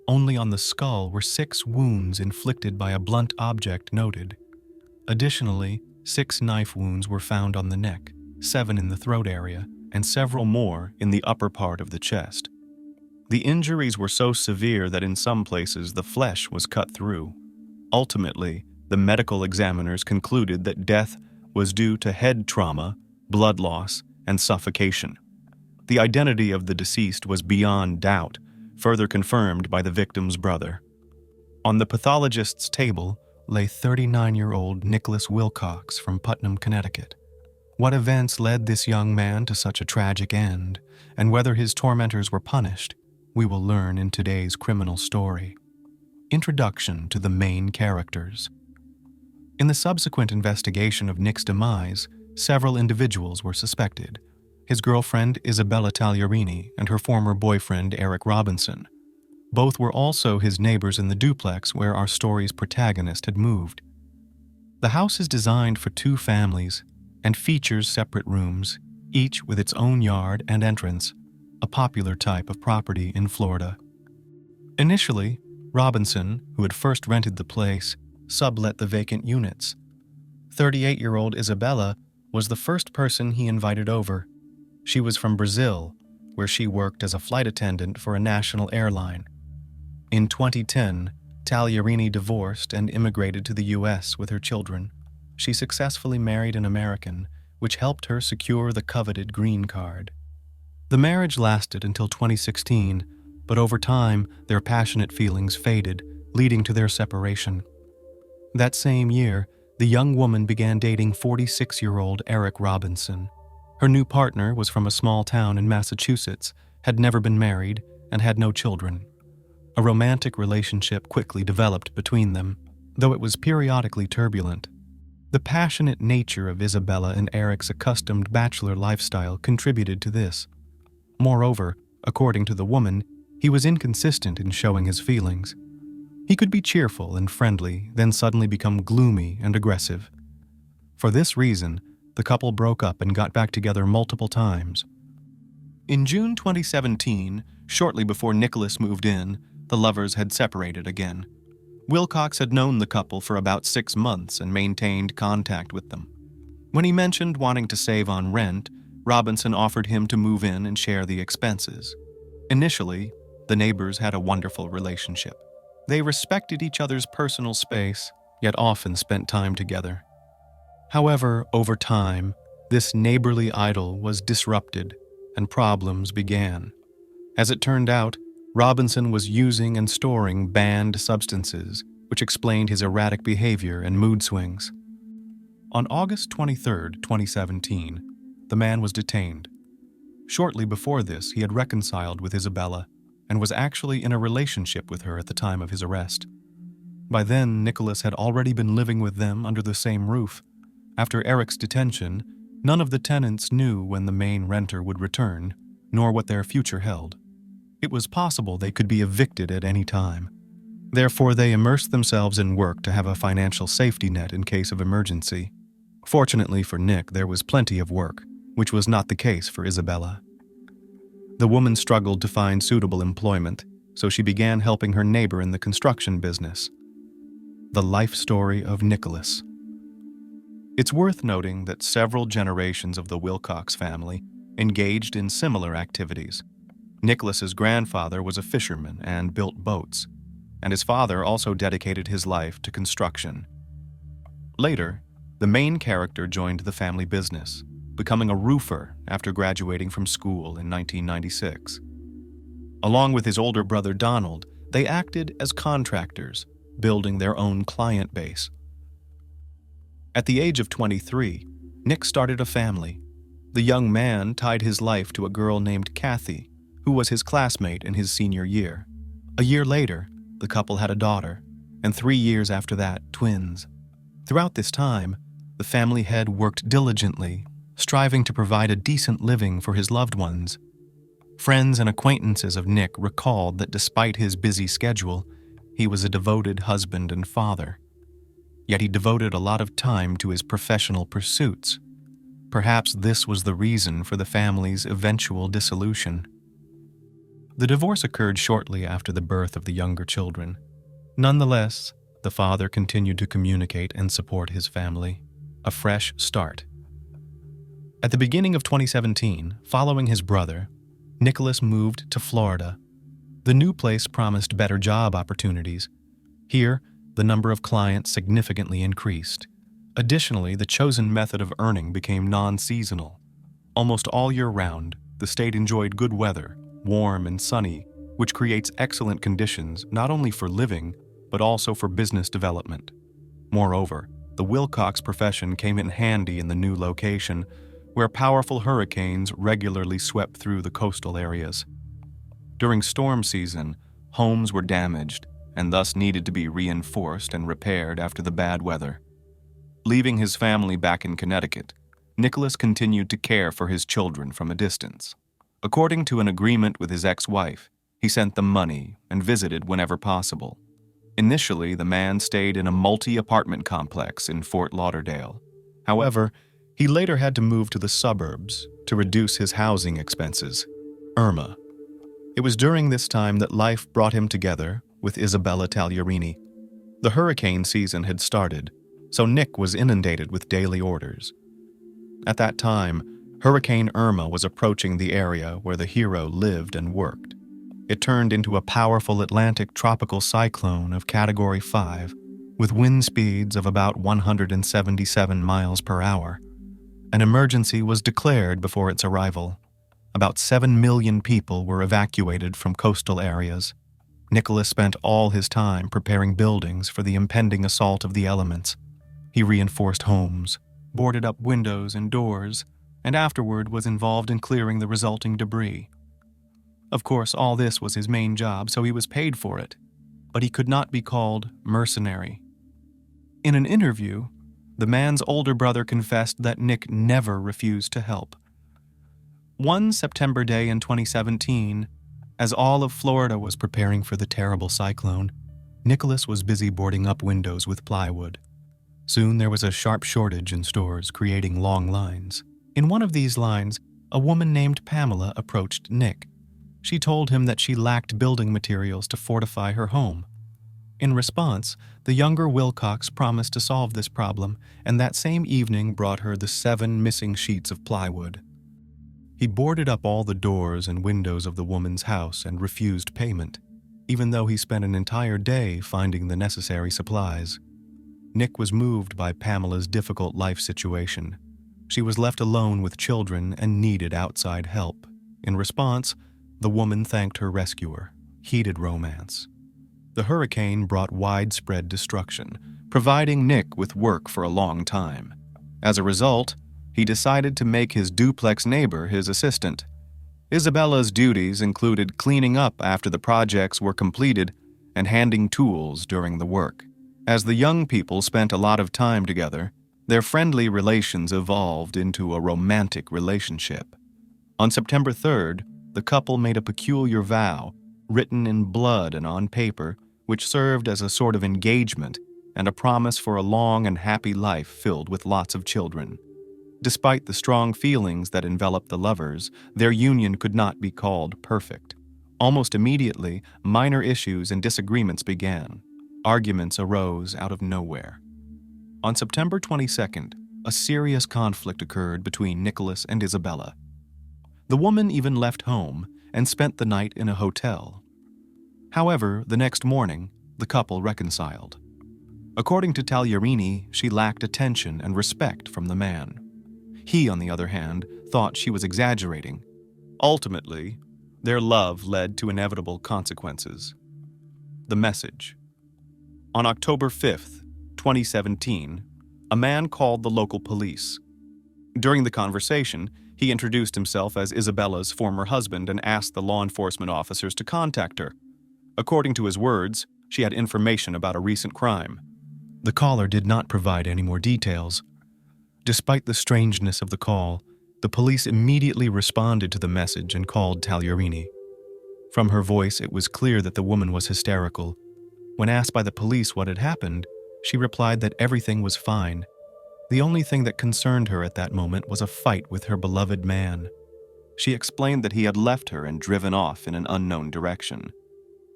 Only on the skull were 6 wounds inflicted by a blunt object noted. Additionally, 6 knife wounds were found on the neck, 7 in the throat area, and several more in the upper part of the chest. The injuries were so severe that in some places the flesh was cut through. Ultimately, the medical examiners concluded that death was due to head trauma, blood loss, and suffocation. The identity of the deceased was beyond doubt, further confirmed by the victim's brother. On the pathologist's table lay 39-year-old Nicholas Wilcox from Putnam, Connecticut. What events led this young man to such a tragic end, and whether his tormentors were punished, we will learn in today's criminal story. Introduction to the main characters. In the subsequent investigation of Nick's demise, several individuals were suspected. his girlfriend Isabella Tagliarini and her former boyfriend Eric Robinson. Both were also his neighbors in the duplex where our story's protagonist had moved. The house is designed for 2 families and features separate rooms, each with its own yard and entrance, a popular type of property in Florida. Initially, Robinson, who had first rented the place, sublet the vacant units. 38-year-old Isabella was the first person he invited over. She was from Brazil, where she worked as a flight attendant for a national airline. In 2010, Tagliarini divorced and immigrated to the U.S. with her children. She successfully married an American, which helped her secure the coveted green card. The marriage lasted until 2016, but over time, their passionate feelings faded, leading to their separation. That same year, the young woman began dating 46-year-old Eric Robinson. Her new partner was from a small town in Massachusetts, had never been married, and had no children. A romantic relationship quickly developed between them, though it was periodically turbulent. The passionate nature of Isabella and Eric's accustomed bachelor lifestyle contributed to this. Moreover, according to the woman, he was inconsistent in showing his feelings. He could be cheerful and friendly, then suddenly become gloomy and aggressive. For this reason, the couple broke up and got back together multiple times. In June 2017, shortly before Nicholas moved in, the lovers had separated again. Wilcox had known the couple for about 6 months and maintained contact with them. When he mentioned wanting to save on rent, Robinson offered him to move in and share the expenses. Initially, the neighbors had a wonderful relationship. They respected each other's personal space, yet often spent time together. However, over time, this neighborly idyll was disrupted and problems began. As it turned out, Robinson was using and storing banned substances, which explained his erratic behavior and mood swings. On August 23, 2017, the man was detained. Shortly before this, he had reconciled with Isabella and was actually in a relationship with her at the time of his arrest. By then, Nicholas had already been living with them under the same roof. After Eric's detention, none of the tenants knew when the main renter would return, nor what their future held. It was possible they could be evicted at any time. Therefore, they immersed themselves in work to have a financial safety net in case of emergency. Fortunately for Nick, there was plenty of work, which was not the case for Isabella. The woman struggled to find suitable employment, so she began helping her neighbor in the construction business. The life story of Nicholas. It's worth noting that several generations of the Wilcox family engaged in similar activities. Nicholas's grandfather was a fisherman and built boats, and his father also dedicated his life to construction. Later, the main character joined the family business, becoming a roofer after graduating from school in 1996. Along with his older brother Donald, they acted as contractors, building their own client base. At the age of 23, Nick started a family. The young man tied his life to a girl named Kathy, who was his classmate in his senior year. A year later, the couple had a daughter, and 3 years after that, twins. Throughout this time, the family head worked diligently, striving to provide a decent living for his loved ones. Friends and acquaintances of Nick recalled that despite his busy schedule, he was a devoted husband and father. Yet he devoted a lot of time to his professional pursuits. Perhaps this was the reason for the family's eventual dissolution. The divorce occurred shortly after the birth of the younger children. Nonetheless, the father continued to communicate and support his family. A fresh start. At the beginning of 2017, following his brother, Nicholas moved to Florida. The new place promised better job opportunities. Here, the number of clients significantly increased. Additionally, the chosen method of earning became non-seasonal. Almost all year round, the state enjoyed good weather, warm and sunny, which creates excellent conditions not only for living, but also for business development. Moreover, the Wilcox profession came in handy in the new location, where powerful hurricanes regularly swept through the coastal areas. During storm season, homes were damaged and thus needed to be reinforced and repaired after the bad weather. Leaving his family back in Connecticut, Nicholas continued to care for his children from a distance. According to an agreement with his ex-wife, he sent them money and visited whenever possible. Initially, the man stayed in a multi-apartment complex in Fort Lauderdale. However, he later had to move to the suburbs to reduce his housing expenses. Irma. It was during this time that life brought him together with Isabella Tagliarini. The hurricane season had started, so Nick was inundated with daily orders. At that time, Hurricane Irma was approaching the area where the hero lived and worked. It turned into a powerful Atlantic tropical cyclone of Category 5, with wind speeds of about 177 miles per hour. An emergency was declared before its arrival. About 7 million people were evacuated from coastal areas. Nicholas spent all his time preparing buildings for the impending assault of the elements. He reinforced homes, boarded up windows and doors, and afterward was involved in clearing the resulting debris. Of course, all this was his main job, so he was paid for it, but he could not be called mercenary. In an interview, the man's older brother confessed that Nick never refused to help. One September day in 2017, as all of Florida was preparing for the terrible cyclone, Nicholas was busy boarding up windows with plywood. Soon there was a sharp shortage in stores, creating long lines. In one of these lines, a woman named Pamela approached Nick. She told him that she lacked building materials to fortify her home. In response, the younger Wilcox promised to solve this problem, and that same evening brought her the 7 missing sheets of plywood. He boarded up all the doors and windows of the woman's house and refused payment, even though he spent an entire day finding the necessary supplies. Nick was moved by Pamela's difficult life situation. She was left alone with children and needed outside help. In response, the woman thanked her rescuer. Heated romance. The hurricane brought widespread destruction, providing Nick with work for a long time. As a result, he decided to make his duplex neighbor his assistant. Isabella's duties included cleaning up after the projects were completed and handing tools during the work. As the young people spent a lot of time together, their friendly relations evolved into a romantic relationship. On September 3rd, the couple made a peculiar vow, written in blood and on paper, which served as a sort of engagement and a promise for a long and happy life filled with lots of children. Despite the strong feelings that enveloped the lovers, their union could not be called perfect. Almost immediately, minor issues and disagreements began. Arguments arose out of nowhere. On September 22nd, a serious conflict occurred between Nicholas and Isabella. The woman even left home and spent the night in a hotel. However, the next morning, the couple reconciled. According to Tagliarini, she lacked attention and respect from the man. He, on the other hand, thought she was exaggerating. Ultimately, their love led to inevitable consequences. The message. On October 5th, 2017, a man called the local police. During the conversation, he introduced himself as Isabella's former husband and asked the law enforcement officers to contact her. According to his words, she had information about a recent crime. The caller did not provide any more details. Despite the strangeness of the call, the police immediately responded to the message and called Tagliarini. From her voice, it was clear that the woman was hysterical. When asked by the police what had happened, she replied that everything was fine. The only thing that concerned her at that moment was a fight with her beloved man. She explained that he had left her and driven off in an unknown direction.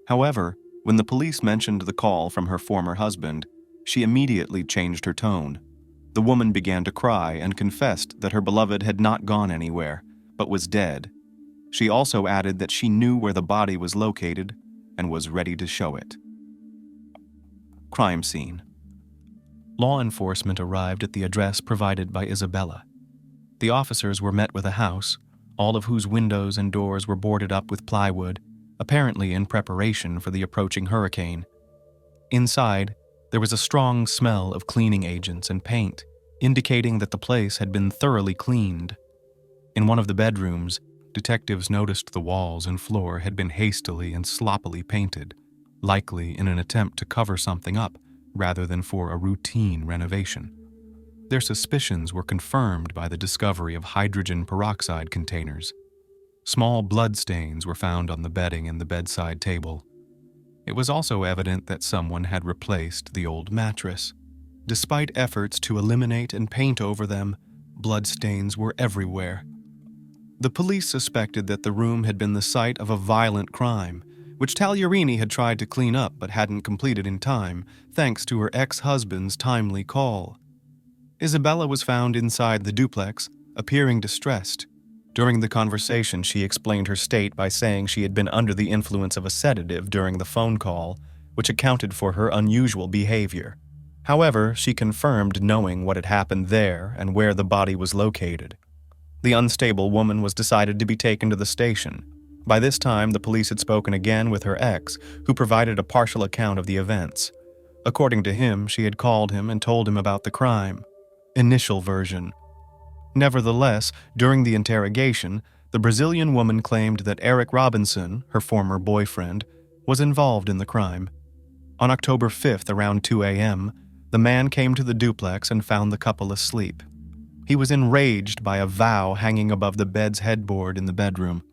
However, when the police mentioned the call from her former husband, she immediately changed her tone. The woman began to cry and confessed that her beloved had not gone anywhere, but was dead. She also added that she knew where the body was located and was ready to show it. Crime scene. Law enforcement arrived at the address provided by Isabella. The officers were met with a house, all of whose windows and doors were boarded up with plywood, apparently in preparation for the approaching hurricane. Inside, there was a strong smell of cleaning agents and paint, indicating that the place had been thoroughly cleaned. In one of the bedrooms, detectives noticed the walls and floor had been hastily and sloppily painted, likely in an attempt to cover something up rather than for a routine renovation. Their suspicions were confirmed by the discovery of hydrogen peroxide containers. Small blood stains were found on the bedding and the bedside table. It was also evident that someone had replaced the old mattress. Despite efforts to eliminate and paint over them, blood stains were everywhere. The police suspected that the room had been the site of a violent crime, which Tagliarini had tried to clean up but hadn't completed in time, thanks to her ex-husband's timely call. Isabella was found inside the duplex, appearing distressed. During the conversation, she explained her state by saying she had been under the influence of a sedative during the phone call, which accounted for her unusual behavior. However, she confirmed knowing what had happened there and where the body was located. The unstable woman was decided to be taken to the station. By this time, the police had spoken again with her ex, who provided a partial account of the events. According to him, she had called him and told him about the crime. Initial version. Nevertheless, during the interrogation, the Brazilian woman claimed that Eric Robinson, her former boyfriend, was involved in the crime. On October 5th, around 2 a.m., the man came to the duplex and found the couple asleep. He was enraged by a vow hanging above the bed's headboard in the bedroom.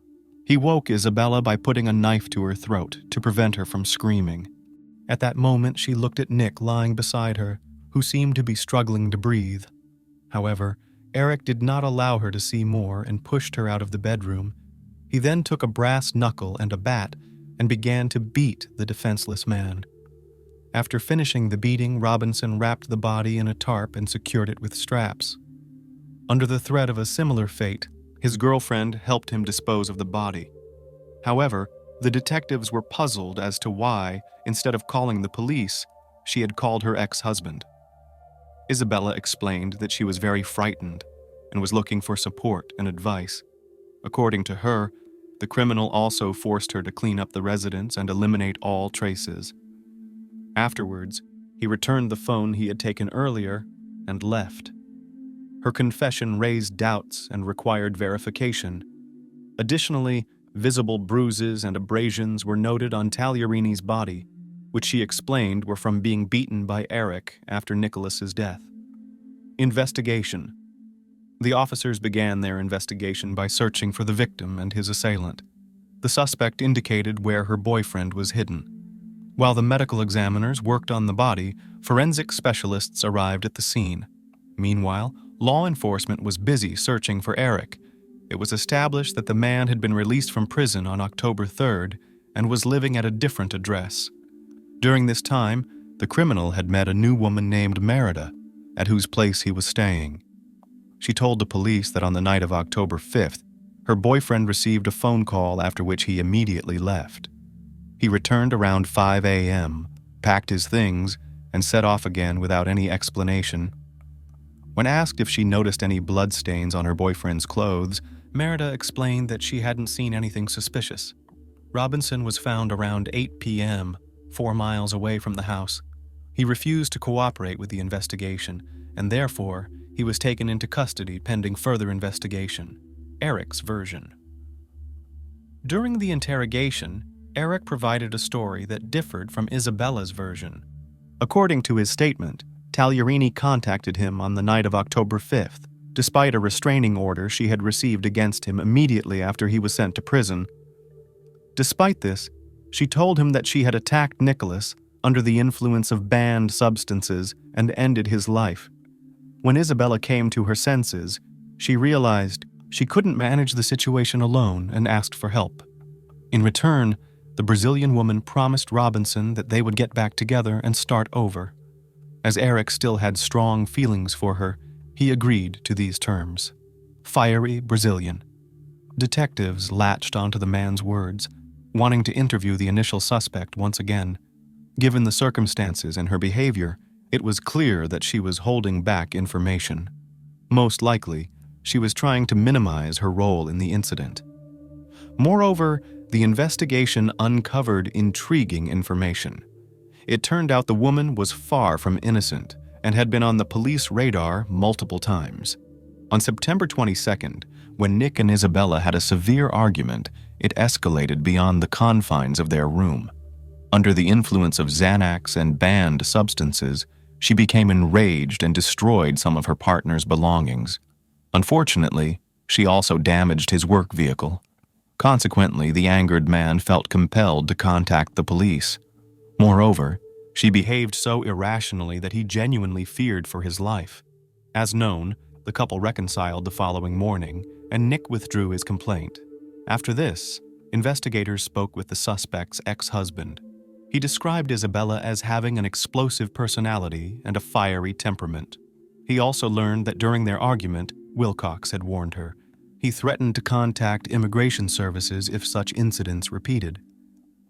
He woke Isabella by putting a knife to her throat to prevent her from screaming. At that moment, she looked at Nick lying beside her, who seemed to be struggling to breathe. However, Eric did not allow her to see more and pushed her out of the bedroom. He then took a brass knuckle and a bat and began to beat the defenseless man. After finishing the beating, Robinson wrapped the body in a tarp and secured it with straps. Under the threat of a similar fate, his girlfriend helped him dispose of the body. However, the detectives were puzzled as to why, instead of calling the police, she had called her ex-husband. Isabella explained that she was very frightened and was looking for support and advice. According to her, the criminal also forced her to clean up the residence and eliminate all traces. Afterwards, he returned the phone he had taken earlier and left. Her confession raised doubts and required verification. Additionally, visible bruises and abrasions were noted on Tagliarini's body, which she explained were from being beaten by Eric after Nicholas's death. Investigation. The officers began their investigation by searching for the victim and his assailant. The suspect indicated where her boyfriend was hidden. While the medical examiners worked on the body, forensic specialists arrived at the scene. Meanwhile, law enforcement was busy searching for Eric. It was established that the man had been released from prison on October 3rd and was living at a different address. During this time, the criminal had met a new woman named Merida, at whose place he was staying. She told the police that on the night of October 5th, her boyfriend received a phone call after which he immediately left. He returned around 5 a.m., packed his things, and set off again without any explanation. When asked if she noticed any bloodstains on her boyfriend's clothes, Merida explained that she hadn't seen anything suspicious. Robinson was found around 8 p.m., 4 miles away from the house. He refused to cooperate with the investigation, and therefore, he was taken into custody pending further investigation. Eric's version. During the interrogation, Eric provided a story that differed from Isabella's version. According to his statement, Tagliarini contacted him on the night of October 5th, despite a restraining order she had received against him immediately after he was sent to prison. Despite this, she told him that she had attacked Nicholas under the influence of banned substances and ended his life. When Isabella came to her senses, she realized she couldn't manage the situation alone and asked for help. In return, the Brazilian woman promised Robinson that they would get back together and start over. As Eric still had strong feelings for her, he agreed to these terms. Fiery Brazilian. Detectives latched onto the man's words, wanting to interview the initial suspect once again. Given the circumstances and her behavior, it was clear that she was holding back information. Most likely, she was trying to minimize her role in the incident. Moreover, the investigation uncovered intriguing information. It turned out the woman was far from innocent and had been on the police radar multiple times. On September 22nd, when Nick and Isabella had a severe argument, it escalated beyond the confines of their room. Under the influence of Xanax and banned substances, She became enraged and destroyed some of her partner's belongings. Unfortunately, she also damaged his work vehicle. Consequently, the angered man felt compelled to contact the police. Moreover, she behaved so irrationally that he genuinely feared for his life. As known, the couple reconciled the following morning, and Nick withdrew his complaint. After this, investigators spoke with the suspect's ex-husband. He described Isabella as having an explosive personality and a fiery temperament. He also learned that during their argument, Wilcox had warned her. He threatened to contact immigration services if such incidents repeated.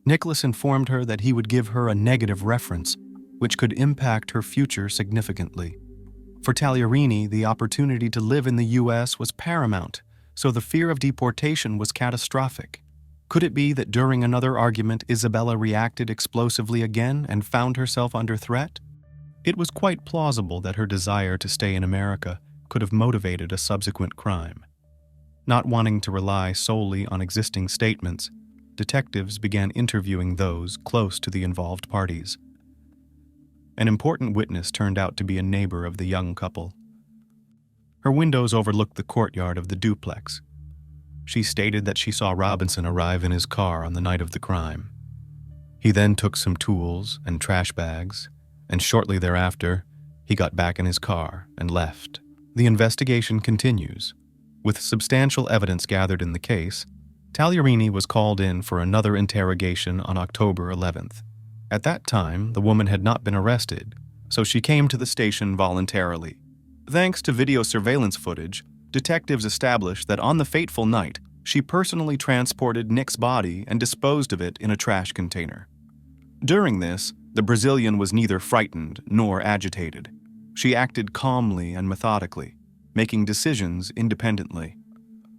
Nicholas informed her that he would give her a negative reference, which could impact her future significantly. For Tagliarini, the opportunity to live in the U.S. was paramount, so the fear of deportation was catastrophic. Could it be that during another argument, Isabella reacted explosively again and found herself under threat? It was quite plausible that her desire to stay in America could have motivated a subsequent crime. Not wanting to rely solely on existing statements, detectives began interviewing those close to the involved parties. An important witness turned out to be a neighbor of the young couple. Her windows overlooked the courtyard of the duplex. She stated that she saw Robinson arrive in his car on the night of the crime. He then took some tools and trash bags, and shortly thereafter, he got back in his car and left. The investigation continues. With substantial evidence gathered in the case, Tagliarini was called in for another interrogation on October 11th. At that time, the woman had not been arrested, so she came to the station voluntarily. Thanks to video surveillance footage, detectives established that on the fateful night, she personally transported Nick's body and disposed of it in a trash container. During this, the Brazilian was neither frightened nor agitated. She acted calmly and methodically, making decisions independently.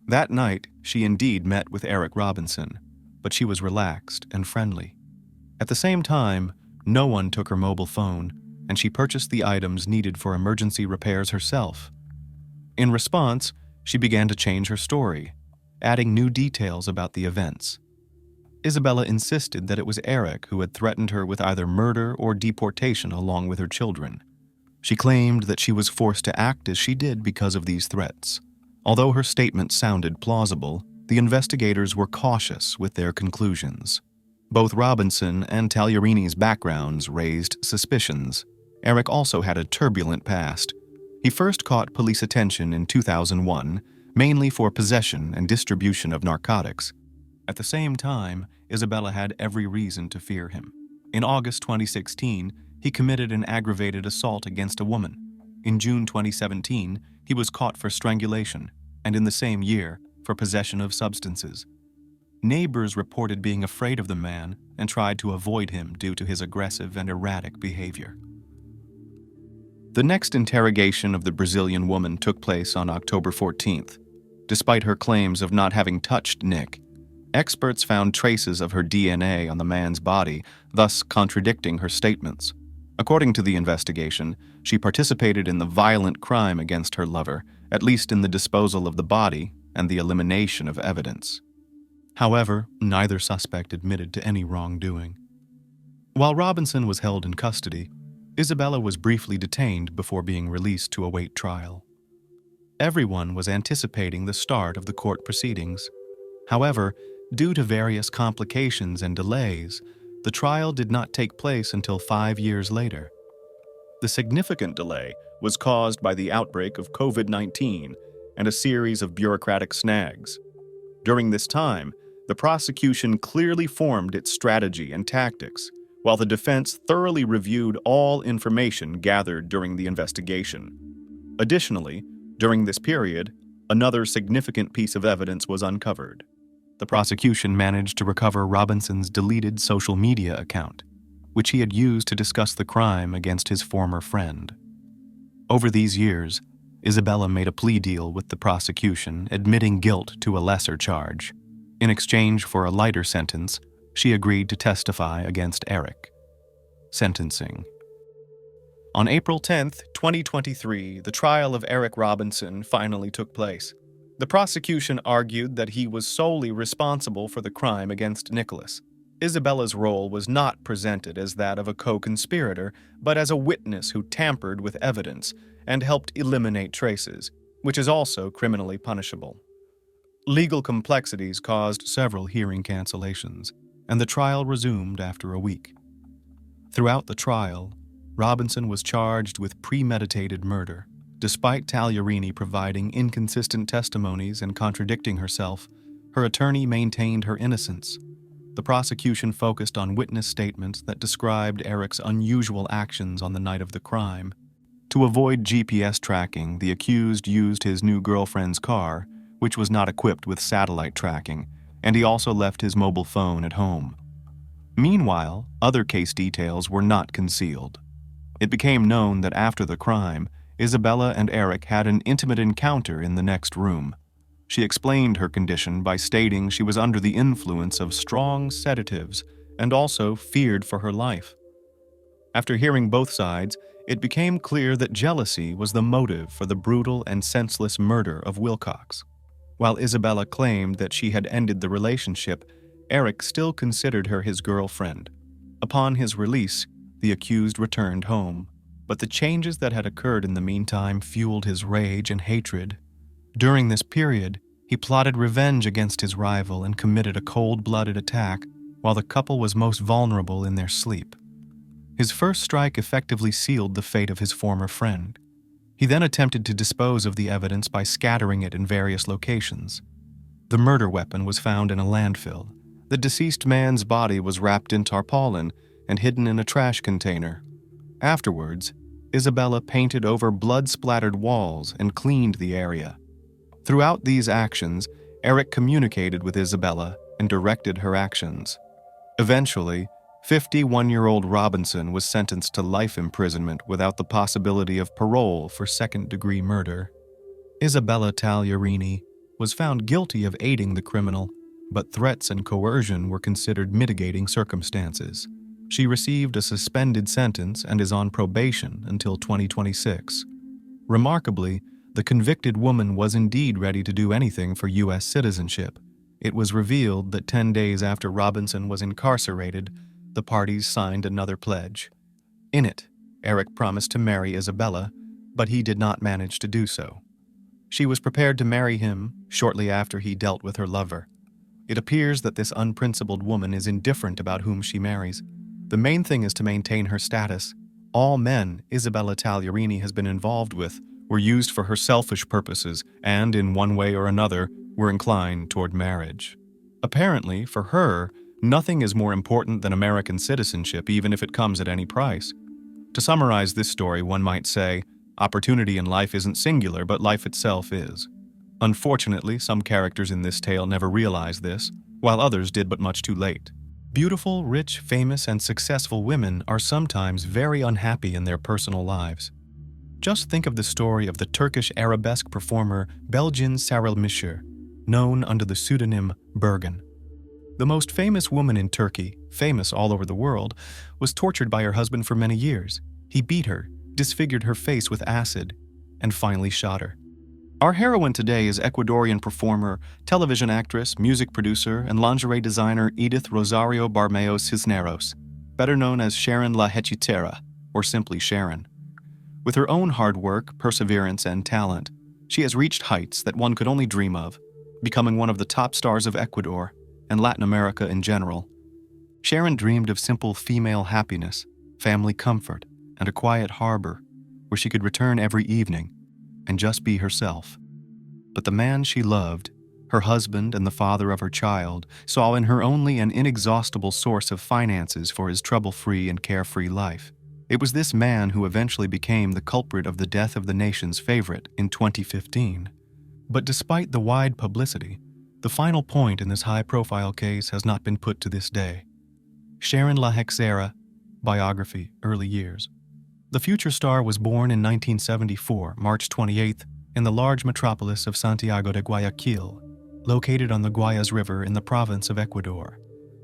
That night, she indeed met with Eric Robinson, but she was relaxed and friendly. At the same time, no one took her mobile phone, and she purchased the items needed for emergency repairs herself. In response, she began to change her story, adding new details about the events. Isabella insisted that it was Eric who had threatened her with either murder or deportation along with her children. She claimed that she was forced to act as she did because of these threats. Although her statement sounded plausible, the investigators were cautious with their conclusions. Both Robinson and Tagliarini's backgrounds raised suspicions. Eric also had a turbulent past. He first caught police attention in 2001, mainly for possession and distribution of narcotics. At the same time, Isabella had every reason to fear him. In August 2016, he committed an aggravated assault against a woman. In June 2017, he was caught for strangulation, and in the same year, for possession of substances. Neighbors reported being afraid of the man and tried to avoid him due to his aggressive and erratic behavior. The next interrogation of the Brazilian woman took place on October 14th. Despite her claims of not having touched Nick, experts found traces of her DNA on the man's body, thus contradicting her statements. According to the investigation, she participated in the violent crime against her lover, at least in the disposal of the body and the elimination of evidence. However, neither suspect admitted to any wrongdoing. While Robinson was held in custody, Isabella was briefly detained before being released to await trial. Everyone was anticipating the start of the court proceedings. However, due to various complications and delays, the trial did not take place until 5 years later. The significant delay was caused by the outbreak of COVID-19 and a series of bureaucratic snags. During this time, the prosecution clearly formed its strategy and tactics, while the defense thoroughly reviewed all information gathered during the investigation. Additionally, during this period, another significant piece of evidence was uncovered. The prosecution managed to recover Robinson's deleted social media account, which he had used to discuss the crime against his former friend. Over these years, Isabella made a plea deal with the prosecution, admitting guilt to a lesser charge. In exchange for a lighter sentence, she agreed to testify against Eric. Sentencing. On April 10, 2023, the trial of Eric Robinson finally took place. The prosecution argued that he was solely responsible for the crime against Nicholas. Isabella's role was not presented as that of a co-conspirator, but as a witness who tampered with evidence and helped eliminate traces, which is also criminally punishable. Legal complexities caused several hearing cancellations, and the trial resumed after a week. Throughout the trial, Robinson was charged with premeditated murder. Despite Tagliarini providing inconsistent testimonies and contradicting herself, her attorney maintained her innocence. The prosecution focused on witness statements that described Eric's unusual actions on the night of the crime. To avoid GPS tracking, the accused used his new girlfriend's car, which was not equipped with satellite tracking, and he also left his mobile phone at home. Meanwhile, other case details were not concealed. It became known that after the crime, Isabella and Eric had an intimate encounter in the next room. She explained her condition by stating she was under the influence of strong sedatives and also feared for her life. After hearing both sides, it became clear that jealousy was the motive for the brutal and senseless murder of Wilcox. While Isabella claimed that she had ended the relationship, Eric still considered her his girlfriend. Upon his release, the accused returned home, but the changes that had occurred in the meantime fueled his rage and hatred. During this period, he plotted revenge against his rival and committed a cold-blooded attack while the couple was most vulnerable in their sleep. His first strike effectively sealed the fate of his former friend. He then attempted to dispose of the evidence by scattering it in various locations. The murder weapon was found in a landfill. The deceased man's body was wrapped in tarpaulin and hidden in a trash container. Afterwards, Isabella painted over blood-splattered walls and cleaned the area. Throughout these actions, Eric communicated with Isabella and directed her actions. Eventually, 51-year-old Robinson was sentenced to life imprisonment without the possibility of parole for second-degree murder. Isabella Tagliarini was found guilty of aiding the criminal, but threats and coercion were considered mitigating circumstances. She received a suspended sentence and is on probation until 2026. Remarkably, the convicted woman was indeed ready to do anything for U.S. citizenship. It was revealed that 10 days after Robinson was incarcerated, the parties signed another pledge. In it, Eric promised to marry Isabella, but he did not manage to do so. She was prepared to marry him shortly after he dealt with her lover. It appears that this unprincipled woman is indifferent about whom she marries. The main thing is to maintain her status. All men Isabella Tagliarini has been involved with were used for her selfish purposes and, in one way or another, were inclined toward marriage. Apparently, for her, nothing is more important than American citizenship, even if it comes at any price. To summarize this story, one might say, opportunity in life isn't singular, but life itself is. Unfortunately, some characters in this tale never realized this, while others did but much too late. Beautiful, rich, famous, and successful women are sometimes very unhappy in their personal lives. Just think of the story of the Turkish arabesque performer Belgin Sarılmışır, known under the pseudonym Bergen. The most famous woman in Turkey, famous all over the world, was tortured by her husband for many years. He beat her, disfigured her face with acid, and finally shot her. Our heroine today is Ecuadorian performer, television actress, music producer, and lingerie designer Edith Rosario Barmeo Cisneros, better known as Sharon La Hechitera, or simply Sharon. With her own hard work, perseverance, and talent, she has reached heights that one could only dream of, becoming one of the top stars of Ecuador and Latin America in general. Sharon dreamed of simple female happiness, family comfort, and a quiet harbor where she could return every evening and just be herself. But the man she loved, her husband and the father of her child, saw in her only an inexhaustible source of finances for his trouble-free and carefree life. It was this man who eventually became the culprit of the death of the nation's favorite in 2015. But despite the wide publicity, the final point in this high-profile case has not been put to this day. Sharon La Hechitera, biography, early years. The future star was born in 1974, March 28th, in the large metropolis of Santiago de Guayaquil, located on the Guayas River in the province of Ecuador.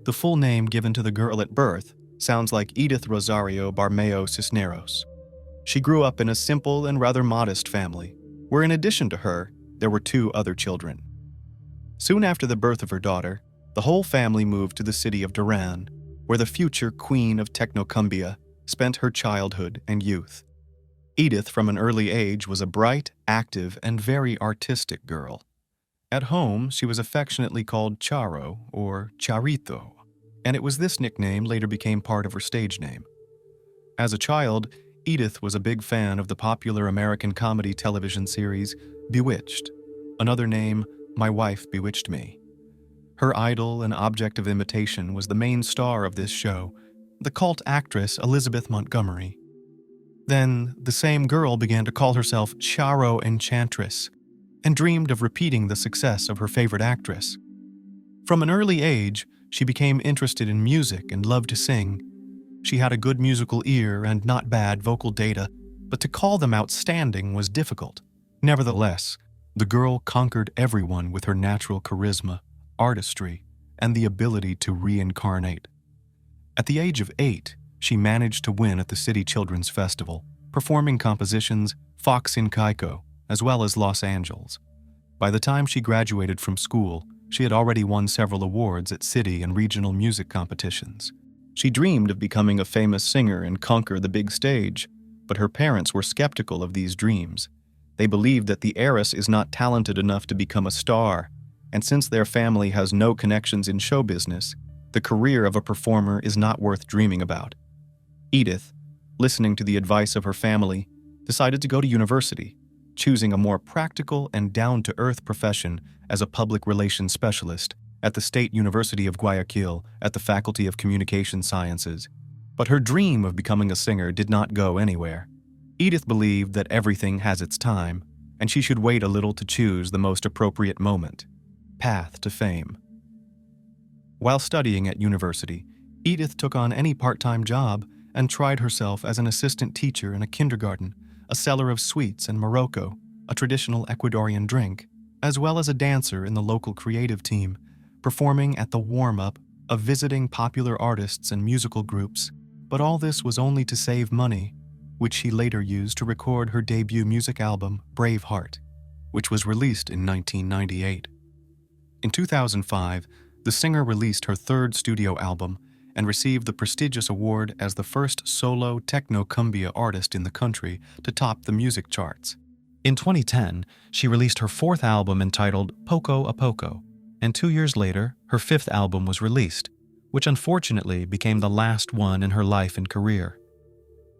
The full name given to the girl at birth sounds like Edith Rosario Barmeo Cisneros. She grew up in a simple and rather modest family, where in addition to her, there were 2 other children. Soon after the birth of her daughter, The whole family moved to the city of Duran, where the future queen of Technocumbia spent her childhood and youth. Edith, from an early age, was a bright, active, and very artistic girl. At home, she was affectionately called Charo or Charito, and it was this nickname later became part of her stage name. As a child, Edith was a big fan of the popular American comedy television series Bewitched, another name, My Wife Bewitched Me. Her idol and object of imitation was the main star of this show, the cult actress Elizabeth Montgomery. Then, the same girl began to call herself Charo Enchantress and dreamed of repeating the success of her favorite actress. From an early age, she became interested in music and loved to sing. She had a good musical ear and not bad vocal data, but to call them outstanding was difficult. Nevertheless, the girl conquered everyone with her natural charisma, artistry, and the ability to reincarnate. At the age of 8, she managed to win at the City Children's Festival, performing compositions Fox in Kaiko, as well as Los Angeles. By the time she graduated from school, she had already won several awards at city and regional music competitions. She dreamed of becoming a famous singer and conquer the big stage, but her parents were skeptical of these dreams. They believed that the heiress is not talented enough to become a star, and since their family has no connections in show business, the career of a performer is not worth dreaming about. Edith, listening to the advice of her family, decided to go to university, choosing a more practical and down-to-earth profession as a public relations specialist at the State University of Guayaquil at the Faculty of Communication Sciences. But her dream of becoming a singer did not go anywhere. Edith believed that everything has its time, and she should wait a little to choose the most appropriate moment. Path to fame. While studying at university, Edith took on any part-time job and tried herself as an assistant teacher in a kindergarten, a seller of sweets in Morocco, a traditional Ecuadorian drink, as well as a dancer in the local creative team, performing at the warm-up of visiting popular artists and musical groups. But all this was only to save money, which she later used to record her debut music album, Braveheart, which was released in 1998. In 2005, the singer released her third studio album and received the prestigious award as the first solo techno-cumbia artist in the country to top the music charts. In 2010, she released her fourth album entitled Poco a Poco, and 2 years later, her fifth album was released, which unfortunately became the last one in her life and career.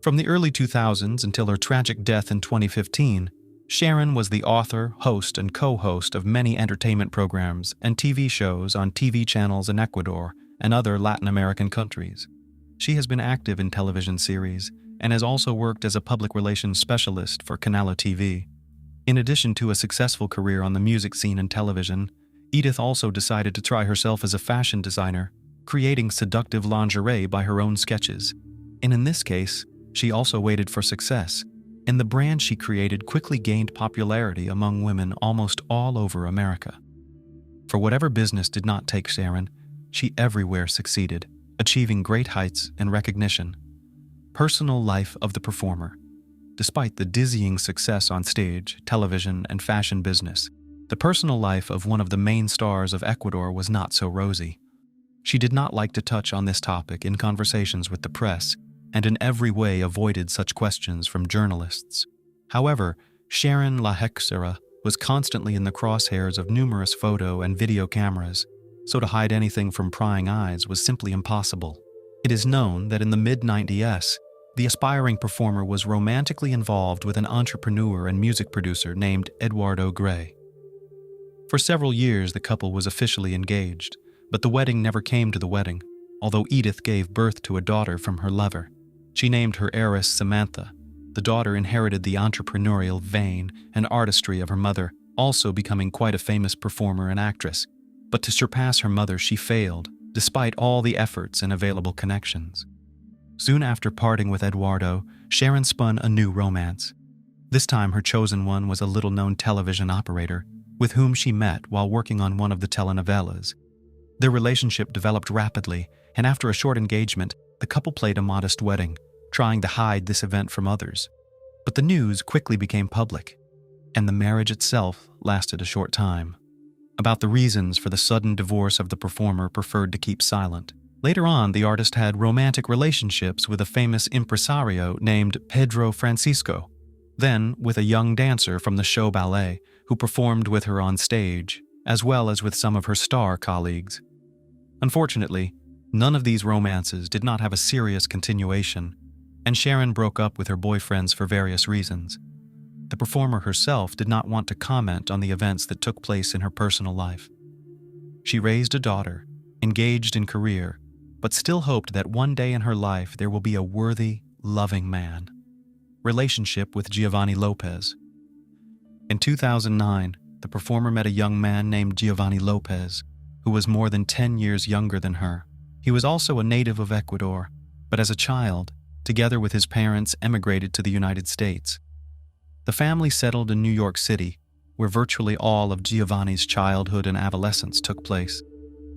From the early 2000s until her tragic death in 2015, Sharon was the author, host, and co-host of many entertainment programs and TV shows on TV channels in Ecuador and other Latin American countries. She has been active in television series and has also worked as a public relations specialist for Canalo TV. In addition to a successful career on the music scene and television, Edith also decided to try herself as a fashion designer, creating seductive lingerie by her own sketches. And in this case, she also waited for success, and the brand she created quickly gained popularity among women almost all over America. For whatever business did not take Sharon, she everywhere succeeded, achieving great heights and recognition. Personal life of the performer. Despite the dizzying success on stage, television, and fashion business, the personal life of one of the main stars of Ecuador was not so rosy. She did not like to touch on this topic in conversations with the press, and in every way avoided such questions from journalists. However, Sharon La Hexera was constantly in the crosshairs of numerous photo and video cameras, so to hide anything from prying eyes was simply impossible. It is known that in the mid-90s, the aspiring performer was romantically involved with an entrepreneur and music producer named Eduardo Gray. For several years, the couple was officially engaged, but the wedding never came to the wedding, although Edith gave birth to a daughter from her lover. She named her heiress Samantha. The daughter inherited the entrepreneurial vein and artistry of her mother, also becoming quite a famous performer and actress. But to surpass her mother, she failed, despite all the efforts and available connections. Soon after parting with Eduardo, Sharon spun a new romance. This time her chosen one was a little-known television operator, with whom she met while working on one of the telenovelas. Their relationship developed rapidly, and after a short engagement, the couple planned a modest wedding, trying to hide this event from others. But the news quickly became public, and the marriage itself lasted a short time. About the reasons for the sudden divorce of the performer preferred to keep silent. Later on, the artist had romantic relationships with a famous impresario named Pedro Francisco, then with a young dancer from the show ballet who performed with her on stage, as well as with some of her star colleagues. Unfortunately, none of these romances did not have a serious continuation, and Sharon broke up with her boyfriends for various reasons. The performer herself did not want to comment on the events that took place in her personal life. She raised a daughter, engaged in career, but still hoped that one day in her life there will be a worthy, loving man. Relationship with Giovanni Lopez. In 2009, the performer met a young man named Giovanni Lopez, who was more than 10 years younger than her. He was also a native of Ecuador, but as a child, together with his parents, emigrated to the United States. The family settled in New York City, where virtually all of Giovanni's childhood and adolescence took place.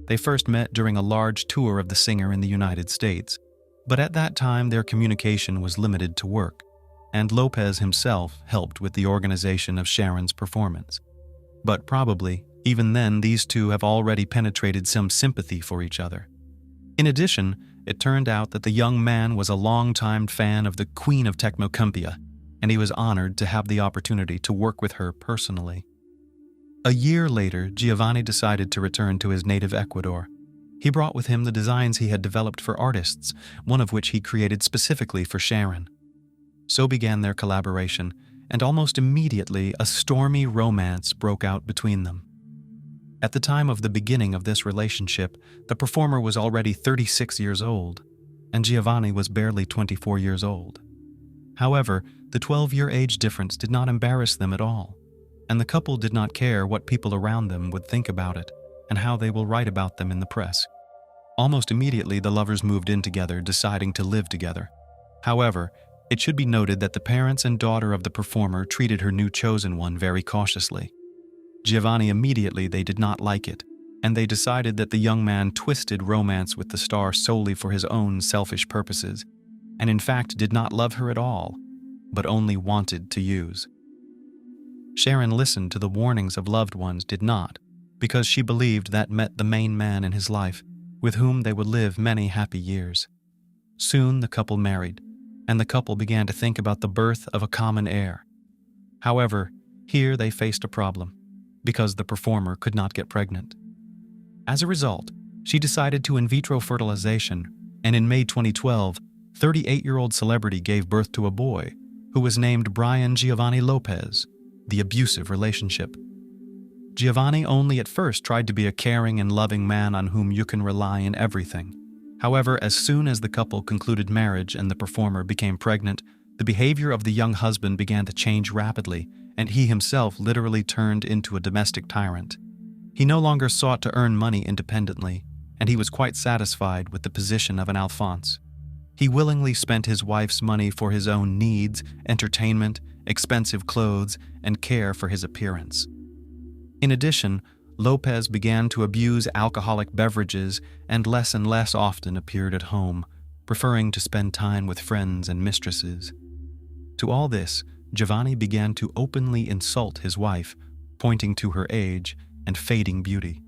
They first met during a large tour of the singer in the United States, but at that time their communication was limited to work, and Lopez himself helped with the organization of Sharon's performance. But probably, even then, these two have already penetrated some sympathy for each other. In addition, it turned out that the young man was a longtime fan of the Queen of Technocumbia, and he was honored to have the opportunity to work with her personally. A year later, Giovanni decided to return to his native Ecuador. He brought with him the designs he had developed for artists, one of which he created specifically for Sharon. So began their collaboration, and almost immediately a stormy romance broke out between them. At the time of the beginning of this relationship, the performer was already 36 years old, and Giovanni was barely 24 years old. However, the 12-year age difference did not embarrass them at all, and the couple did not care what people around them would think about it and how they will write about them in the press. Almost immediately, the lovers moved in together, deciding to live together. However, it should be noted that the parents and daughter of the performer treated her new chosen one very cautiously. Giovanni immediately they did not like it, and they decided that the young man twisted romance with the star solely for his own selfish purposes, and in fact did not love her at all, but only wanted to use. Sharon listened to the warnings of loved ones did not, because she believed that met the main man in his life, with whom they would live many happy years. Soon the couple married, and the couple began to think about the birth of a common heir. However, here they faced a problem, because the performer could not get pregnant. As a result, she decided to in vitro fertilization, and in May 2012, 38-year-old celebrity gave birth to a boy, who was named Brian Giovanni Lopez, the abusive relationship. Giovanni only at first tried to be a caring and loving man on whom you can rely in everything. However, as soon as the couple concluded marriage and the performer became pregnant, the behavior of the young husband began to change rapidly, and he himself literally turned into a domestic tyrant. He no longer sought to earn money independently, and he was quite satisfied with the position of an Alphonse. He willingly spent his wife's money for his own needs, entertainment, expensive clothes, and care for his appearance. In addition, Lopez began to abuse alcoholic beverages and less often appeared at home, preferring to spend time with friends and mistresses. To all this, Giovanni began to openly insult his wife, pointing to her age and fading beauty.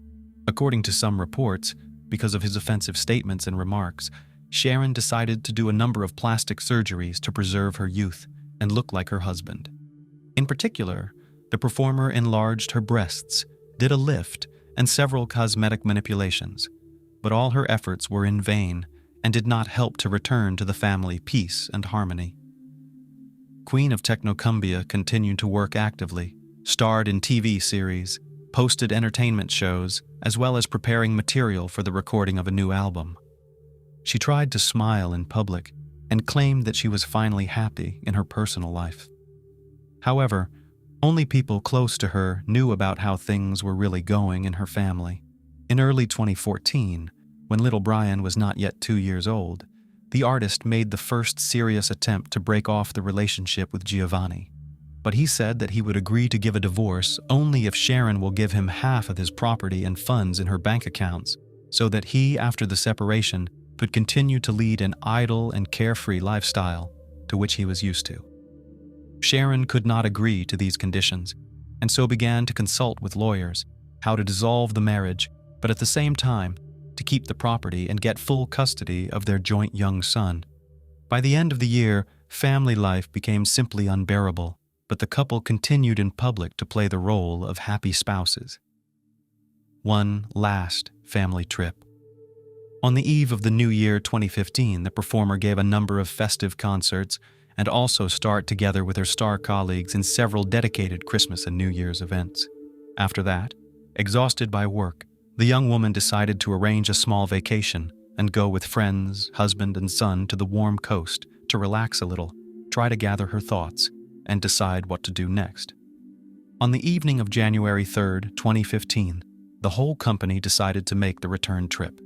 According to some reports, because of his offensive statements and remarks, Sharon decided to do a number of plastic surgeries to preserve her youth and look like her husband. In particular, the performer enlarged her breasts, did a lift, and several cosmetic manipulations, but all her efforts were in vain and did not help to return to the family peace and harmony. Queen of Technocumbia continued to work actively, starred in TV series, posted entertainment shows, as well as preparing material for the recording of a new album. She tried to smile in public and claimed that she was finally happy in her personal life. However, only people close to her knew about how things were really going in her family. In early 2014, when little Brian was not yet 2 years old, the artist made the first serious attempt to break off the relationship with Giovanni. But he said that he would agree to give a divorce only if Sharon will give him half of his property and funds in her bank accounts, so that he, after the separation, could continue to lead an idle and carefree lifestyle to which he was used to. Sharon could not agree to these conditions, and so began to consult with lawyers, how to dissolve the marriage, but at the same time, to keep the property and get full custody of their joint young son. By the end of the year, family life became simply unbearable, but the couple continued in public to play the role of happy spouses. One last family trip. On the eve of the new year 2015, the performer gave a number of festive concerts and also starred together with her star colleagues in several dedicated Christmas and New Year's events. After that, exhausted by work, the young woman decided to arrange a small vacation and go with friends, husband, and son to the warm coast to relax a little, try to gather her thoughts, and decide what to do next. On the evening of January 3rd, 2015, the whole company decided to make the return trip.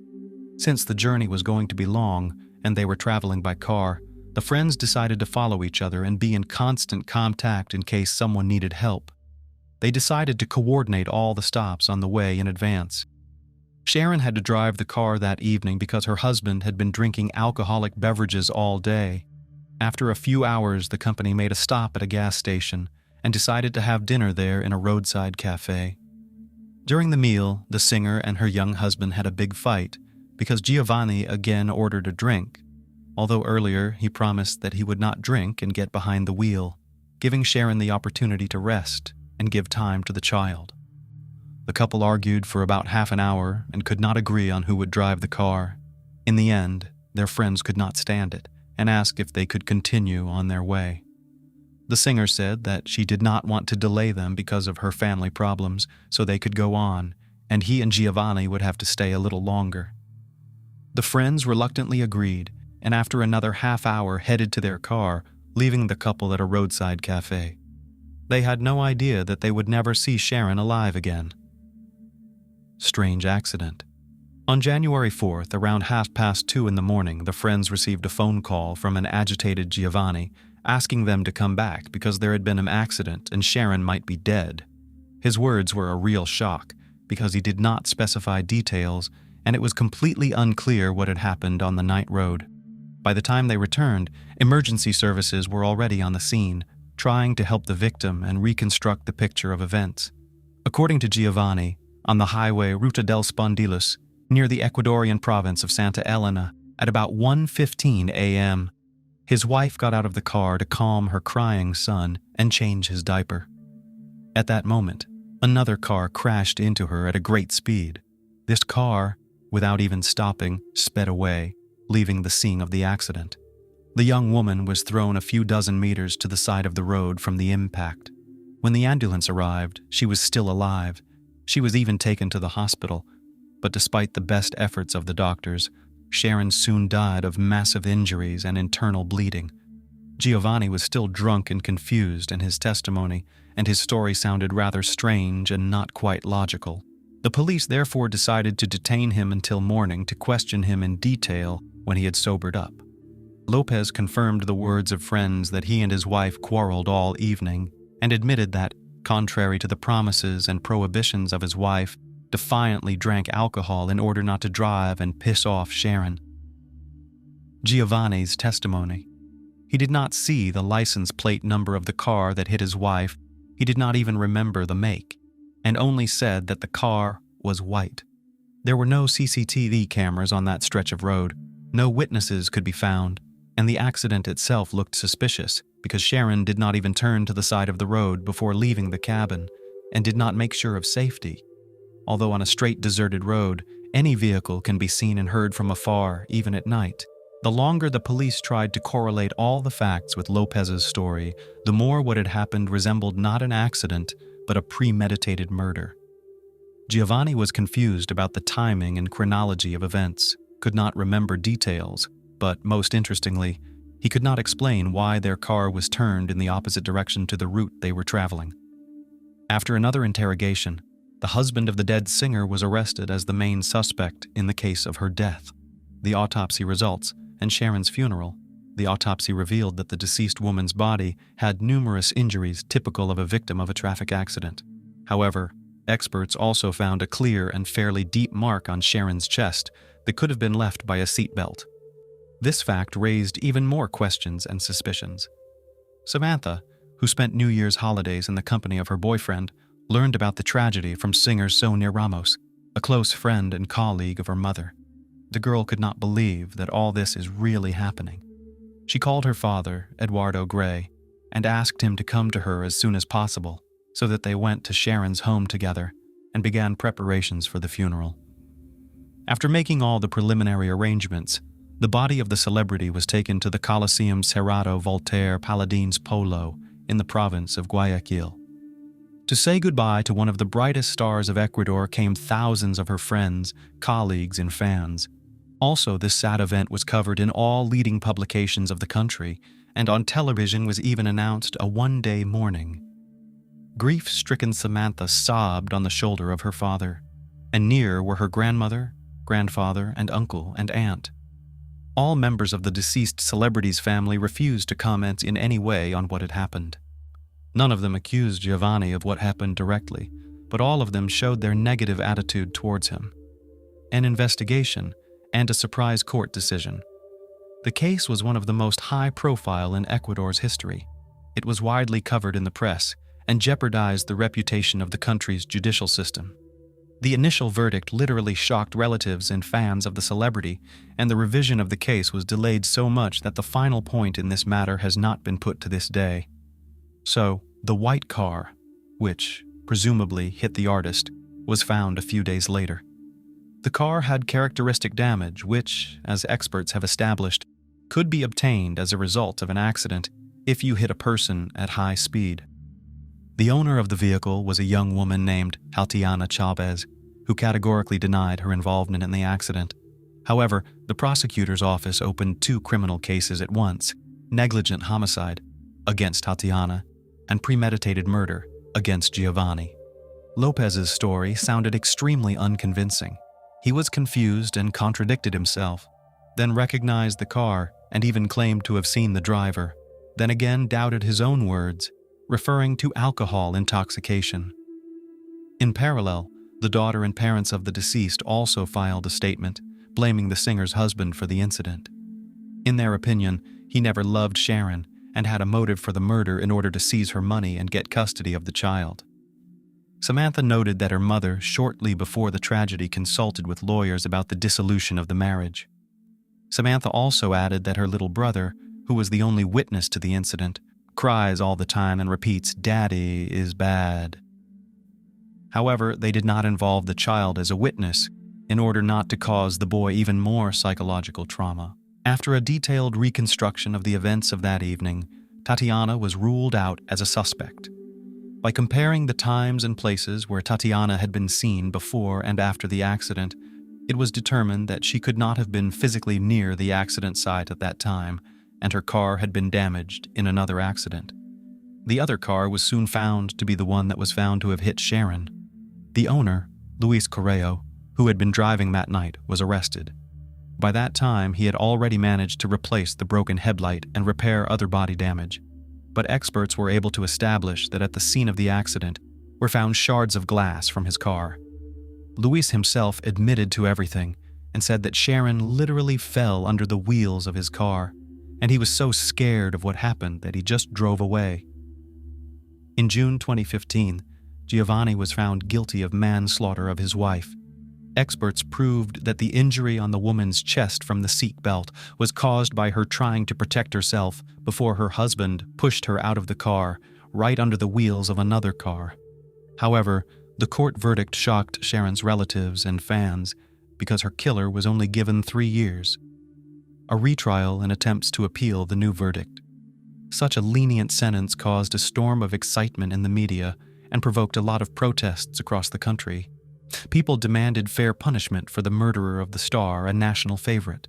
Since the journey was going to be long and they were traveling by car, the friends decided to follow each other and be in constant contact in case someone needed help. They decided to coordinate all the stops on the way in advance. Sharon had to drive the car that evening because her husband had been drinking alcoholic beverages all day. After a few hours, the company made a stop at a gas station and decided to have dinner there in a roadside cafe. During the meal, the singer and her young husband had a big fight because Giovanni again ordered a drink, although earlier he promised that he would not drink and get behind the wheel, giving Sharon the opportunity to rest and give time to the child. The couple argued for about half an hour and could not agree on who would drive the car. In the end, their friends could not stand it and asked if they could continue on their way. The singer said that she did not want to delay them because of her family problems, so they could go on, and he and Giovanni would have to stay a little longer. The friends reluctantly agreed, and after another half hour headed to their car, leaving the couple at a roadside cafe. They had no idea that they would never see Sharon alive again. Strange accident. On January 4th, around 2:30 in the morning, the friends received a phone call from an agitated Giovanni asking them to come back because there had been an accident and Sharon might be dead. His words were a real shock because he did not specify details and it was completely unclear what had happened on the night road. By the time they returned, emergency services were already on the scene, trying to help the victim and reconstruct the picture of events. According to Giovanni, on the highway Ruta del Spondylus, near the Ecuadorian province of Santa Elena, at about 1:15 a.m., his wife got out of the car to calm her crying son and change his diaper. At that moment, another car crashed into her at a great speed. This car, without even stopping, sped away, leaving the scene of the accident. The young woman was thrown a few dozen meters to the side of the road from the impact. When the ambulance arrived, she was still alive. She was even taken to the hospital, but despite the best efforts of the doctors, Sharon soon died of massive injuries and internal bleeding. Giovanni was still drunk and confused in his testimony, and his story sounded rather strange and not quite logical. The police therefore decided to detain him until morning to question him in detail when he had sobered up. Lopez confirmed the words of friends that he and his wife quarreled all evening and admitted that, contrary to the promises and prohibitions of his wife, defiantly drank alcohol in order not to drive and piss off Sharon. Giovanni's testimony. He did not see the license plate number of the car that hit his wife. He did not even remember the make, and only said that the car was white. There were no CCTV cameras on that stretch of road. No witnesses could be found, and the accident itself looked suspicious because Sharon did not even turn to the side of the road before leaving the cabin and did not make sure of safety. Although on a straight deserted road, any vehicle can be seen and heard from afar, even at night. The longer the police tried to correlate all the facts with Lopez's story, the more what had happened resembled not an accident, but a premeditated murder. Giovanni was confused about the timing and chronology of events, could not remember details, but most interestingly, he could not explain why their car was turned in the opposite direction to the route they were traveling. After another interrogation, the husband of the dead singer was arrested as the main suspect in the case of her death. The autopsy results and Sharon's funeral. The autopsy revealed that the deceased woman's body had numerous injuries typical of a victim of a traffic accident. However, experts also found a clear and fairly deep mark on Sharon's chest that could have been left by a seatbelt. This fact raised even more questions and suspicions. Samantha, who spent New Year's holidays in the company of her boyfriend, learned about the tragedy from singer Sonia Ramos, a close friend and colleague of her mother. The girl could not believe that all this is really happening. She called her father, Eduardo Gray, and asked him to come to her as soon as possible so that they went to Sharon's home together and began preparations for the funeral. After making all the preliminary arrangements, the body of the celebrity was taken to the Coliseum Cerrado Voltaire Paladines Polo in the province of Guayaquil. To say goodbye to one of the brightest stars of Ecuador came thousands of her friends, colleagues, and fans. Also, this sad event was covered in all leading publications of the country, and on television was even announced a one-day mourning. Grief-stricken Samantha sobbed on the shoulder of her father, and near were her grandmother, grandfather, and uncle and aunt. All members of the deceased celebrity's family refused to comment in any way on what had happened. None of them accused Giovanni of what happened directly, but all of them showed their negative attitude towards him. An investigation and a surprise court decision. The case was one of the most high-profile in Ecuador's history. It was widely covered in the press and jeopardized the reputation of the country's judicial system. The initial verdict literally shocked relatives and fans of the celebrity, and the revision of the case was delayed so much that the final point in this matter has not been put to this day. So, the white car, which presumably hit the artist, was found a few days later. The car had characteristic damage which, as experts have established, could be obtained as a result of an accident if you hit a person at high speed. The owner of the vehicle was a young woman named Tatiana Chavez, who categorically denied her involvement in the accident. However, the prosecutor's office opened 2 criminal cases at once: negligent homicide against Tatiana and premeditated murder against Giovanni. Lopez's story sounded extremely unconvincing. He was confused and contradicted himself, then recognized the car and even claimed to have seen the driver, then again doubted his own words, referring to alcohol intoxication. In parallel, the daughter and parents of the deceased also filed a statement, blaming the singer's husband for the incident. In their opinion, he never loved Sharon and had a motive for the murder in order to seize her money and get custody of the child. Samantha noted that her mother, shortly before the tragedy, consulted with lawyers about the dissolution of the marriage. Samantha also added that her little brother, who was the only witness to the incident, cries all the time and repeats, "Daddy is bad." However, they did not involve the child as a witness in order not to cause the boy even more psychological trauma. After a detailed reconstruction of the events of that evening, Tatiana was ruled out as a suspect. By comparing the times and places where Tatiana had been seen before and after the accident, it was determined that she could not have been physically near the accident site at that time, and her car had been damaged in another accident. The other car was soon found to be the one that was found to have hit Sharon. The owner, Luis Correo, who had been driving that night, was arrested. By that time, he had already managed to replace the broken headlight and repair other body damage. But experts were able to establish that at the scene of the accident were found shards of glass from his car. Luis himself admitted to everything and said that Sharon literally fell under the wheels of his car, and he was so scared of what happened that he just drove away. In June 2015, Giovanni was found guilty of manslaughter of his wife. Experts proved that the injury on the woman's chest from the seat belt was caused by her trying to protect herself before her husband pushed her out of the car, right under the wheels of another car. However, the court verdict shocked Sharon's relatives and fans because her killer was only given 3 years. A retrial and attempts to appeal the new verdict. Such a lenient sentence caused a storm of excitement in the media and provoked a lot of protests across the country. People demanded fair punishment for the murderer of the star and national favorite.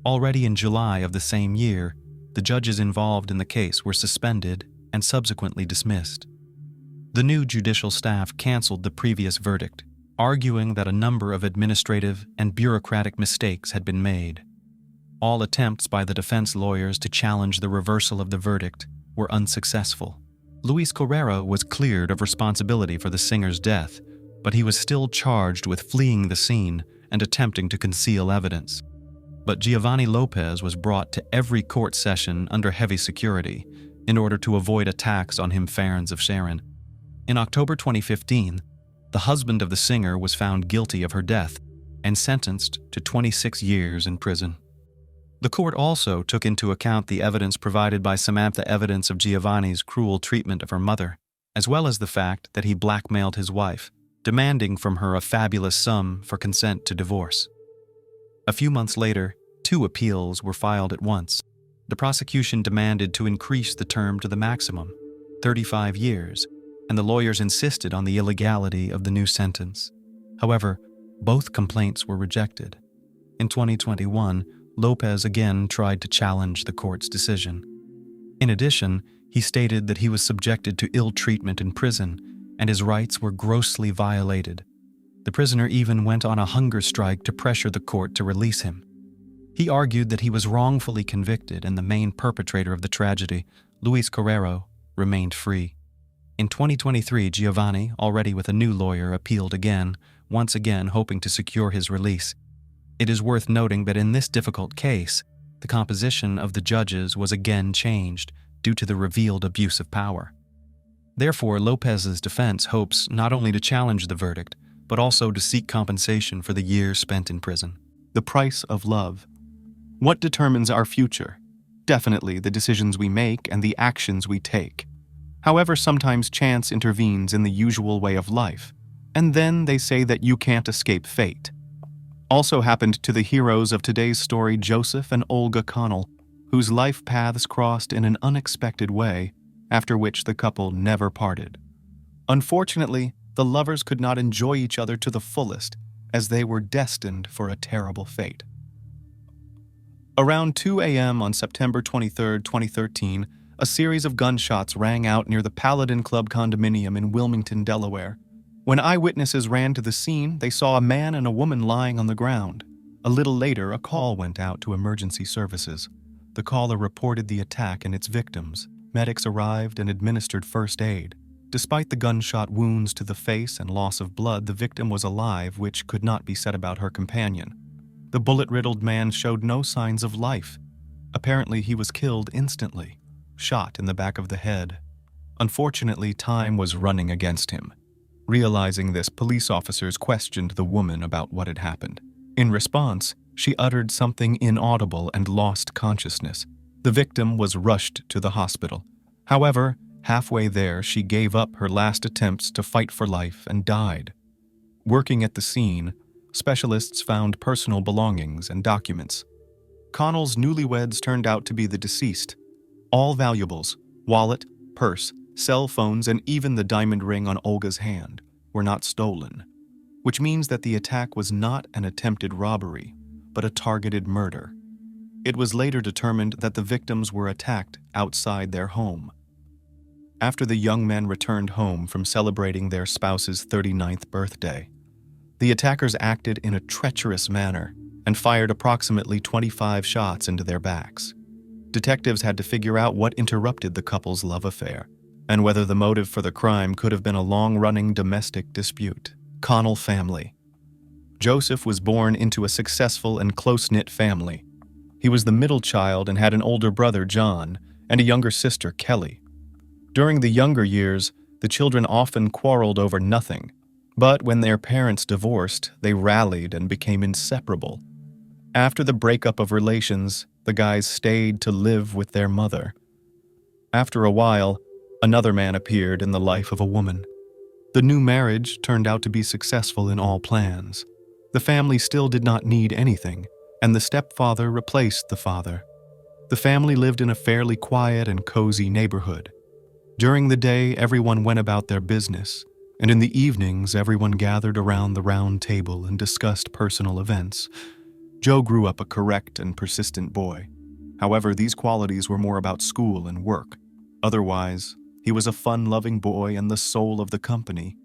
Already in July of the same year, the judges involved in the case were suspended and subsequently dismissed. The new judicial staff canceled the previous verdict, arguing that a number of administrative and bureaucratic mistakes had been made. All attempts by the defense lawyers to challenge the reversal of the verdict were unsuccessful. Luis Correo was cleared of responsibility for the singer's death, but he was still charged with fleeing the scene and attempting to conceal evidence. But Giovanni Lopez was brought to every court session under heavy security in order to avoid attacks on him fans of Sharon. In October 2015, the husband of the singer was found guilty of her death and sentenced to 26 years in prison. The court also took into account the evidence provided by Samantha evidence of Giovanni's cruel treatment of her mother, as well as the fact that he blackmailed his wife, demanding from her a fabulous sum for consent to divorce. A few months later, 2 appeals were filed at once. The prosecution demanded to increase the term to the maximum, 35 years, and the lawyers insisted on the illegality of the new sentence. However, both complaints were rejected. In 2021, Lopez again tried to challenge the court's decision. In addition, he stated that he was subjected to ill treatment in prison and his rights were grossly violated. The prisoner even went on a hunger strike to pressure the court to release him. He argued that he was wrongfully convicted and the main perpetrator of the tragedy, Luis Carrero, remained free. In 2023, Giovanni, already with a new lawyer, appealed again, once again hoping to secure his release. It is worth noting that in this difficult case, the composition of the judges was again changed due to the revealed abuse of power. Therefore, Lopez's defense hopes not only to challenge the verdict, but also to seek compensation for the years spent in prison. The price of love. What determines our future? Definitely the decisions we make and the actions we take. However, sometimes chance intervenes in the usual way of life, and then they say that you can't escape fate. Also happened to the heroes of today's story, Joseph and Olga Connell, whose life paths crossed in an unexpected way, after which the couple never parted. Unfortunately, the lovers could not enjoy each other to the fullest, as they were destined for a terrible fate. Around 2 a.m. on September 23, 2013, a series of gunshots rang out near the Paladin Club condominium in Wilmington, Delaware. When eyewitnesses ran to the scene, they saw a man and a woman lying on the ground. A little later, a call went out to emergency services. The caller reported the attack and its victims. Medics arrived and administered first aid. Despite the gunshot wounds to the face and loss of blood, the victim was alive, which could not be said about her companion. The bullet-riddled man showed no signs of life. Apparently, he was killed instantly, shot in the back of the head. Unfortunately, time was running against him. Realizing this, police officers questioned the woman about what had happened. In response, she uttered something inaudible and lost consciousness. The victim was rushed to the hospital. However, halfway there, she gave up her last attempts to fight for life and died. Working at the scene, specialists found personal belongings and documents. Connell's newlyweds turned out to be the deceased. All valuables, wallet, purse, cell phones, and even the diamond ring on Olga's hand were not stolen, which means that the attack was not an attempted robbery, but a targeted murder. It was later determined that the victims were attacked outside their home. After the young men returned home from celebrating their spouse's 39th birthday, the attackers acted in a treacherous manner and fired approximately 25 shots into their backs. Detectives had to figure out what interrupted the couple's love affair, and whether the motive for the crime could have been a long-running domestic dispute. Connell family. Joseph was born into a successful and close-knit family. He was the middle child and had an older brother, John, and a younger sister, Kelly. During the younger years, the children often quarreled over nothing, but when their parents divorced, they rallied and became inseparable. After the breakup of relations, the guys stayed to live with their mother. After a while, another man appeared in the life of a woman. The new marriage turned out to be successful in all plans. The family still did not need anything, and the stepfather replaced the father. The family lived in a fairly quiet and cozy neighborhood. During the day, everyone went about their business, and in the evenings, everyone gathered around the round table and discussed personal events. Joe grew up a correct and persistent boy. However, these qualities were more about school and work. Otherwise, he was a fun-loving boy and the soul of the company.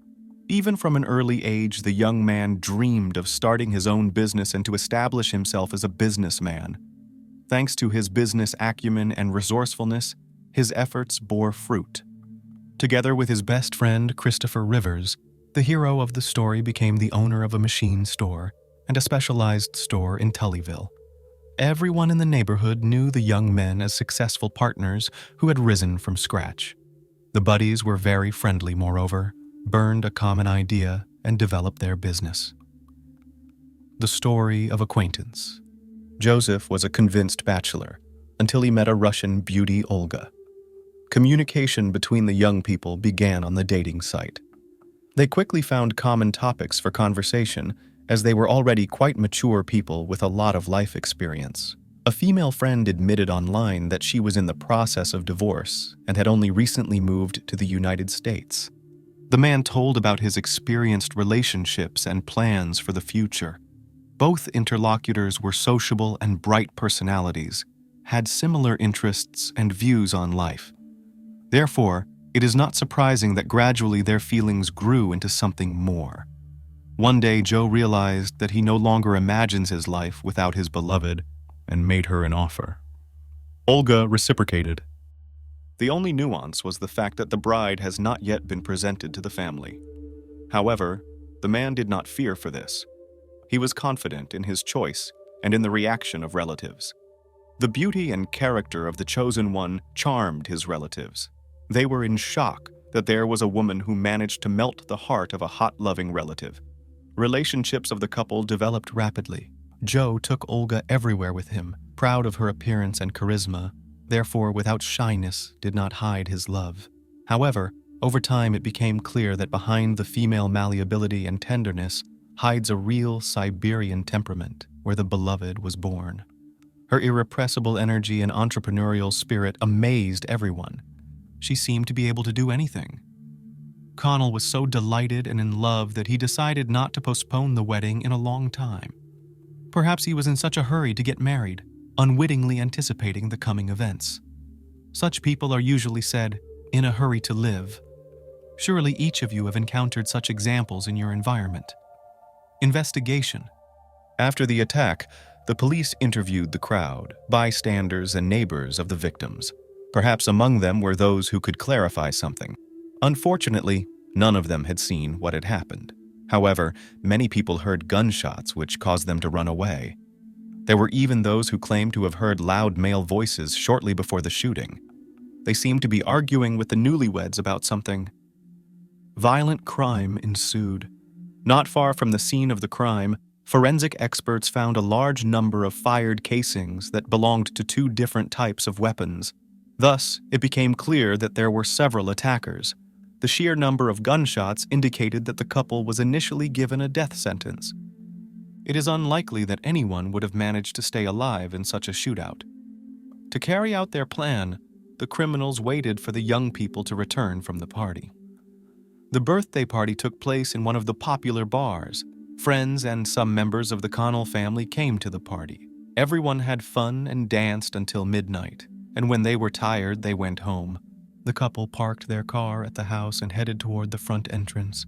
Even from an early age, the young man dreamed of starting his own business and to establish himself as a businessman. Thanks to his business acumen and resourcefulness, his efforts bore fruit. Together with his best friend, Christopher Rivers, the hero of the story became the owner of a machine store and a specialized store in Tullyville. Everyone in the neighborhood knew the young men as successful partners who had risen from scratch. The buddies were very friendly, moreover, burned a common idea, and developed their business. The story of acquaintance. Joseph was a convinced bachelor until he met a Russian beauty, Olga. Communication between the young people began on the dating site. They quickly found common topics for conversation, as they were already quite mature people with a lot of life experience. A female friend admitted online that she was in the process of divorce and had only recently moved to the United States. The man told about his experienced relationships and plans for the future. Both interlocutors were sociable and bright personalities, had similar interests and views on life. Therefore, it is not surprising that gradually their feelings grew into something more. One day, Joe realized that he no longer imagines his life without his beloved and made her an offer. Olga reciprocated. The only nuance was the fact that the bride has not yet been presented to the family. However, the man did not fear for this. He was confident in his choice and in the reaction of relatives. The beauty and character of the chosen one charmed his relatives. They were in shock that there was a woman who managed to melt the heart of a hot, loving relative. Relationships of the couple developed rapidly. Joe took Olga everywhere with him, proud of her appearance and charisma, therefore without shyness did not hide his love. However, over time it became clear that behind the female malleability and tenderness hides a real Siberian temperament where the beloved was born. Her irrepressible energy and entrepreneurial spirit amazed everyone. She seemed to be able to do anything. Connell was so delighted and in love that he decided not to postpone the wedding in a long time. Perhaps he was in such a hurry to get married, unwittingly anticipating the coming events. Such people are usually said, in a hurry to live. Surely each of you have encountered such examples in your environment. Investigation. After the attack, the police interviewed the crowd, bystanders and neighbors of the victims. Perhaps among them were those who could clarify something. Unfortunately, none of them had seen what had happened. However, many people heard gunshots which caused them to run away. There were even those who claimed to have heard loud male voices shortly before the shooting. They seemed to be arguing with the newlyweds about something. Violent crime ensued. Not far from the scene of the crime, forensic experts found a large number of fired casings that belonged to two different types of weapons. Thus, it became clear that there were several attackers. The sheer number of gunshots indicated that the couple was initially given a death sentence. It is unlikely that anyone would have managed to stay alive in such a shootout. To carry out their plan, the criminals waited for the young people to return from the party. The birthday party took place in one of the popular bars. Friends and some members of the Connell family came to the party. Everyone had fun and danced until midnight, and when they were tired, they went home. The couple parked their car at the house and headed toward the front entrance.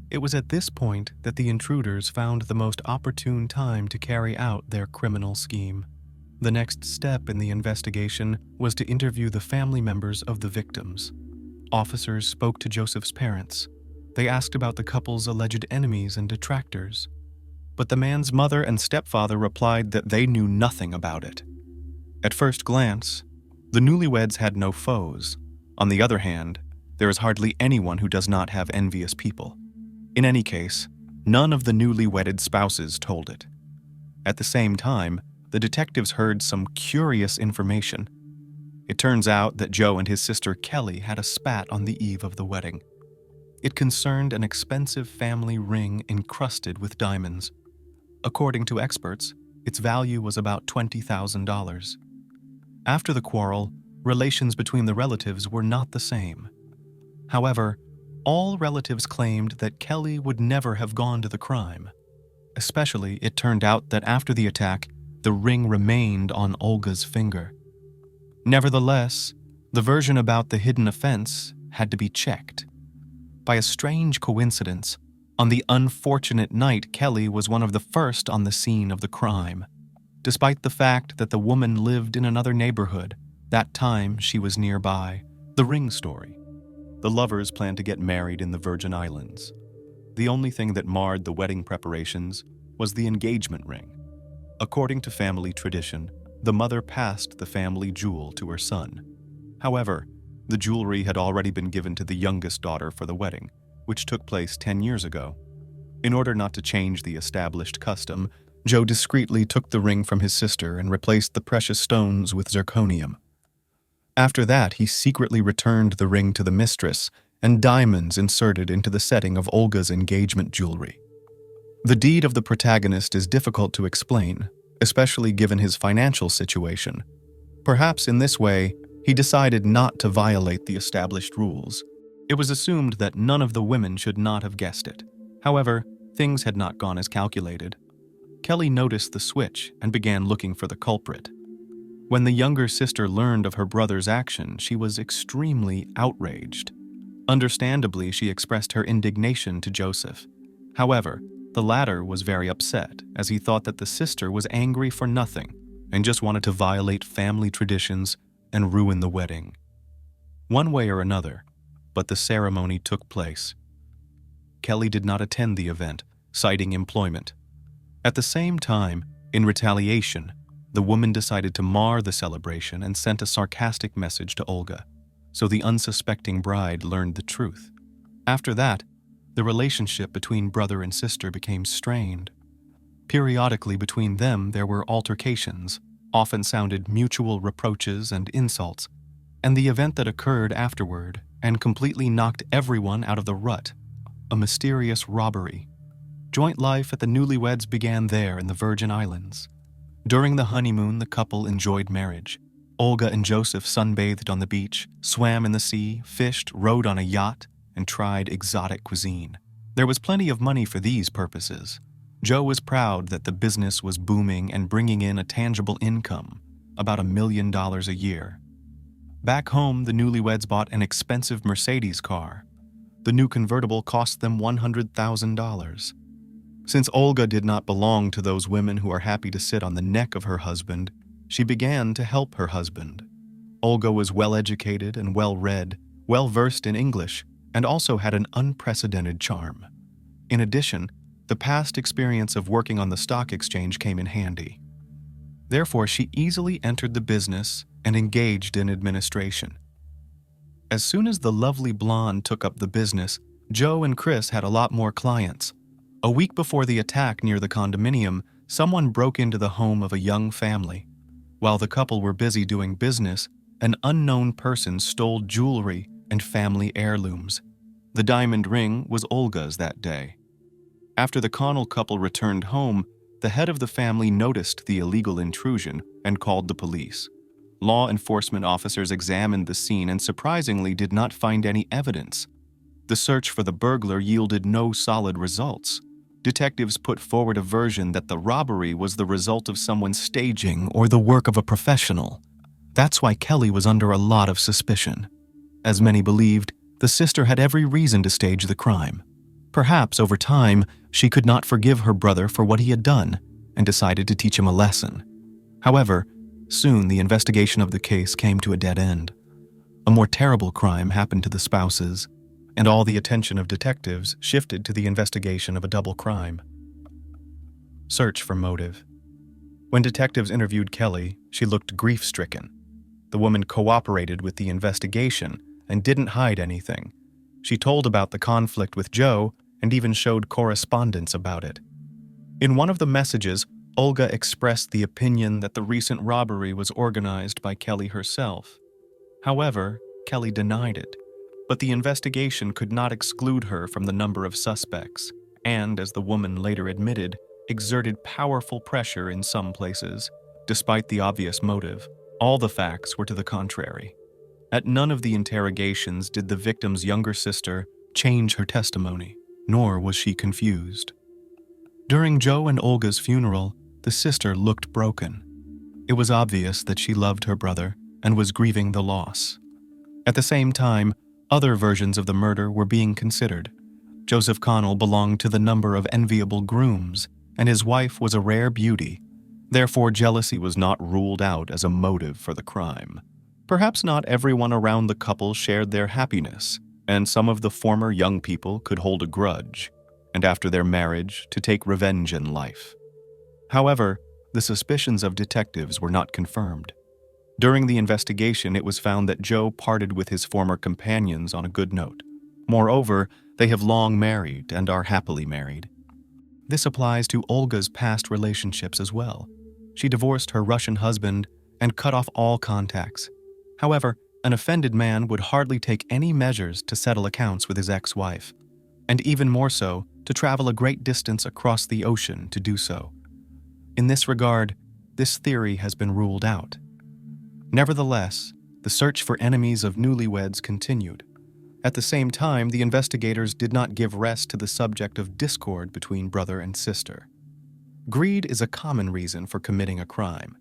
It was at this point that the intruders found the most opportune time to carry out their criminal scheme. The next step in the investigation was to interview the family members of the victims. Officers spoke to Joseph's parents. They asked about the couple's alleged enemies and detractors. But the man's mother and stepfather replied that they knew nothing about it. At first glance, the newlyweds had no foes. On the other hand, there is hardly anyone who does not have envious people. In any case, none of the newly wedded spouses told it. At the same time, the detectives heard some curious information. It turns out that Joe and his sister Kelly had a spat on the eve of the wedding. It concerned an expensive family ring encrusted with diamonds. According to experts, its value was about $20,000. After the quarrel, relations between the relatives were not the same. However, all relatives claimed that Kelly would never have gone to the crime. Especially, it turned out that after the attack, the ring remained on Olga's finger. Nevertheless, the version about the hidden offense had to be checked. By a strange coincidence, on the unfortunate night, Kelly was one of the first on the scene of the crime. Despite the fact that the woman lived in another neighborhood, that time she was nearby. The ring story. The lovers planned to get married in the Virgin Islands. The only thing that marred the wedding preparations was the engagement ring. According to family tradition, the mother passed the family jewel to her son. However, The jewelry had already been given to the youngest daughter for the wedding, which took place 10 years ago. In order not to change the established custom, Joe discreetly took the ring from his sister and replaced the precious stones with zirconium. After that, he secretly returned the ring to the mistress and diamonds inserted into the setting of Olga's engagement jewelry. The deed of the protagonist is difficult to explain, especially given his financial situation. Perhaps in this way, he decided not to violate the established rules. It was assumed that none of the women should not have guessed it. However, things had not gone as calculated. Kelly noticed the switch and began looking for the culprit. When the younger sister learned of her brother's action, she was extremely outraged. Understandably, she expressed her indignation to Joseph. However, the latter was very upset, as he thought that the sister was angry for nothing and just wanted to violate family traditions and ruin the wedding. One way or another, but the ceremony took place. Kelly did not attend the event, citing employment. At the same time, in retaliation, the woman decided to mar the celebration and sent a sarcastic message to Olga, so the unsuspecting bride learned the truth. After that, the relationship between brother and sister became strained. Periodically between them there were altercations, often sounded mutual reproaches and insults, and the event that occurred afterward and completely knocked everyone out of the rut, a mysterious robbery. Joint life at the newlyweds began there in the Virgin Islands. During the honeymoon, the couple enjoyed marriage. Olga and Joseph sunbathed on the beach, swam in the sea, fished, rode on a yacht, and tried exotic cuisine. There was plenty of money for these purposes. Joe was proud that the business was booming and bringing in a tangible income, about $1 million a year. Back home, the newlyweds bought an expensive Mercedes car. The new convertible cost them $100,000. Since Olga did not belong to those women who are happy to sit on the neck of her husband, she began to help her husband. Olga was well-educated and well-read, well-versed in English, and also had an unprecedented charm. In addition, the past experience of working on the stock exchange came in handy. Therefore, she easily entered the business and engaged in administration. As soon as the lovely blonde took up the business, Joe and Chris had a lot more clients. A week before the attack near the condominium, someone broke into the home of a young family. While the couple were busy doing business, an unknown person stole jewelry and family heirlooms. The diamond ring was Olga's that day. After the Connell couple returned home, the head of the family noticed the illegal intrusion and called the police. Law enforcement officers examined the scene and surprisingly did not find any evidence. The search for the burglar yielded no solid results. Detectives put forward a version that the robbery was the result of someone staging or the work of a professional. That's why Kelly was under a lot of suspicion. As many believed, the sister had every reason to stage the crime. Perhaps, over time, she could not forgive her brother for what he had done and decided to teach him a lesson. However, soon the investigation of the case came to a dead end. A more terrible crime happened to the spouses, and all the attention of detectives shifted to the investigation of a double crime. Search for motive. When detectives interviewed Kelly, she looked grief-stricken. The woman cooperated with the investigation and didn't hide anything. She told about the conflict with Joe and even showed correspondence about it. In one of the messages, Olga expressed the opinion that the recent robbery was organized by Kelly herself. However, Kelly denied it. But the investigation could not exclude her from the number of suspects, and, as the woman later admitted, exerted powerful pressure in some places. Despite the obvious motive, all the facts were to the contrary. At none of the interrogations did the victim's younger sister change her testimony, nor was she confused. During Joe and Olga's funeral, the sister looked broken. It was obvious that she loved her brother and was grieving the loss. At the same time, other versions of the murder were being considered. Joseph Connell belonged to the number of enviable grooms, and his wife was a rare beauty. Therefore, jealousy was not ruled out as a motive for the crime. Perhaps not everyone around the couple shared their happiness, and some of the former young people could hold a grudge, and after their marriage, to take revenge in life. However, the suspicions of detectives were not confirmed. During the investigation, it was found that Joe parted with his former companions on a good note. Moreover, they have long married and are happily married. This applies to Olga's past relationships as well. She divorced her Russian husband and cut off all contacts. However, an offended man would hardly take any measures to settle accounts with his ex-wife, and even more so, to travel a great distance across the ocean to do so. In this regard, this theory has been ruled out. Nevertheless, the search for enemies of newlyweds continued. At the same time, the investigators did not give rest to the subject of discord between brother and sister. Greed is a common reason for committing a crime.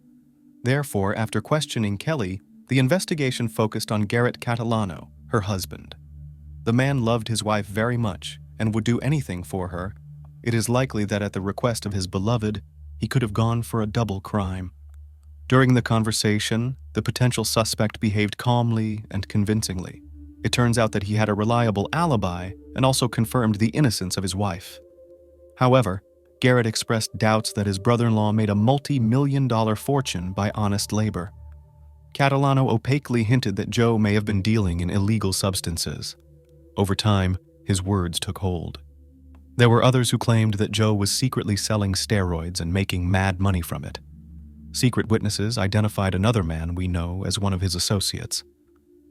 Therefore, after questioning Kelly, the investigation focused on Garrett Catalano, her husband. The man loved his wife very much and would do anything for her. It is likely that at the request of his beloved, he could have gone for a double crime. During the conversation, the potential suspect behaved calmly and convincingly. It turns out that he had a reliable alibi and also confirmed the innocence of his wife. However, Garrett expressed doubts that his brother-in-law made a multi-million-dollar fortune by honest labor. Catalano opaquely hinted that Joe may have been dealing in illegal substances. Over time, his words took hold. There were others who claimed that Joe was secretly selling steroids and making mad money from it. Secret witnesses identified another man we know as one of his associates.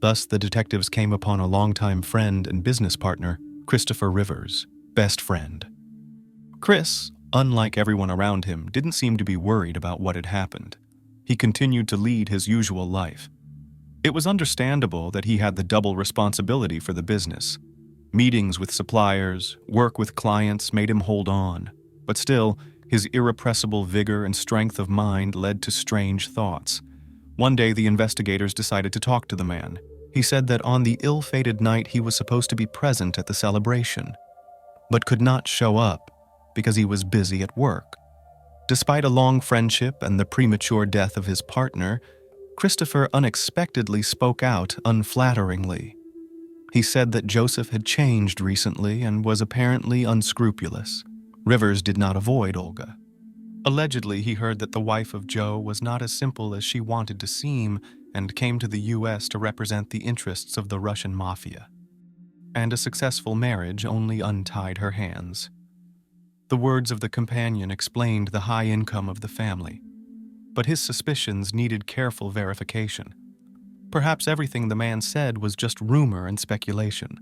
Thus, the detectives came upon a longtime friend and business partner, Christopher Rivers, best friend. Chris, unlike everyone around him, didn't seem to be worried about what had happened. He continued to lead his usual life. It was understandable that he had the double responsibility for the business. Meetings with suppliers, work with clients made him hold on, but still, his irrepressible vigor and strength of mind led to strange thoughts. One day, the investigators decided to talk to the man. He said that on the ill-fated night he was supposed to be present at the celebration, but could not show up because he was busy at work. Despite a long friendship and the premature death of his partner, Christopher unexpectedly spoke out unflatteringly. He said that Joseph had changed recently and was apparently unscrupulous. Rivers did not avoid Olga. Allegedly, he heard that the wife of Joe was not as simple as she wanted to seem and came to the U.S. to represent the interests of the Russian mafia. And a successful marriage only untied her hands. The words of the companion explained the high income of the family, but his suspicions needed careful verification. Perhaps everything the man said was just rumor and speculation,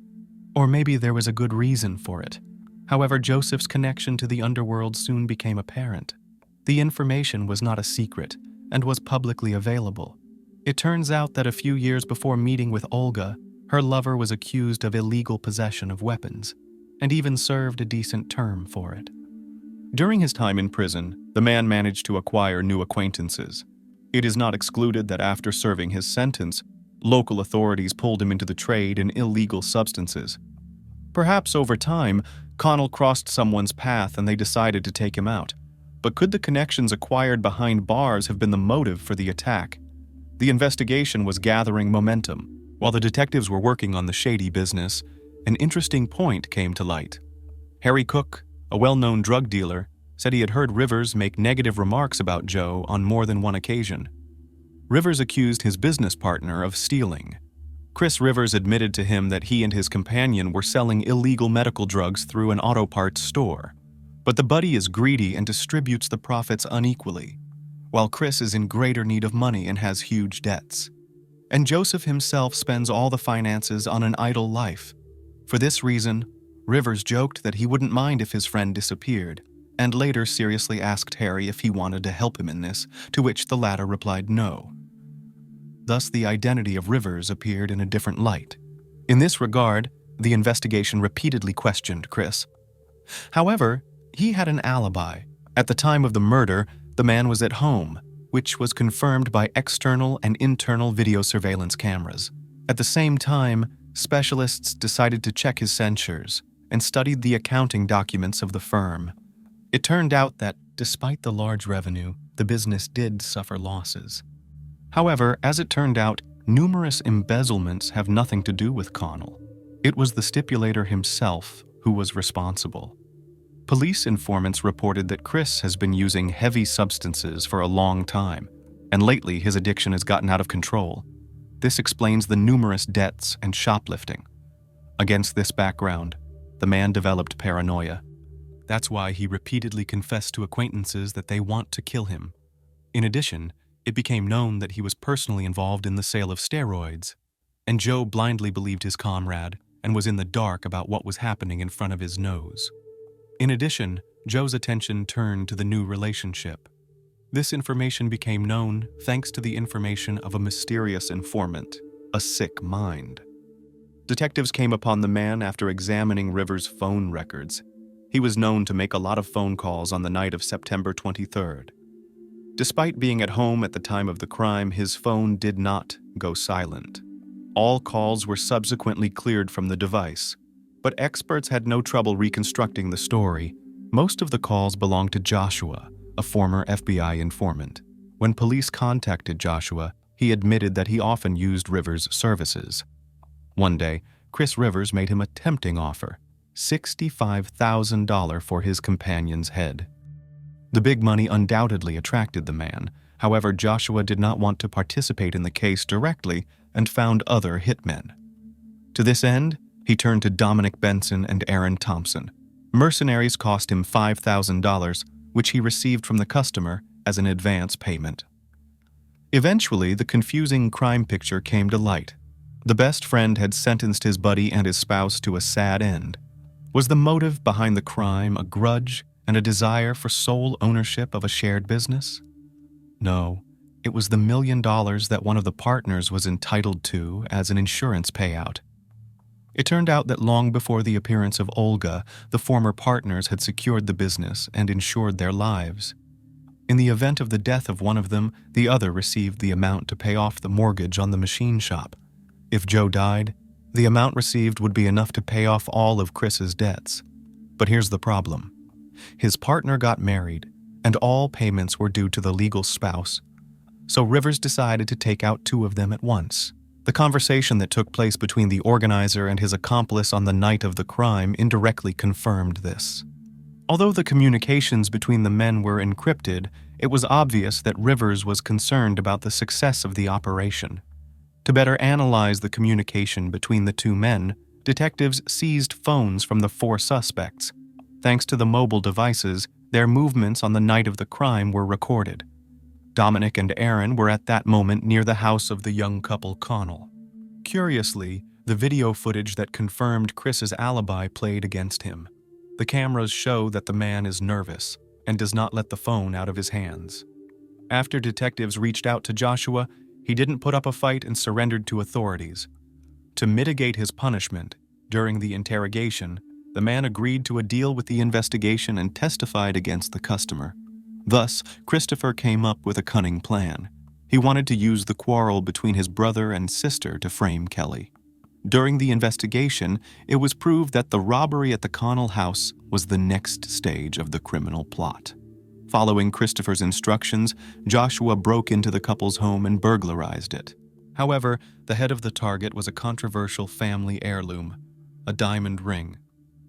or maybe there was a good reason for it. However, Joseph's connection to the underworld soon became apparent. The information was not a secret and was publicly available. It turns out that a few years before meeting with Olga, her lover was accused of illegal possession of weapons, and even served a decent term for it. During his time in prison, the man managed to acquire new acquaintances. It is not excluded that after serving his sentence, local authorities pulled him into the trade in illegal substances. Perhaps over time, Connell crossed someone's path and they decided to take him out. But could the connections acquired behind bars have been the motive for the attack? The investigation was gathering momentum. While the detectives were working on the shady business, an interesting point came to light. Harry Cook, a well-known drug dealer, said he had heard Rivers make negative remarks about Joe on more than one occasion. Rivers accused his business partner of stealing. Chris Rivers admitted to him that he and his companion were selling illegal medical drugs through an auto parts store. But the buddy is greedy and distributes the profits unequally, while Chris is in greater need of money and has huge debts. And Joseph himself spends all the finances on an idle life. For this reason, Rivers joked that he wouldn't mind if his friend disappeared, and later seriously asked Harry if he wanted to help him in this, to which the latter replied no. Thus, the identity of Rivers appeared in a different light. In this regard, the investigation repeatedly questioned Chris. However, he had an alibi. At the time of the murder, the man was at home, which was confirmed by external and internal video surveillance cameras. At the same time, specialists decided to check his censures and studied the accounting documents of the firm. It turned out that, despite the large revenue, the business did suffer losses. However, as it turned out, numerous embezzlements have nothing to do with Connell. It was the stipulator himself who was responsible. Police informants reported that Chris has been using heavy substances for a long time, and lately his addiction has gotten out of control. This explains the numerous debts and shoplifting. Against this background, the man developed paranoia. That's why he repeatedly confessed to acquaintances that they want to kill him. In addition, it became known that he was personally involved in the sale of steroids, and Joe blindly believed his comrade and was in the dark about what was happening in front of his nose. In addition, Joe's attention turned to the new relationship. This information became known thanks to the information of a mysterious informant, a sick mind. Detectives came upon the man after examining Rivers' phone records. He was known to make a lot of phone calls on the night of September 23rd. Despite being at home at the time of the crime, his phone did not go silent. All calls were subsequently cleared from the device, but experts had no trouble reconstructing the story. Most of the calls belonged to Joshua, a former FBI informant. When police contacted Joshua, he admitted that he often used Rivers' services. One day, Chris Rivers made him a tempting offer, $65,000 for his companion's head. The big money undoubtedly attracted the man. However, Joshua did not want to participate in the case directly and found other hitmen. To this end, he turned to Dominic Benson and Aaron Thompson. Mercenaries cost him $5,000, which he received from the customer as an advance payment. Eventually, the confusing crime picture came to light. The best friend had sentenced his buddy and his spouse to a sad end. Was the motive behind the crime a grudge and a desire for sole ownership of a shared business? No, it was the $1 million that one of the partners was entitled to as an insurance payout. It turned out that long before the appearance of Olga, the former partners had secured the business and insured their lives. In the event of the death of one of them, the other received the amount to pay off the mortgage on the machine shop. If Joe died, the amount received would be enough to pay off all of Chris's debts. But here's the problem. His partner got married, and all payments were due to the legal spouse. So Rivers decided to take out two of them at once. The conversation that took place between the organizer and his accomplice on the night of the crime indirectly confirmed this. Although the communications between the men were encrypted, it was obvious that Rivers was concerned about the success of the operation. To better analyze the communication between the two men, detectives seized phones from the four suspects. Thanks to the mobile devices, their movements on the night of the crime were recorded. Dominic and Aaron were at that moment near the house of the young couple Connell. Curiously, the video footage that confirmed Chris's alibi played against him. The cameras show that the man is nervous and does not let the phone out of his hands. After detectives reached out to Joshua, he didn't put up a fight and surrendered to authorities. To mitigate his punishment, during the interrogation, the man agreed to a deal with the investigation and testified against the customer. Thus, Christopher came up with a cunning plan. He wanted to use the quarrel between his brother and sister to frame Kelly. During the investigation, it was proved that the robbery at the Connell house was the next stage of the criminal plot. Following Christopher's instructions, Joshua broke into the couple's home and burglarized it. However, the head of the target was a controversial family heirloom, a diamond ring.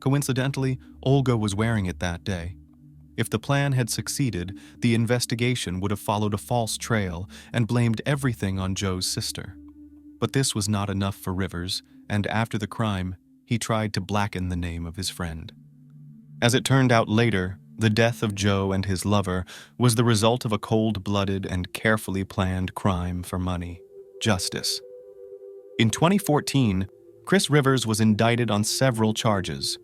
Coincidentally, Olga was wearing it that day. If the plan had succeeded, the investigation would have followed a false trail and blamed everything on Joe's sister. But this was not enough for Rivers, and after the crime, he tried to blacken the name of his friend. As it turned out later, the death of Joe and his lover was the result of a cold-blooded and carefully planned crime for money, justice. In 2014, Chris Rivers was indicted on several charges.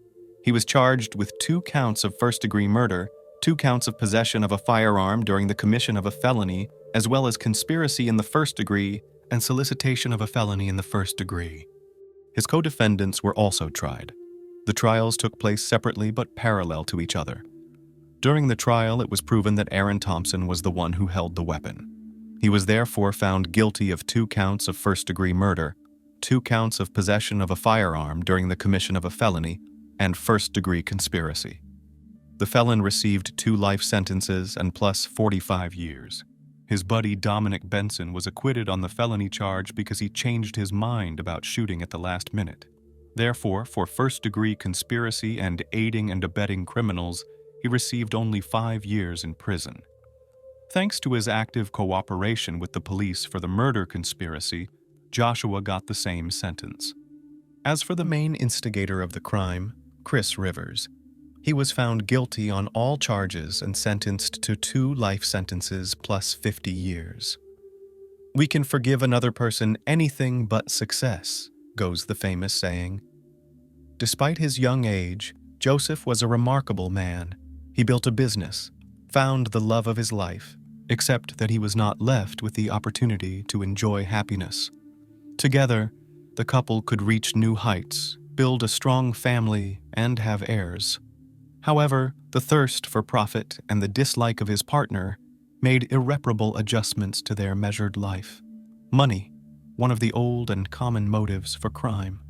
He was charged with 2 counts of first-degree murder, 2 counts of possession of a firearm during the commission of a felony, as well as conspiracy in the first degree and solicitation of a felony in the first degree. His co-defendants were also tried. The trials took place separately but parallel to each other. During the trial, it was proven that Aaron Thompson was the one who held the weapon. He was therefore found guilty of 2 counts of first-degree murder, 2 counts of possession of a firearm during the commission of a felony, and first-degree conspiracy. The felon received 2 life sentences and plus 45 years. His buddy Dominic Benson was acquitted on the felony charge because he changed his mind about shooting at the last minute. Therefore, for first-degree conspiracy and aiding and abetting criminals, he received only 5 years in prison. Thanks to his active cooperation with the police for the murder conspiracy, Joshua got the same sentence. As for the main instigator of the crime, Chris Rivers, he was found guilty on all charges and sentenced to 2 life sentences plus 50 years. "We can forgive another person anything but success," goes the famous saying. Despite his young age, Joseph was a remarkable man. He built a business, found the love of his life, except that he was not left with the opportunity to enjoy happiness. Together, the couple could reach new heights, build a strong family, and have heirs. However, the thirst for profit and the dislike of his partner made irreparable adjustments to their measured life. Money, one of the old and common motives for crime.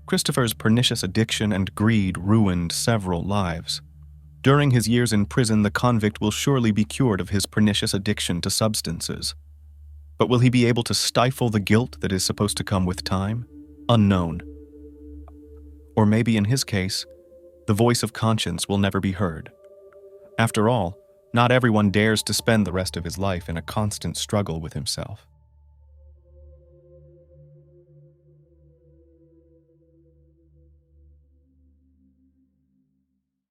Christopher's pernicious addiction and greed ruined several lives. During his years in prison, the convict will surely be cured of his pernicious addiction to substances. But will he be able to stifle the guilt that is supposed to come with time? Unknown. Or maybe in his case, the voice of conscience will never be heard. After all, not everyone dares to spend the rest of his life in a constant struggle with himself.